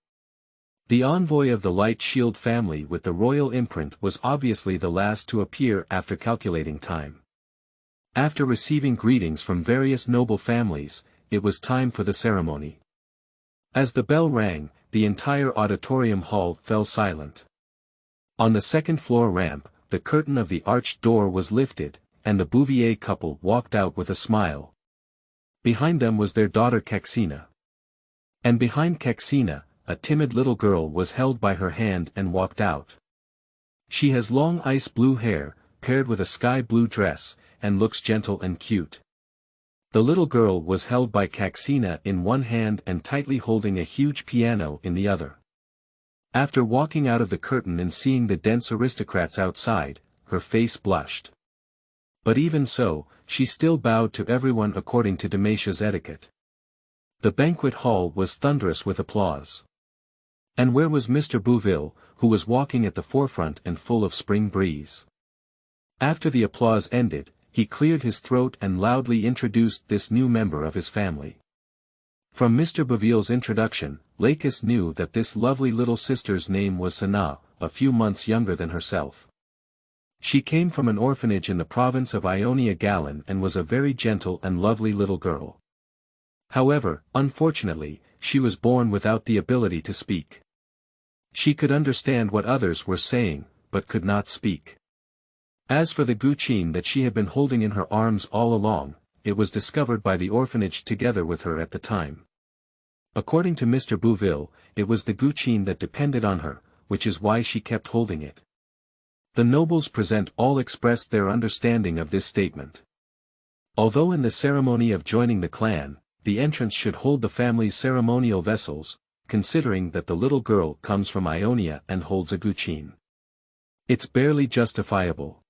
The envoy of the Light Shield family with the royal imprint was obviously the last to appear after calculating time. After receiving greetings from various noble families, it was time for the ceremony. As the bell rang, the entire auditorium hall fell silent. On the second-floor ramp, the curtain of the arched door was lifted, and the Bouvier couple walked out with a smile. Behind them was their daughter Caxina. And behind Caxina, a timid little girl was held by her hand and walked out. She has long ice-blue hair, paired with a sky-blue dress, and looks gentle and cute. The little girl was held by Caxina in one hand and tightly holding a huge piano in the other. After walking out of the curtain and seeing the dense aristocrats outside, her face blushed. But even so, she still bowed to everyone according to Demacia's etiquette. The banquet hall was thunderous with applause. And where was Mr. Bouville, who was walking at the forefront and full of spring breeze? After the applause ended, he cleared his throat and loudly introduced this new member of his family. From Mr. Bouville's introduction, Lacus knew that this lovely little sister's name was Sanaa, a few months younger than herself. She came from an orphanage in the province of Ionia Gallon and was a very gentle and lovely little girl. However, unfortunately, she was born without the ability to speak. She could understand what others were saying, but could not speak. As for the guqin that she had been holding in her arms all along, it was discovered by the orphanage together with her at the time. According to Mr. Bouville, it was the guqin that depended on her, which is why she kept holding it. The nobles present all expressed their understanding of this statement. Although in the ceremony of joining the clan, the entrants should hold the family's ceremonial vessels, considering that the little girl comes from Ionia and holds a guqin. It's barely justifiable.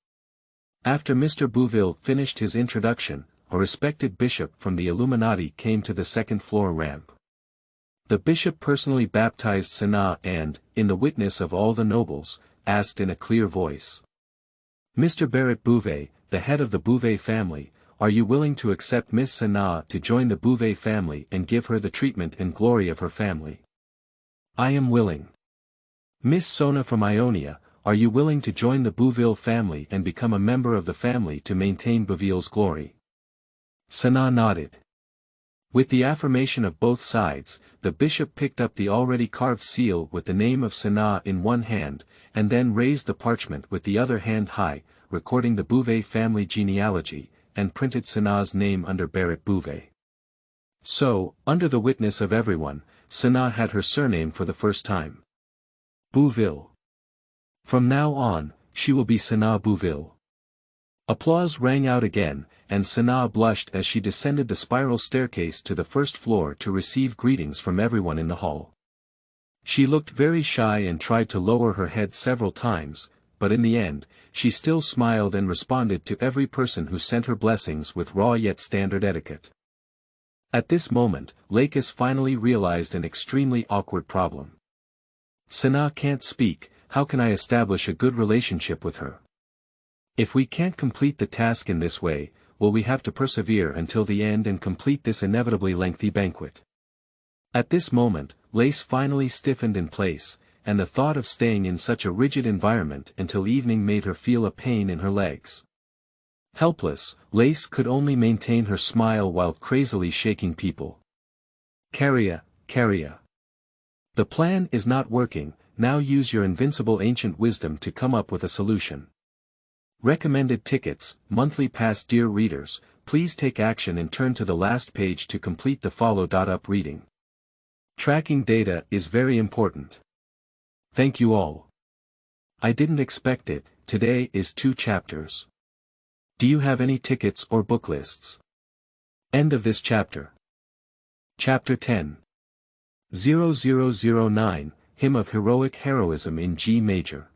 After Mr. Bouville finished his introduction, a respected bishop from the Illuminati came to the second-floor ramp. The bishop personally baptized Sanaa and, in the witness of all the nobles, asked in a clear voice. Mr. Barrett Bouvet, the head of the Bouvet family, are you willing to accept Miss Sanaa to join the Bouvet family and give her the treatment and glory of her family? I am willing. Miss Sona from Ionia, are you willing to join the Bouville family and become a member of the family to maintain Bouville's glory? Sanaa nodded. With the affirmation of both sides, the bishop picked up the already carved seal with the name of Sanaa in one hand, and then raised the parchment with the other hand high, recording the Bouvet family genealogy, and printed Sanaa's name under Barrett Bouvet. So, under the witness of everyone, Sanaa had her surname for the first time. Bouville. From now on, she will be Sanaa Bouville. Applause rang out again, and Sanaa blushed as she descended the spiral staircase to the first floor to receive greetings from everyone in the hall. She looked very shy and tried to lower her head several times, but in the end, she still smiled and responded to every person who sent her blessings with raw yet standard etiquette. At this moment, Lacus finally realized an extremely awkward problem. Sanaa can't speak, how can I establish a good relationship with her? If we can't complete the task in this way, will we have to persevere until the end and complete this inevitably lengthy banquet? At this moment, Lace finally stiffened in place, and the thought of staying in such a rigid environment until evening made her feel a pain in her legs. Helpless, Lace could only maintain her smile while crazily shaking people. Carria. The plan is not working, now use your invincible ancient wisdom to come up with a solution. Recommended tickets, monthly pass. Dear readers, please take action and turn to the last page to complete the follow-up reading. Tracking data is very important. Thank you all. I didn't expect it, today is 2 chapters. Do you have any tickets or book lists? End of this chapter. Chapter 10. 0009, Hymn of Heroic Heroism in G Major.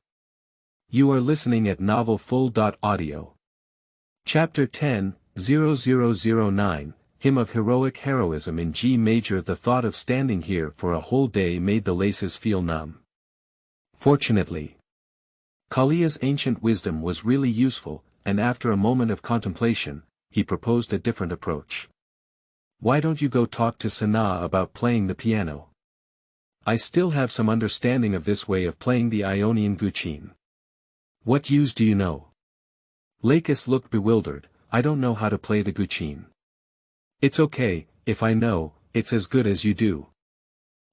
You are listening at novelfull.audio. Chapter 10, 0009, Hymn of Heroic Heroism in G Major. The thought of standing here for a whole day made the laces feel numb. Fortunately, Kalia's ancient wisdom was really useful, and after a moment of contemplation, he proposed a different approach. Why don't you go talk to Sanaa about playing the piano? I still have some understanding of this way of playing the Ionian guqin. What use do you know? Lacus looked bewildered. I don't know how to play the guqin. It's okay, if I know, it's as good as you do.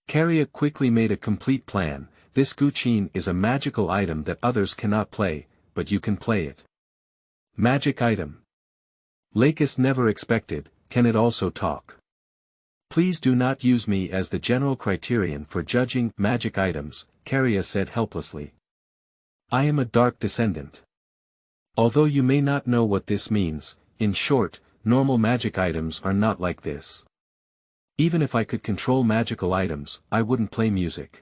Carria quickly made a complete plan. This guqin is a magical item that others cannot play, but you can play it. Magic item. Lacus never expected, can it also talk? Please do not use me as the general criterion for judging magic items, Carria said helplessly. I am a dark descendant. Although you may not know what this means, in short, normal magic items are not like this. Even if I could control magical items, I wouldn't play music.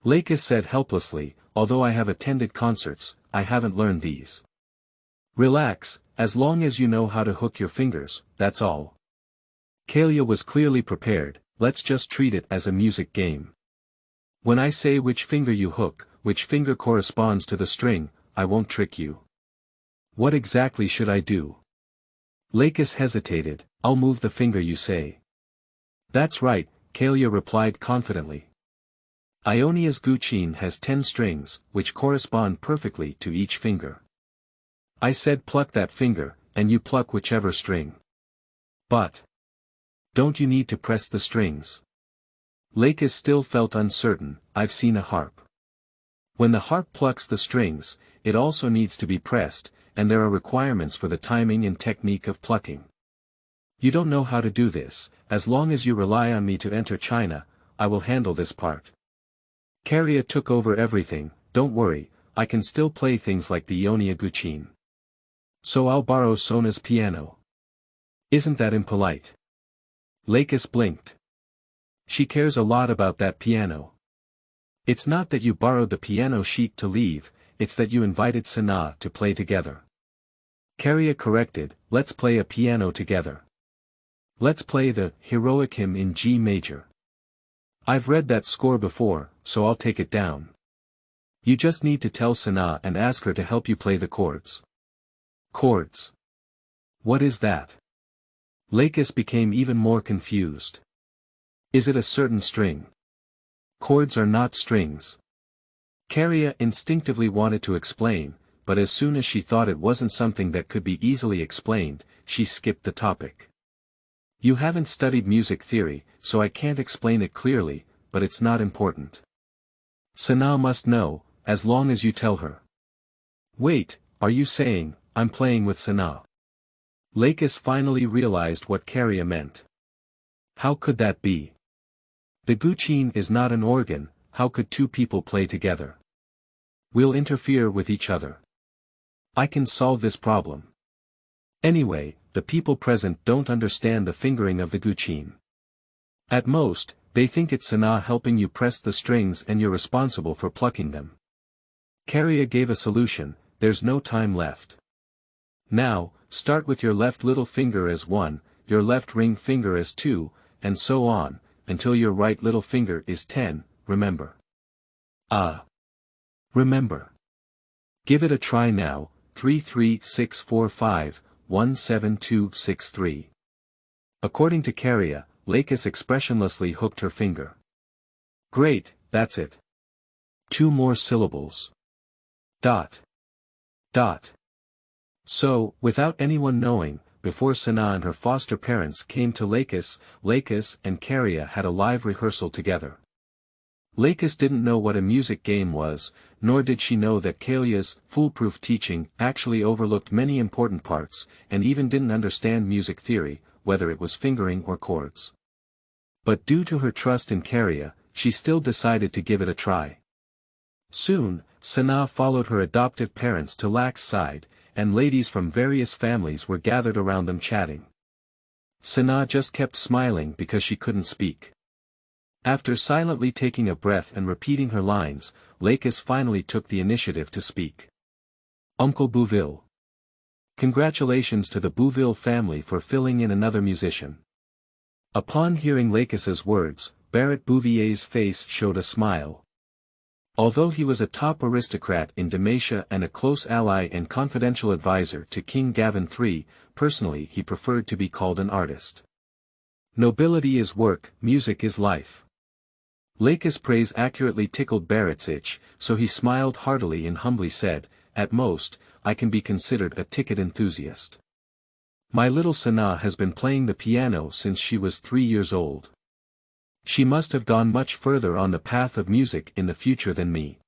Lacus said helplessly, although I have attended concerts, I haven't learned these. Relax, as long as you know how to hook your fingers, that's all. Kalia was clearly prepared. Let's just treat it as a music game. When I say which finger you hook, which finger corresponds to the string, I won't trick you. What exactly should I do? Lacus hesitated. I'll move the finger you say. That's right, Kalia replied confidently. Ionia's guqin has 10 strings, which correspond perfectly to each finger. I said pluck that finger, and you pluck whichever string. But don't you need to press the strings? Lacus still felt uncertain. I've seen a harp. When the harp plucks the strings, it also needs to be pressed, and there are requirements for the timing and technique of plucking. You don't know how to do this. As long as you rely on me to enter China, I will handle this part. Karia took over everything. Don't worry, I can still play things like the Ionia guqin. So I'll borrow Sona's piano. Isn't that impolite? Lacus blinked. She cares a lot about that piano. It's not that you borrowed the piano sheet to leave, it's that you invited Sana to play together. Karia corrected, let's play a piano together. Let's play the heroic hymn in G major. I've read that score before, so I'll take it down. You just need to tell Sana and ask her to help you play the chords. Chords? What is that? Lacus became even more confused. Is it a certain string? Chords are not strings. Karia instinctively wanted to explain, but as soon as she thought it wasn't something that could be easily explained, she skipped the topic. You haven't studied music theory, so I can't explain it clearly, but it's not important. Sana must know, as long as you tell her. Wait, are you saying, I'm playing with Sana? Lacus finally realized what Karia meant. How could that be? The guqin is not an organ, how could two people play together? We'll interfere with each other. I can solve this problem. Anyway, the people present don't understand the fingering of the guqin. At most, they think it's Sana helping you press the strings and you're responsible for plucking them. Karia gave a solution. There's no time left. Now, start with your left little finger as 1, your left ring finger as 2, and so on, until your right little finger is 10, remember. Remember. Give it a try now. 33645172263. According to Karia, Lacus expressionlessly hooked her finger. Great, that's it. 2 more syllables. Dot. Dot. So, without anyone knowing, before Sana and her foster parents came to Lacus and Karia had a live rehearsal together. Lacus didn't know what a music game was, nor did she know that Kalia's foolproof teaching actually overlooked many important parts, and even didn't understand music theory, whether it was fingering or chords. But due to her trust in Karia, she still decided to give it a try. Soon, Sana followed her adoptive parents to Lac's side, and ladies from various families were gathered around them chatting. Sana just kept smiling because she couldn't speak. After silently taking a breath and repeating her lines, Lacus finally took the initiative to speak. Uncle Bouville. Congratulations to the Bouville family for filling in another musician. Upon hearing Lacus's words, Barrett Bouvier's face showed a smile. Although he was a top aristocrat in Demacia and a close ally and confidential advisor to King Gavin III, personally he preferred to be called an artist. Nobility is work, music is life. Lacus' praise accurately tickled Barrett's itch, so he smiled heartily and humbly said, at most, I can be considered a ticket enthusiast. My little Sana has been playing the piano since she was 3 years old. She must have gone much further on the path of music in the future than me.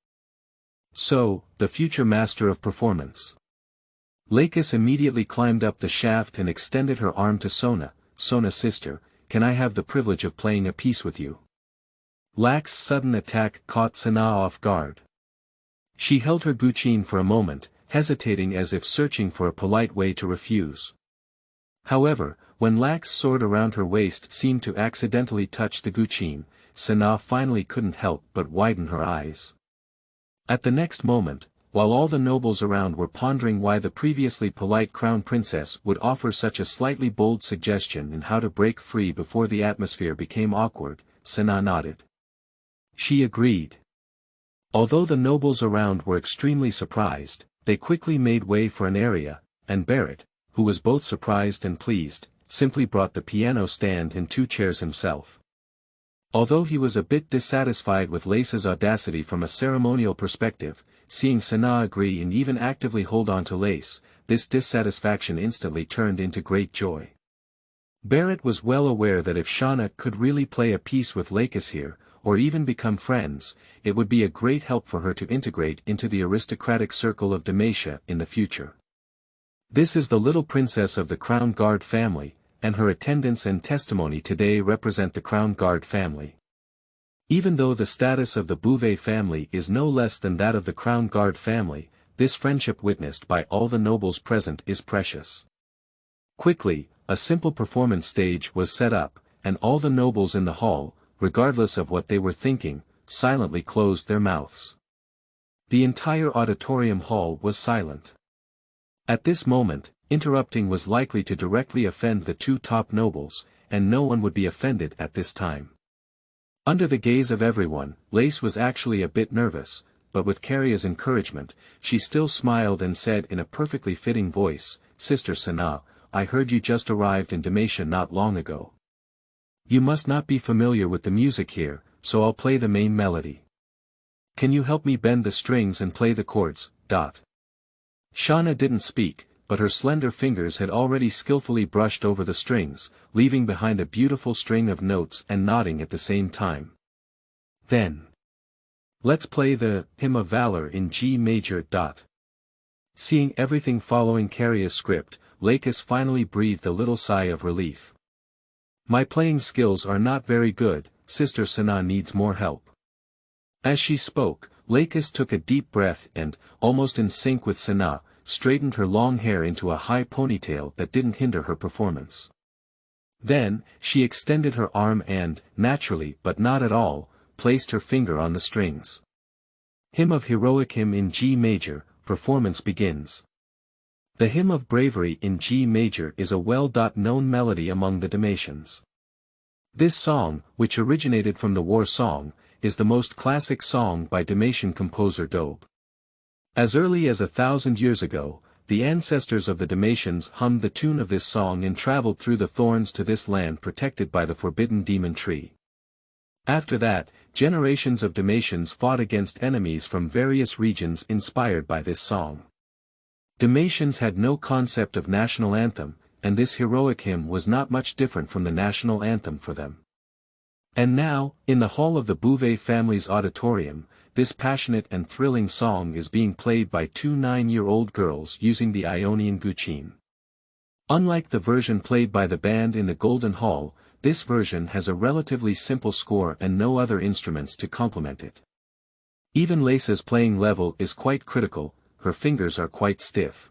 So, the future master of performance. Lacus immediately climbed up the shaft and extended her arm to Sona. Sona sister, can I have the privilege of playing a piece with you? Lac's sudden attack caught Sana off guard. She held her guqin for a moment, hesitating as if searching for a polite way to refuse. However, when Lac's sword around her waist seemed to accidentally touch the guqin, Sana finally couldn't help but widen her eyes. At the next moment, while all the nobles around were pondering why the previously polite crown princess would offer such a slightly bold suggestion in how to break free before the atmosphere became awkward, Senna nodded. She agreed. Although the nobles around were extremely surprised, they quickly made way for an area, and Barrett, who was both surprised and pleased, simply brought the piano stand and 2 chairs himself. Although he was a bit dissatisfied with Lace's audacity from a ceremonial perspective, seeing Senna agree and even actively hold on to Lace, this dissatisfaction instantly turned into great joy. Barrett was well aware that if Shauna could really play a piece with Lacus here, or even become friends, it would be a great help for her to integrate into the aristocratic circle of Demacia in the future. This is the little princess of the Crown Guard family, and her attendance and testimony today represent the Crown Guard family. Even though the status of the Bouvet family is no less than that of the Crown Guard family, this friendship witnessed by all the nobles present is precious. Quickly, a simple performance stage was set up, and all the nobles in the hall, regardless of what they were thinking, silently closed their mouths. The entire auditorium hall was silent. At this moment, interrupting was likely to directly offend the 2 top nobles, and no one would be offended at this time. Under the gaze of everyone, Lace was actually a bit nervous, but with Carria's encouragement, she still smiled and said in a perfectly fitting voice, "Sister Senna, I heard you just arrived in Demacia not long ago. You must not be familiar with the music here, so I'll play the main melody. Can you help me bend the strings and play the chords?" Shauna didn't speak, but her slender fingers had already skillfully brushed over the strings, leaving behind a beautiful string of notes and nodding at the same time. Then, let's play the Hymn of Valor in G major. Seeing everything following Carria's script, Lacus finally breathed a little sigh of relief. My playing skills are not very good, Sister Senna needs more help. As she spoke, Lacus took a deep breath and, almost in sync with Senna, straightened her long hair into a high ponytail that didn't hinder her performance. Then, she extended her arm and, naturally but not at all, placed her finger on the strings. Hymn of Heroic Hymn in G major, performance begins. The Hymn of Bravery in G major is a well-known melody among the Demacians. This song, which originated from the war song, is the most classic song by Demacian composer Dobe. As early as 1,000 years ago, the ancestors of the Demacians hummed the tune of this song and traveled through the thorns to this land protected by the forbidden demon tree. After that, generations of Demacians fought against enemies from various regions inspired by this song. Demacians had no concept of national anthem, and this heroic hymn was not much different from the national anthem for them. And now, in the hall of the Bouvet family's auditorium, this passionate and thrilling song is being played by 2 9-year-old girls using the Ionian guqin. Unlike the version played by the band in the Golden Hall, this version has a relatively simple score and no other instruments to complement it. Even Lace's playing level is quite critical, her fingers are quite stiff.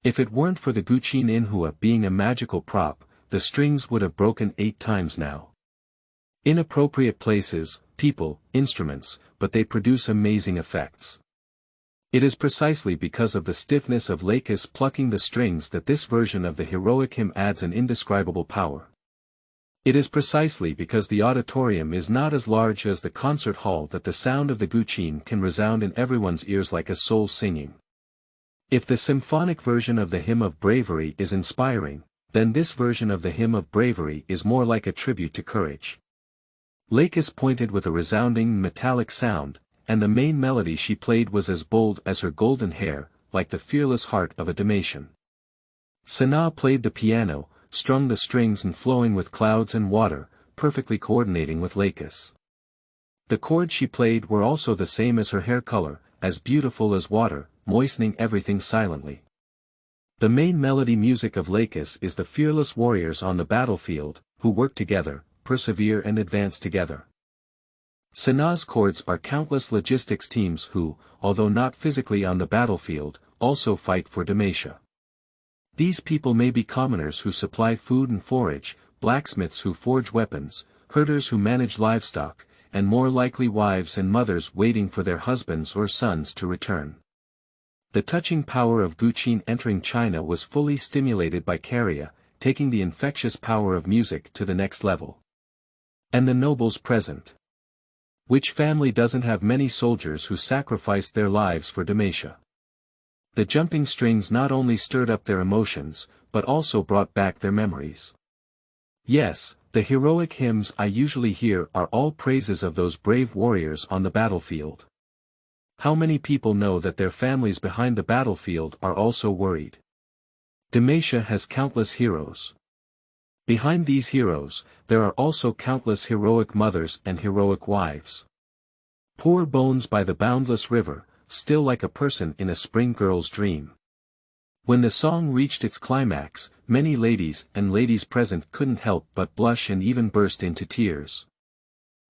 If it weren't for the guqin inhua being a magical prop, the strings would have broken 8 times now. Inappropriate places, people, instruments, but they produce amazing effects. It is precisely because of the stiffness of Lacus plucking the strings that this version of the heroic hymn adds an indescribable power. It is precisely because the auditorium is not as large as the concert hall that the sound of the guqin can resound in everyone's ears like a soul singing. If the symphonic version of the Hymn of Bravery is inspiring, then this version of the Hymn of Bravery is more like a tribute to courage. Lacus pointed with a resounding metallic sound, and the main melody she played was as bold as her golden hair, like the fearless heart of a Demacian. Senna played the piano, strung the strings and flowing with clouds and water, perfectly coordinating with Lacus. The chords she played were also the same as her hair color, as beautiful as water, moistening everything silently. The main melody music of Lacus is the fearless warriors on the battlefield, who work together, persevere and advance together. Senna's chords are countless logistics teams who, although not physically on the battlefield, also fight for Demacia. These people may be commoners who supply food and forage, blacksmiths who forge weapons, herders who manage livestock, and more likely wives and mothers waiting for their husbands or sons to return. The touching power of Guqin entering China was fully stimulated by Caria, taking the infectious power of music to the next level. And the nobles present. Which family doesn't have many soldiers who sacrificed their lives for Demacia? The jumping strings not only stirred up their emotions, but also brought back their memories. Yes, the heroic hymns I usually hear are all praises of those brave warriors on the battlefield. How many people know that their families behind the battlefield are also worried? Demacia has countless heroes. Behind these heroes, there are also countless heroic mothers and heroic wives. Poor bones by the boundless river, still like a person in a spring girl's dream. When the song reached its climax, many ladies and ladies present couldn't help but blush and even burst into tears.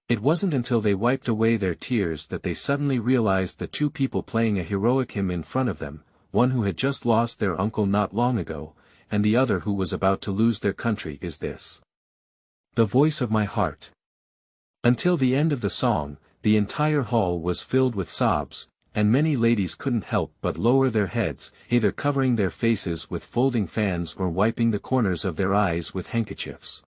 It wasn't until they wiped away their tears that they suddenly realized the two people playing a heroic hymn in front of them, one who had just lost their uncle not long ago, and the other who was about to lose their country is this. The voice of my heart. Until the end of the song, the entire hall was filled with sobs, and many ladies couldn't help but lower their heads, either covering their faces with folding fans or wiping the corners of their eyes with handkerchiefs.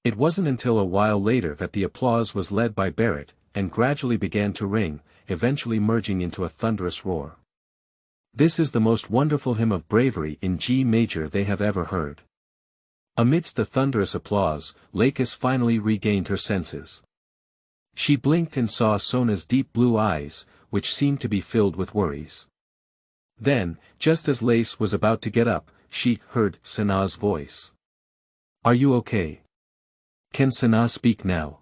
It wasn't until a while later that the applause was led by Barrett, and gradually began to ring, eventually merging into a thunderous roar. This is the most wonderful hymn of bravery in G major they have ever heard. Amidst the thunderous applause, Lacus finally regained her senses. She blinked and saw Sona's deep blue eyes, which seemed to be filled with worries. Then, just as Lace was about to get up, she heard Sana's voice. "Are you okay? Can Sana speak now?"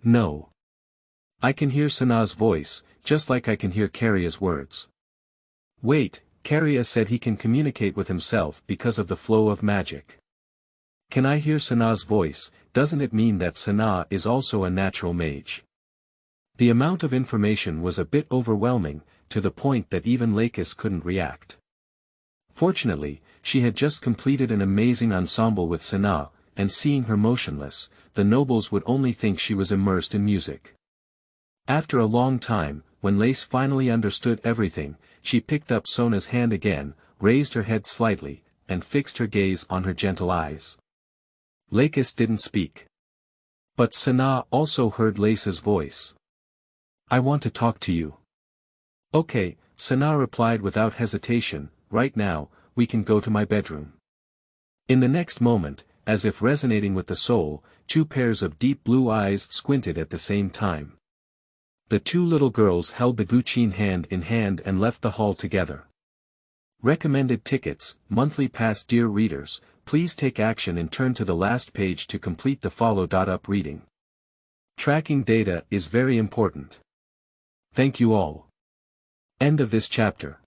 "No. I can hear Sana's voice, just like I can hear Caria's words." "Wait, Caria said he can communicate with himself because of the flow of magic. Can I hear Sana's voice? Doesn't it mean that Sana is also a natural mage?" The amount of information was a bit overwhelming, to the point that even Lacus couldn't react. Fortunately, she had just completed an amazing ensemble with Sana, and seeing her motionless, the nobles would only think she was immersed in music. After a long time, when Lace finally understood everything, she picked up Sona's hand again, raised her head slightly, and fixed her gaze on her gentle eyes. Lacus didn't speak. But Sana also heard Lace's voice. "I want to talk to you." "Okay," Sana replied without hesitation, "right now, we can go to my bedroom." In the next moment, as if resonating with the soul, two pairs of deep blue eyes squinted at the same time. The two little girls held the Guqin hand in hand and left the hall together. Recommended tickets, monthly pass. Dear readers, please take action and turn to the last page to complete the follow-up reading. Tracking data is very important. Thank you all. End of this chapter.